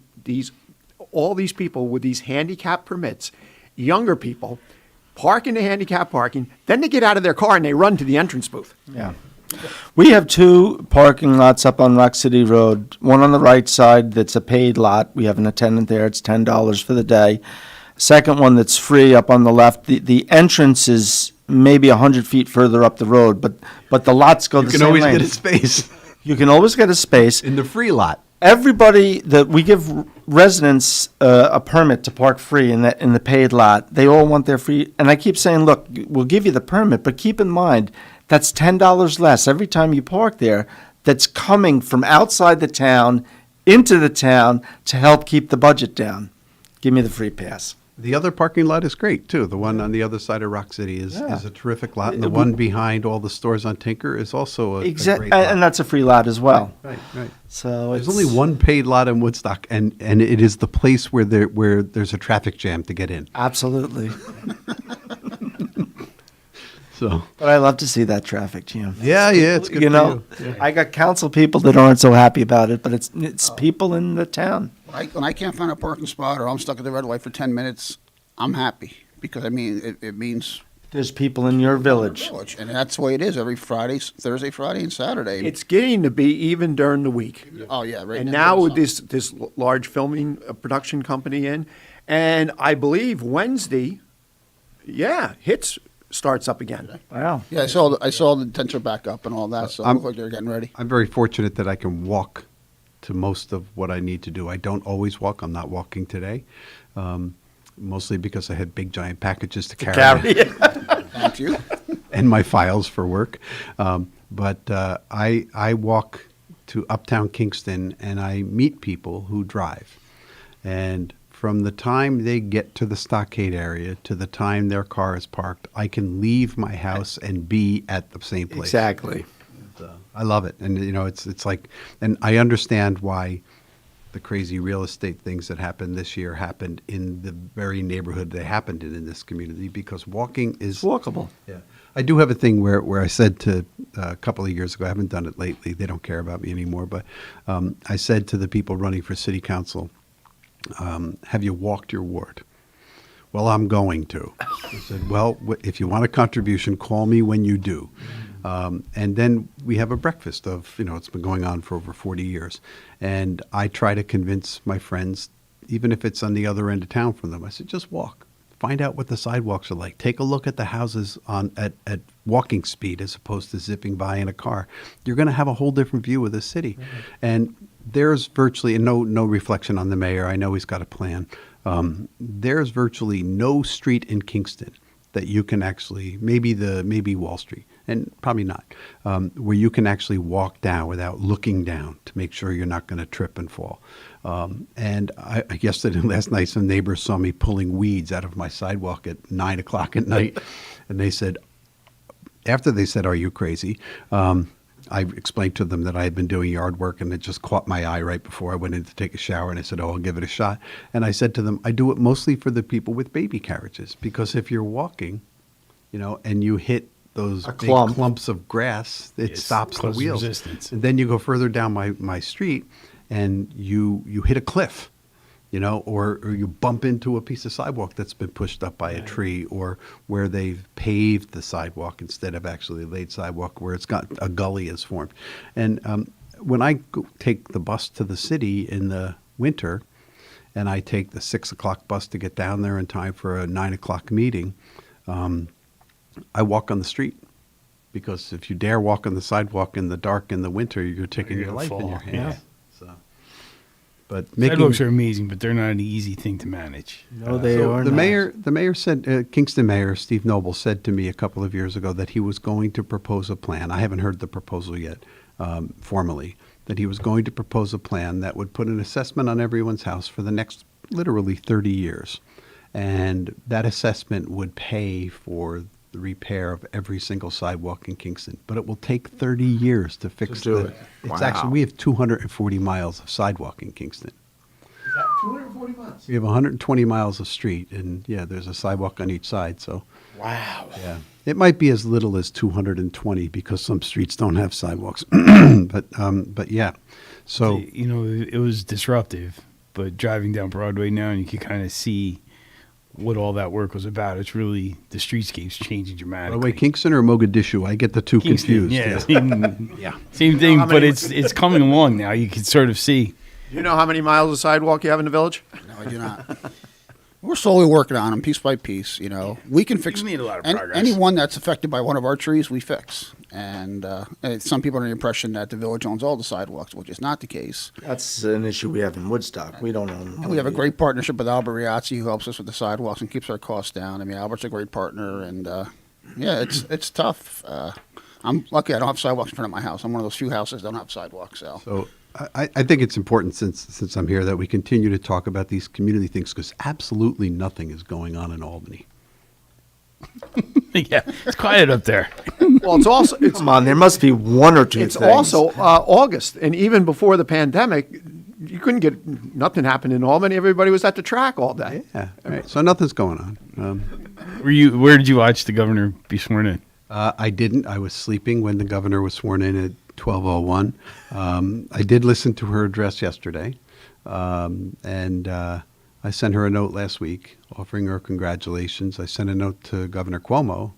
all these people with these handicap permits, younger people, park in the handicap parking, then they get out of their car and they run to the entrance booth. Yeah. We have 2 parking lots up on Rock City Road. One on the right side that's a paid lot. We have an attendant there. It's $10 for the day. Second one that's free up on the left. The entrance is maybe 100 feet further up the road, but the lots go the same You can always length. get a space. You can always get a space. In the free lot. Everybody that we give residents a permit to park free in the paid lot, they all want their free. And I keep saying, look, we'll give you the permit, but keep in mind that's $10 less every time you park there. That's coming from outside the town into the town to help keep the budget down. Give me the free pass. The other parking lot is great too. The one on the other side of Rock City is a terrific lot, and the We- one behind all the stores on Tinker is also a Exactly, great lot. and that's a free lot as well. Right. So There's it's only one paid lot in Woodstock, and it is the place where there's a traffic jam to get in. Absolutely. So, but I love to see that traffic jam. Yeah, it's good You for know, you. Yeah. I got council people that aren't so happy about it, but it's people in the town. When I can't find a parking spot or I'm stuck at the red light for 10 minutes, I'm happy because, I mean, it means there's people in your village. And that's the way it is every Thursday, Friday, and Saturday. It's getting to be even during the week. Oh, yeah, right. And now with this large filming production company in, and I believe Wednesday, Hits starts up again. Wow. Yeah, I saw the tents are back up and all that, so it looked like they're getting ready. I'm very fortunate that I can walk to most of what I need to do. I don't always walk. I'm not walking today, mostly because I had big giant packages to carry. Thank you. And my files for work. But I walk to uptown Kingston and I meet people who drive. And from the time they get to the stockade area to the time their car is parked, I can leave my house and be at the same place. Exactly. I love it. And, it's like, and I understand why the crazy real estate things that happened this year happened in the very neighborhood they happened in this community, because walking is walkable. Yeah. I do have a thing where I said to a couple of years ago, I haven't done it lately, they don't care about me anymore, but I said to the people running for city council, have you walked your ward? Well, I'm going to. I said, well, if you want a contribution, call me when you do. And then we have a breakfast of, it's been going on for over 40 years. And I try to convince my friends, even if it's on the other end of town from them, I said, just walk. Find out what the sidewalks are like. Take a look at the houses at walking speed as opposed to zipping by in a car. You're going to have a whole different view of the city. Mm-hmm. And there's virtually no reflection on the mayor. I know he's got a plan. There's virtually no street in Kingston that you can actually, maybe Wall Street, and probably not, where you can actually walk down without looking down to make sure you're not going to trip and fall. And yesterday, last night, some neighbors saw me pulling weeds out of my sidewalk at 9 o'clock at night, and they said, after they said, "Are you crazy?" I explained to them that I had been doing yard work and it just caught my eye right before I went in to take a shower, and I said, I'll give it a shot. And I said to them, I do it mostly for the people with baby carriages, because if you're walking, and you hit those big clumps of grass, it stops the wheels. Resistance. And then you go further down my street and you hit a cliff, or you bump into a piece of sidewalk that's been pushed up by a tree, or where they've paved the sidewalk instead of actually laid sidewalk, where it's got a gully is formed. And when I take the bus to the city in the winter, and I take the 6 o'clock bus to get down there in time for a 9 o'clock meeting, I walk on the street. Because if you dare walk on the sidewalk in the dark in the winter, you're taking your life in your hands. Yeah. But sidewalks are amazing, but they're not an easy thing to manage. No, they are the not. The mayor said, Kingston Mayor Steve Noble said to me a couple of years ago that he was going to propose a plan. I haven't heard the proposal yet, formally. That he was going to propose a plan that would put an assessment on everyone's house for the next literally 30 years. And that assessment would pay for the repair of every single sidewalk in Kingston. But it will take 30 years to fix do it. it. It's Wow. actually, we have 240 miles of sidewalk in Kingston. 240 miles. We have 120 miles of street, and yeah, there's a sidewalk on each side. So, Wow. yeah, it might be as little as 220 because some streets don't have sidewalks. but yeah, so You know, it was disruptive, but driving down Broadway now, and you can kind of see what all that work was about. It's really, the streetscape's changing by dramatically. the way, Kingston or Mogadishu, I get the two Kingston, confused. yeah, Yeah. same thing, How but many- it's coming along now. You can sort of see. Do you know how many miles of sidewalk you have in the village? No, I do not. We're slowly working on them, piece by piece. You know, we can fix. You made a lot of any- progress. Anyone that's affected by one of our trees, we fix. And some people are under the impression that the village owns all the sidewalks, which is not the case. That's an issue we have in Woodstock. We don't own. And we have a great partnership with Albert Riazzi, who helps us with the sidewalks and keeps our costs down. I mean, Albert's a great partner, and yeah, it's tough. I'm lucky I don't have sidewalks in front of my house. I'm one of those few houses that don't have sidewalks. So I think it's important since I'm here that we continue to talk about these community things because absolutely nothing is going on in Albany. Yeah, it's quiet up there. Well, it's also it's Come on, there must be one or two it's things. also August, and even before the pandemic, you couldn't get nothing happened in Albany. Everybody was at the track all day. Yeah, right. So nothing's going on. Where did you watch the governor be sworn in? I didn't. I was sleeping when the governor was sworn in at 12:01. I did listen to her address yesterday, and I sent her a note last week offering her congratulations. I sent a note to Governor Cuomo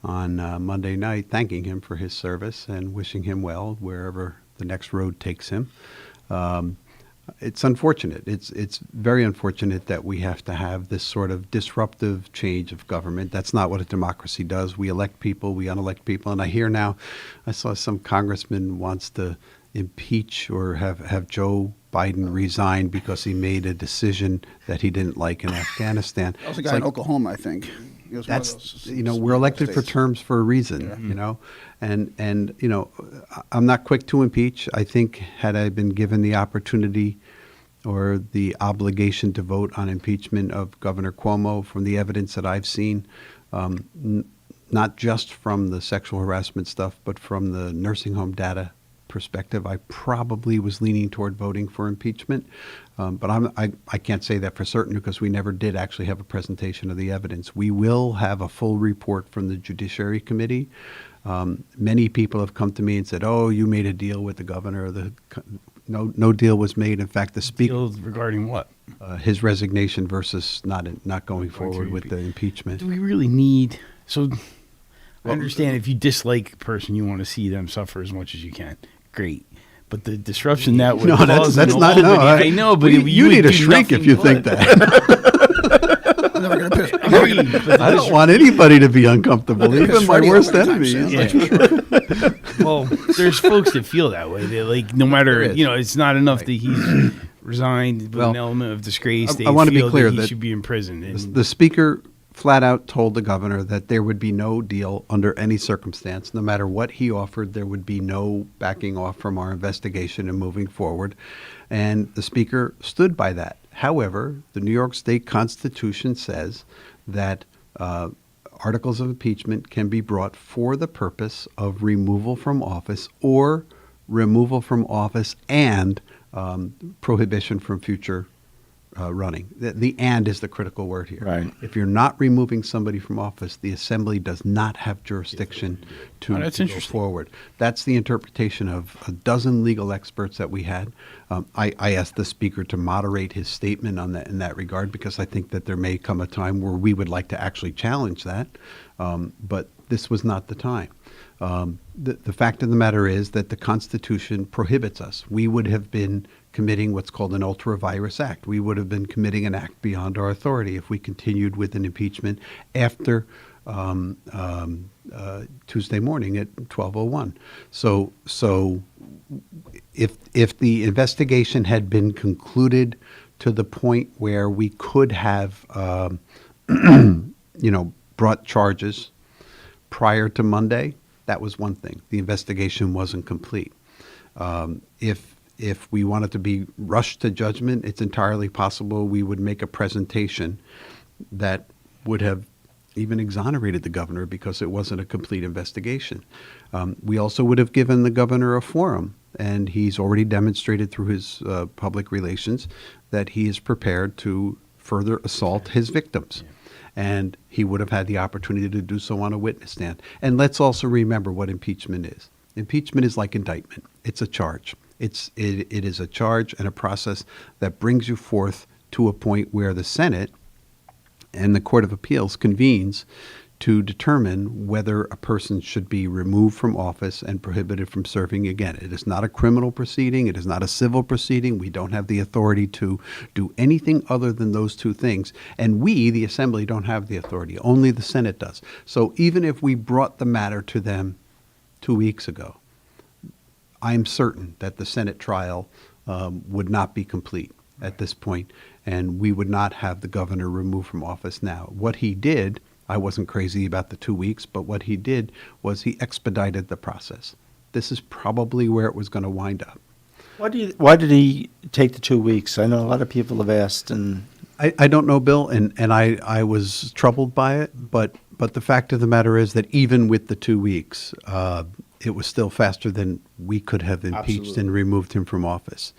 on Monday night thanking him for his service and wishing him well wherever the next road takes him. It's unfortunate. It's very unfortunate that we have to have this sort of disruptive change of government. That's not what a democracy does. We elect people, we unelect people. And I hear now, I saw some congressman wants to impeach or have Joe Biden resign because he made a decision that he didn't like in Afghanistan. That was a It's guy in like- Oklahoma, I think. He was one of that's those we're elected for states. terms for a reason, you know, and I'm not quick to impeach. I think had I been given the opportunity or the obligation to vote on impeachment of Governor Cuomo from the evidence that I've seen, not just from the sexual harassment stuff, but from the nursing home data perspective, I probably was leaning toward voting for impeachment. But I can't say that for certain because we never did actually have a presentation of the evidence. We will have a full report from the Judiciary Committee. Many people have come to me and said, "Oh, you made a deal with the governor." No deal was made. In fact, the speaker Deal regarding what? His resignation versus not going forward with the impeachment. Do we really need? So I understand if you dislike a person, you want to see them suffer as much as you can. Great. But the disruption that would No, cause that's in not. Albany, No, I know, but you would need a do shrink if nothing you but. think that. I'm never gonna piss. I don't want anybody to be uncomfortable, even my worst enemies. Well, there's folks that feel that way. They like no matter it's not enough that he's resigned with an element of disgrace. They I want to be feel clear that he that should be in prison. And the speaker flat out told the governor that there would be no deal under any circumstance. No matter what he offered, there would be no backing off from our investigation and moving forward. And the speaker stood by that. However, the New York State Constitution says that articles of impeachment can be brought for the purpose of removal from office or removal from office and prohibition from future running. The "and" is the critical word here. Right. If you're not removing somebody from office, the assembly does not have jurisdiction to, that's to go interesting. forward. That's the interpretation of a dozen legal experts that we had. I asked the speaker to moderate his statement on that in that regard because I think that there may come a time where we would like to actually challenge that, but this was not the time. The fact of the matter is that the Constitution prohibits us. We would have been committing what's called an ultra-virus act. We would have been committing an act beyond our authority if we continued with an impeachment after Tuesday morning at 12:01. So if the investigation had been concluded to the point where we could have brought charges prior to Monday, that was one thing. The investigation wasn't complete. If we wanted to be rushed to judgment, it's entirely possible we would make a presentation that would have even exonerated the governor because it wasn't a complete investigation. We also would have given the governor a forum, and he's already demonstrated through his public relations that he is prepared to further assault his victims. And he would have had the opportunity to do so on a witness stand. And let's also remember what impeachment is. Impeachment is like indictment. It's a charge. It is a charge and a process that brings you forth to a point where the Senate and the Court of Appeals convenes to determine whether a person should be removed from office and prohibited from serving again. It is not a criminal proceeding. It is not a civil proceeding. We don't have the authority to do anything other than those two things. And we, the Assembly, don't have the authority. Only the Senate does. So even if we brought the matter to them 2 weeks ago, I'm certain that the Senate trial would not be complete at this point, and we would not have the governor removed from office now. What he did, I wasn't crazy about the 2 weeks, but what he did was he expedited the process. This is probably where it was going to wind up. Why did he take the 2 weeks? I know a lot of people have asked, and I don't know, Bill, and I was troubled by it, but the fact of the matter is that even with the 2 weeks, it was still faster than we could have impeached Absolutely. and removed him from office.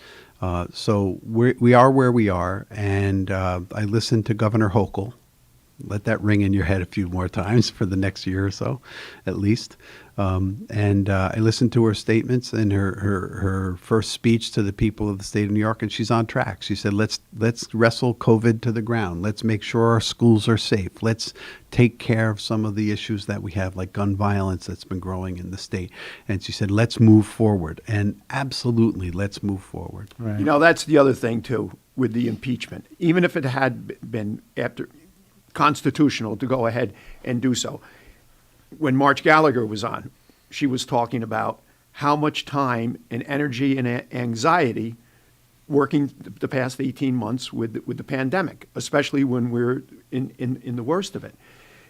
So we are where we are, and I listened to Governor Hochul. Let that ring in your head a few more times for the next year or so, at least. And I listened to her statements and her first speech to the people of the state of New York, and she's on track. She said, let's wrestle COVID to the ground. Let's make sure our schools are safe. Let's take care of some of the issues that we have, like gun violence that's been growing in the state. And she said, let's move forward. And absolutely, let's move forward. Right. You know, that's the other thing, too, with the impeachment. Even if it had been after constitutional to go ahead and do so. When March Gallagher was on, she was talking about how much time and energy and anxiety working the past 18 months with the pandemic, especially when we're in the worst of it.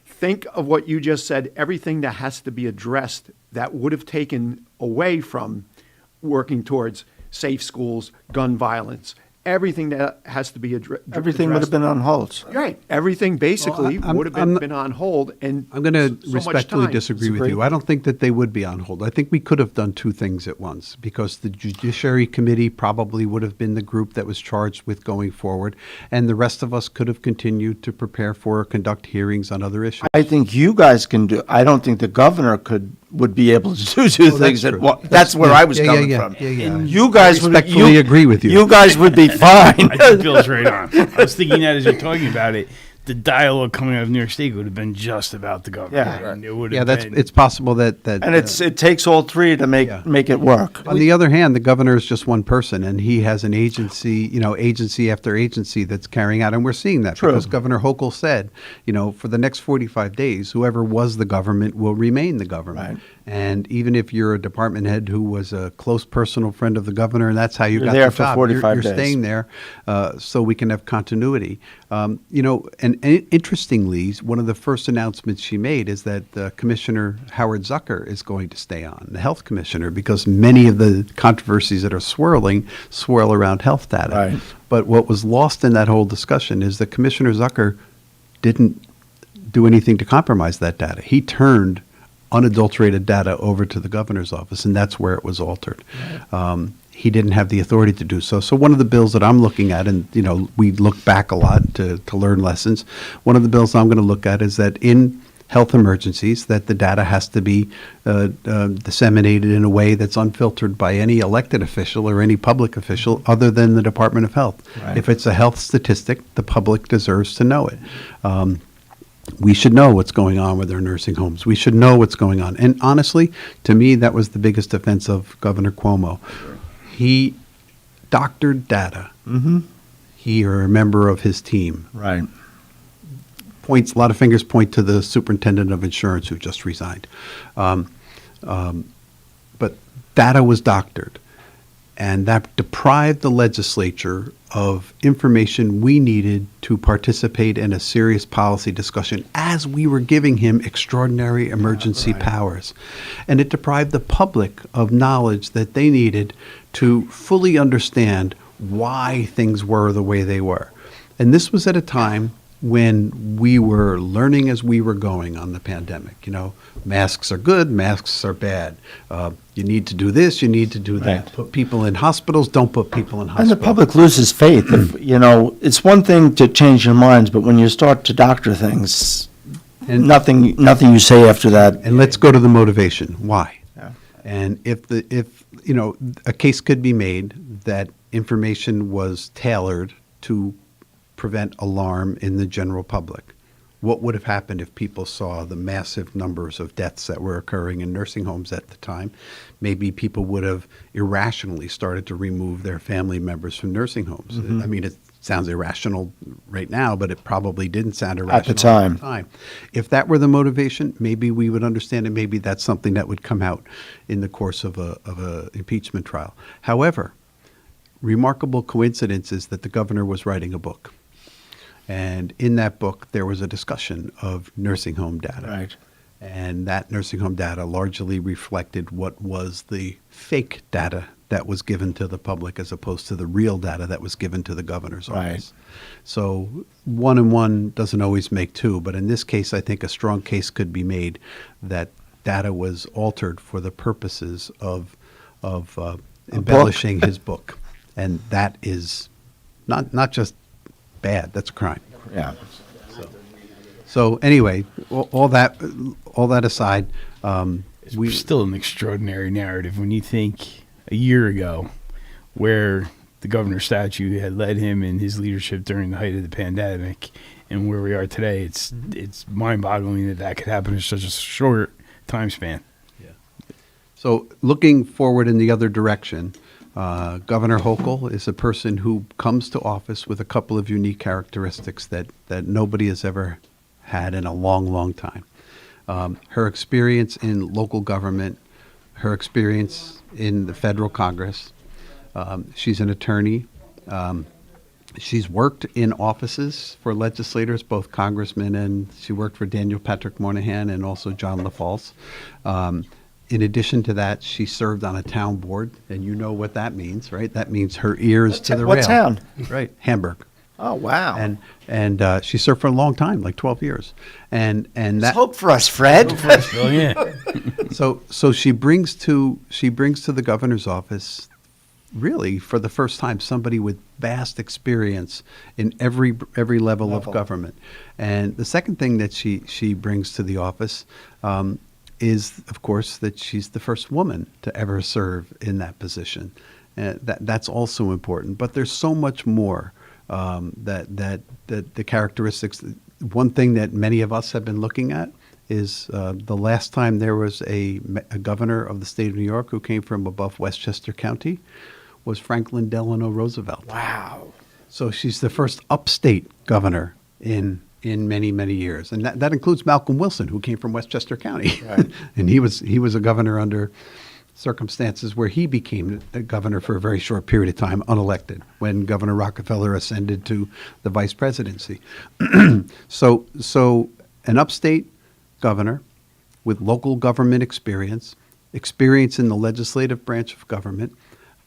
Think of what you just said, everything that has to be addressed that would have taken away from working towards safe schools, gun violence, everything that has to be addressed. everything would have been on hold. Right. Everything basically Well, would have been on hold. And I'm going to so much respectfully time. disagree with you. I don't think that they would be on hold. I think we could have done two things at once, because the Judiciary Committee probably would have been the group that was charged with going forward, and the rest of us could have continued to prepare for or conduct hearings on other issues. I think you guys can do. I don't think the governor would be able to do two Oh, things that's at true. once. That's where I was Yeah, coming yeah, from. yeah, yeah. You guys I would respectfully agree with you. You guys would be fine. I think Bill's right on. I was thinking that as you're talking about it, the dialogue coming out of New York State would have been just about the governor. Yeah. And it would have Yeah, been, it's possible that And it takes all three to make it work. On the other hand, the governor is just one person, and he has an agency, agency after agency that's carrying out, and we're seeing that True. because Governor Hochul said, for the next 45 days, whoever was the government will remain the government. Right. And even if you're a department head who was a close personal friend of the governor, and that's how you You're got there the for job, 45 you're days. staying there so we can have continuity. And interestingly, one of the first announcements she made is that Commissioner Howard Zucker is going to stay on, the health commissioner, because many of the controversies that are swirl around health data. Right. But what was lost in that whole discussion is that Commissioner Zucker didn't do anything to compromise that data. He turned unadulterated data over to the governor's office, and that's where it was altered. He didn't have the authority to do so. So one of the bills that I'm looking at, and we look back a lot to learn lessons, one of the bills I'm going to look at is that in health emergencies, that the data has to be disseminated in a way that's unfiltered by any elected official or any public official other than the Department of Health. Right. If it's a health statistic, the public deserves to know it. We should know what's going on with our nursing homes. We should know what's going on. And honestly, to me, that was the biggest offense of Governor Cuomo. He doctored data. Mm-hmm. He or a member of his team. Right. A lot of fingers point to the superintendent of insurance who just resigned. But data was doctored. And that deprived the legislature of information we needed to participate in a serious policy discussion as we were giving him extraordinary emergency powers. And it deprived the public of knowledge that they needed to fully understand why things were the way they were. And this was at a time when we were learning as we were going on the pandemic. You know, masks are good, masks are bad. You need to do this, you need to do that. Right. Put people in hospitals, don't put people in And hospitals. the public loses faith. You know, it's one thing to change your minds, but when you start to doctor things, And- nothing you say after that. And let's go to the motivation. Why? Yeah. And if you know, a case could be made that information was tailored to prevent alarm in the general public. What would have happened if people saw the massive numbers of deaths that were occurring in nursing homes at the time? Maybe people would have irrationally started to remove their family members from nursing homes. Mhm. I mean, it sounds irrational right now, but it probably didn't sound irrational At the time. If that were the motivation, maybe we would understand it. Maybe that's something that would come out in the course of a impeachment trial. However, remarkable coincidence is that the governor was writing a book. And in that book, there was a discussion of nursing home data. Right. And that nursing home data largely reflected what was the fake data that was given to the public as opposed to the real data that was given to the governor's office. So 1 and 1 doesn't always make 2, but in this case, I think a strong case could be made that data was altered for the purposes of embellishing his book. And that is not just bad, that's a crime. Yeah. So anyway, all that aside, It's still an extraordinary narrative when you think a year ago where the governor's statue had led him in his leadership during the height of the pandemic and where we are today. It's mind-boggling that could happen in such a short time span. So looking forward in the other direction, Governor Hochul is a person who comes to office with a couple of unique characteristics that nobody has ever had in a long, long time. Her experience in local government, her experience in the federal Congress. She's an attorney. She's worked in offices for legislators, both congressmen, and she worked for Daniel Patrick Moynihan and also John LaFalce. In addition to that, she served on a town board, and you know what that means, right? That means her ears to the rail. What town? Right, Hamburg. Oh, wow. And she served for a long time, like 12 years. And that hope for us, Fred. Hope for us, Bill, yeah. So she brings to the governor's office, really for the first time, somebody with vast experience in every level of government. And the second thing that she brings to the office is, of course, that she's the first woman to ever serve in that position. That's also important. But there's so much more that the characteristics. One thing that many of us have been looking at is the last time there was a governor of the state of New York who came from above Westchester County was Franklin Delano Roosevelt. Wow. So she's the first upstate governor in many, many years. And that includes Malcolm Wilson, who came from Westchester County. Right. And he was a governor under circumstances where he became a governor for a very short period of time, unelected, when Governor Rockefeller ascended to the vice presidency. So an upstate governor with local government experience in the legislative branch of government,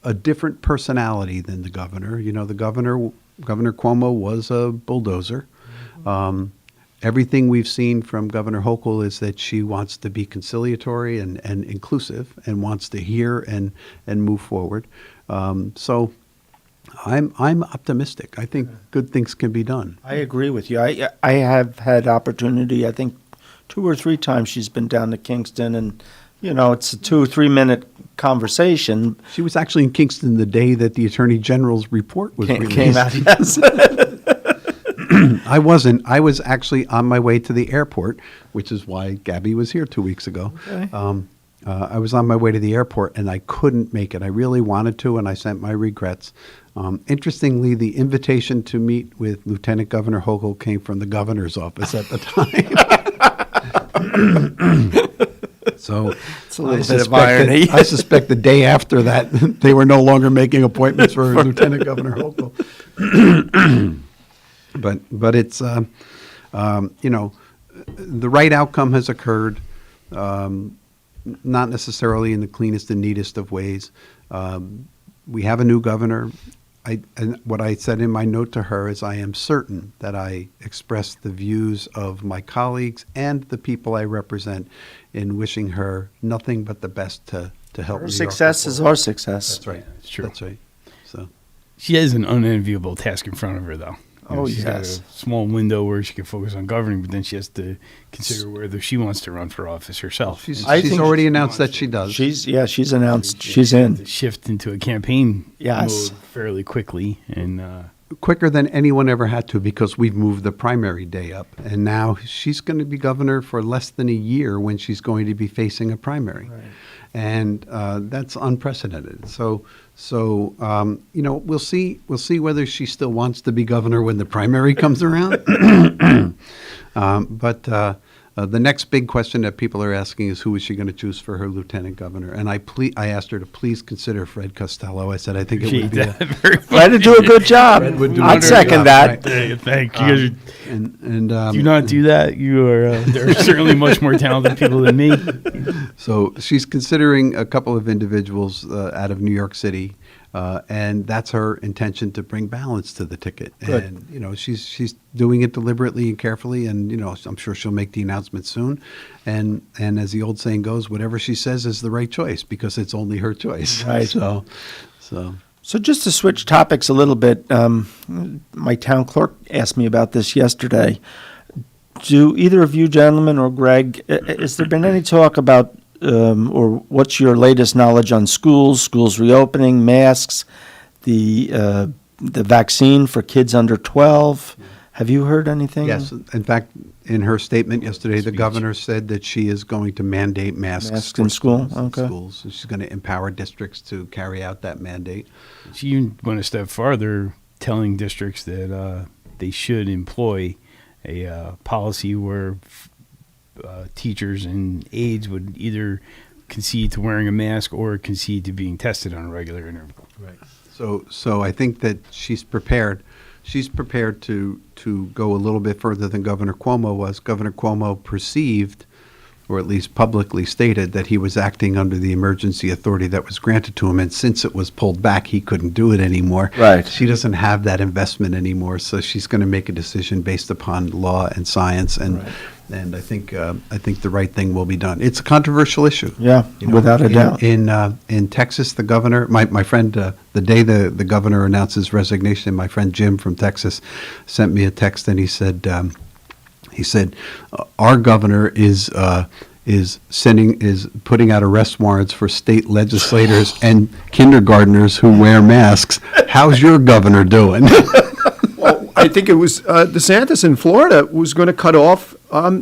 a different personality than the governor. You know, Governor Cuomo was a bulldozer. Everything we've seen from Governor Hochul is that she wants to be conciliatory and inclusive and wants to hear and move forward. So I'm optimistic. I think good things can be done. I agree with you. I have had opportunity, I think 2 or 3 times she's been down to Kingston, and you know, it's a 2 or 3 minute conversation. She was actually in Kingston the day that the Attorney General's report was released. Came out, yes. I wasn't. I was actually on my way to the airport, which is why Gabby was here 2 weeks ago. Okay. I was on my way to the airport, and I couldn't make it. I really wanted to, and I sent my regrets. Interestingly, the invitation to meet with Lieutenant Governor Hochul came from the governor's office at the time. So It's a little bit of irony. I suspect the day after that, they were no longer making appointments for Lieutenant Governor Hochul. But it's, the right outcome has occurred, not necessarily in the cleanest and neatest of ways. We have a new governor. And what I said in my note to her is I am certain that I expressed the views of my colleagues and the people I represent in wishing her nothing but the best to help Her New York success is forward. our success. That's right. It's true. That's right. So She has an unenviable task in front of her, though. She's got a yes. small window where she can focus on governing, but then she has to consider whether she wants to run for office herself. she's I think already announced that she does. She's announced she's in. Shift into a campaign Yes. mode fairly quickly, and Quicker than anyone ever had to, because we've moved the primary day up. And now she's going to be governor for less than a year when she's going to be facing a primary. Right. And that's unprecedented. So we'll see whether she still wants to be governor when the primary comes around. But the next big question that people are asking is who is she going to choose for her lieutenant governor? And I asked her to please consider Fred Costello. I said I think it would be Fred would do a good job. I'd second that. Hey, thank you. And Do not do that. You are there are certainly much more talented people than me. So she's considering a couple of individuals out of New York City, and that's her intention to bring balance to the ticket. Good. And she's doing it deliberately and carefully, and I'm sure she'll make the announcement soon. And as the old saying goes, whatever she says is the right choice because it's only her choice. Right. So. So just to switch topics a little bit, my town clerk asked me about this yesterday. Do either of you gentlemen or Greg, has there been any talk about, or what's your latest knowledge on schools reopening, masks, the vaccine for kids under 12? Have you heard anything? Yes. In fact, in her statement yesterday, the governor said that she is going to mandate masks in school. schools. Okay. Schools. She's going to empower districts to carry out that mandate. She even went a step farther, telling districts that they should employ a policy where teachers and aides would either concede to wearing a mask or concede to being tested on a regular interval. Right. So I think that she's prepared. She's prepared to go a little bit further than Governor Cuomo was. Governor Cuomo perceived, or at least publicly stated, that he was acting under the emergency authority that was granted to him, and since it was pulled back, he couldn't do it anymore. Right. She doesn't have that investment anymore, so she's going to make a decision based upon law and science, and I think the right thing will be done. It's a controversial issue. Yeah, without a doubt. In Texas, the governor, my friend, the day the governor announced his resignation, my friend Jim from Texas sent me a text, and he said, our governor is putting out arrest warrants for state legislators and kindergartners who wear masks. How's your governor doing? Well, I think it was DeSantis in Florida was going to cut off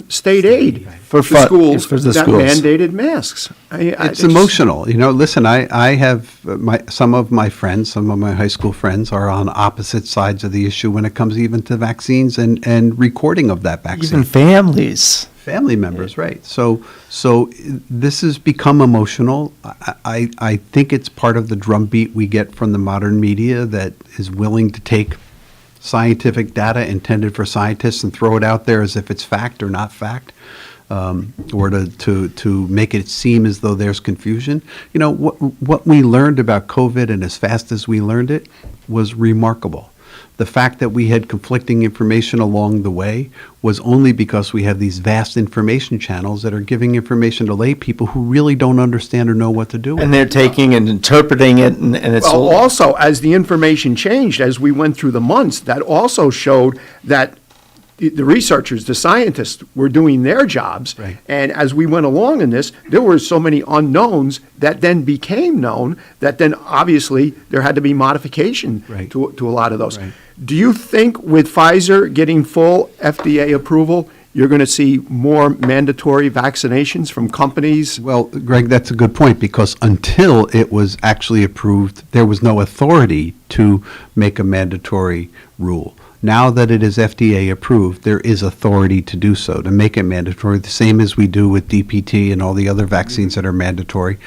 state aid for schools for the that schools. mandated masks. It's emotional. Listen, I have some of my high school friends are on opposite sides of the issue when it comes even to vaccines and recording of that vaccine. Even families. Family members, right. So this has become emotional. I think it's part of the drumbeat we get from the modern media that is willing to take scientific data intended for scientists and throw it out there as if it's fact or not fact, or to make it seem as though there's confusion. What we learned about COVID, and as fast as we learned it, was remarkable. The fact that we had conflicting information along the way was only because we have these vast information channels that are giving information to lay people who really don't understand or know what to do with it. And they're taking and interpreting it, and it's Well, also, as the information changed, as we went through the months, that also showed that the researchers, the scientists, were doing their jobs. Right. And as we went along in this, there were so many unknowns that then became known that then obviously there had to be modification to a lot of those. Right. Do you think with Pfizer getting full FDA approval, you're going to see more mandatory vaccinations from companies? Well, Greg, that's a good point, because until it was actually approved, there was no authority to make a mandatory rule. Now that it is FDA approved, there is authority to do so, to make it mandatory, the same as we do with DPT and all the other vaccines that are mandatory.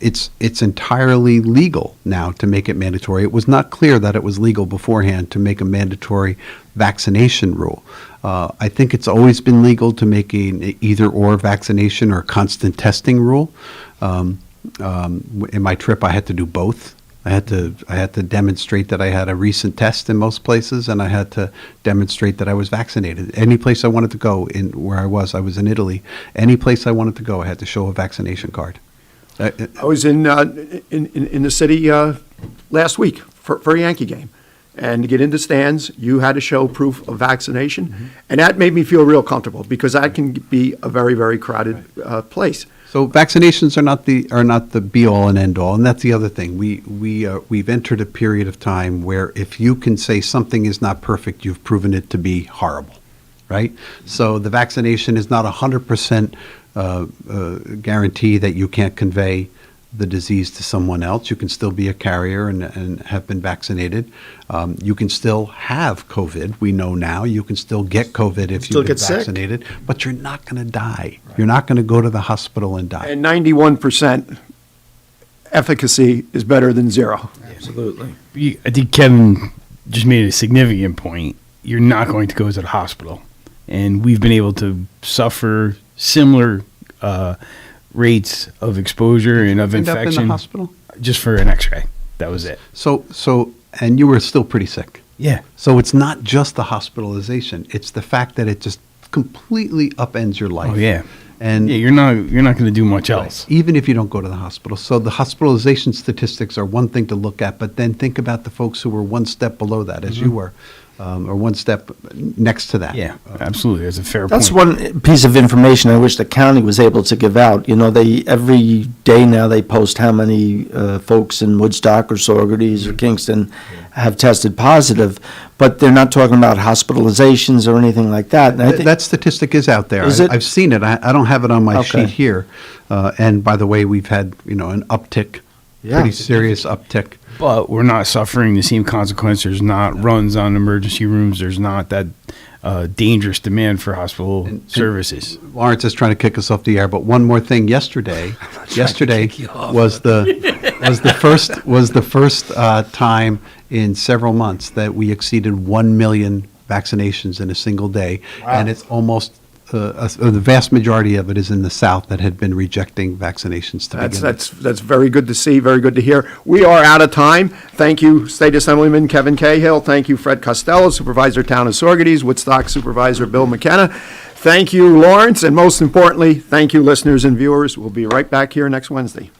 It's entirely legal now to make it mandatory. It was not clear that it was legal beforehand to make a mandatory vaccination rule. I think it's always been legal to make an either-or vaccination or constant testing rule. In my trip, I had to do both. I had to demonstrate that I had a recent test in most places, and I had to demonstrate that I was vaccinated. Any place I wanted to go in where I was in Italy. Any place I wanted to go, I had to show a vaccination card. I was in the city last week for a Yankee game. And to get into stands, you had to show proof of vaccination. And that made me feel real comfortable because that can be a very, very crowded place. So vaccinations are not the be all and end all, and that's the other thing. We've entered a period of time where if you can say something is not perfect, you've proven it to be horrible, right? So the vaccination is not 100% guarantee that you can't convey the disease to someone else. You can still be a carrier and have been vaccinated. You can still have COVID. We know now you can still get COVID if you've been vaccinated, but you're not going to die. Right. You're not going to go to the hospital and die. And 91% efficacy is better than zero. Absolutely. I think Kevin just made a significant point. You're not going to go to the hospital. And we've been able to suffer similar rates of exposure and of infection. End up in the hospital? Just for an x-ray. That was it. And you were still pretty sick. Yeah. So it's not just the hospitalization. It's the fact that it just completely upends your life. Oh, yeah. And you're not going to do much else. Even if you don't go to the hospital. So the hospitalization statistics are one thing to look at, but then think about the folks who were one step below that, as you were. Or one step next to that. Yeah, absolutely. That's a fair That's point. one piece of information I wish the county was able to give out. You know, every day now they post how many folks in Woodstock or Saugerties or Kingston have tested positive, but they're not talking about hospitalizations or anything like that. And I think that statistic is out there. Is it? I've seen it. I don't have it on my Okay. sheet here. And by the way, we've had an uptick, pretty serious uptick. But we're not suffering the same consequence. There's not runs on emergency rooms. There's not that dangerous demand for hospital services. Lawrence is trying to kick us off the air, but one more thing. Yesterday was the first time in several months that we exceeded 1 million vaccinations in a single day, and it's almost the vast majority of it is in the South that had been rejecting vaccinations to begin with. That's very good to see, very good to hear. We are out of time. Thank you, State Assemblyman Kevin Cahill. Thank you, Fred Costello, Supervisor Town of Saugerties, Woodstock Supervisor Bill McKenna. Thank you, Lawrence, and most importantly, thank you, listeners and viewers. We'll be right back here next Wednesday.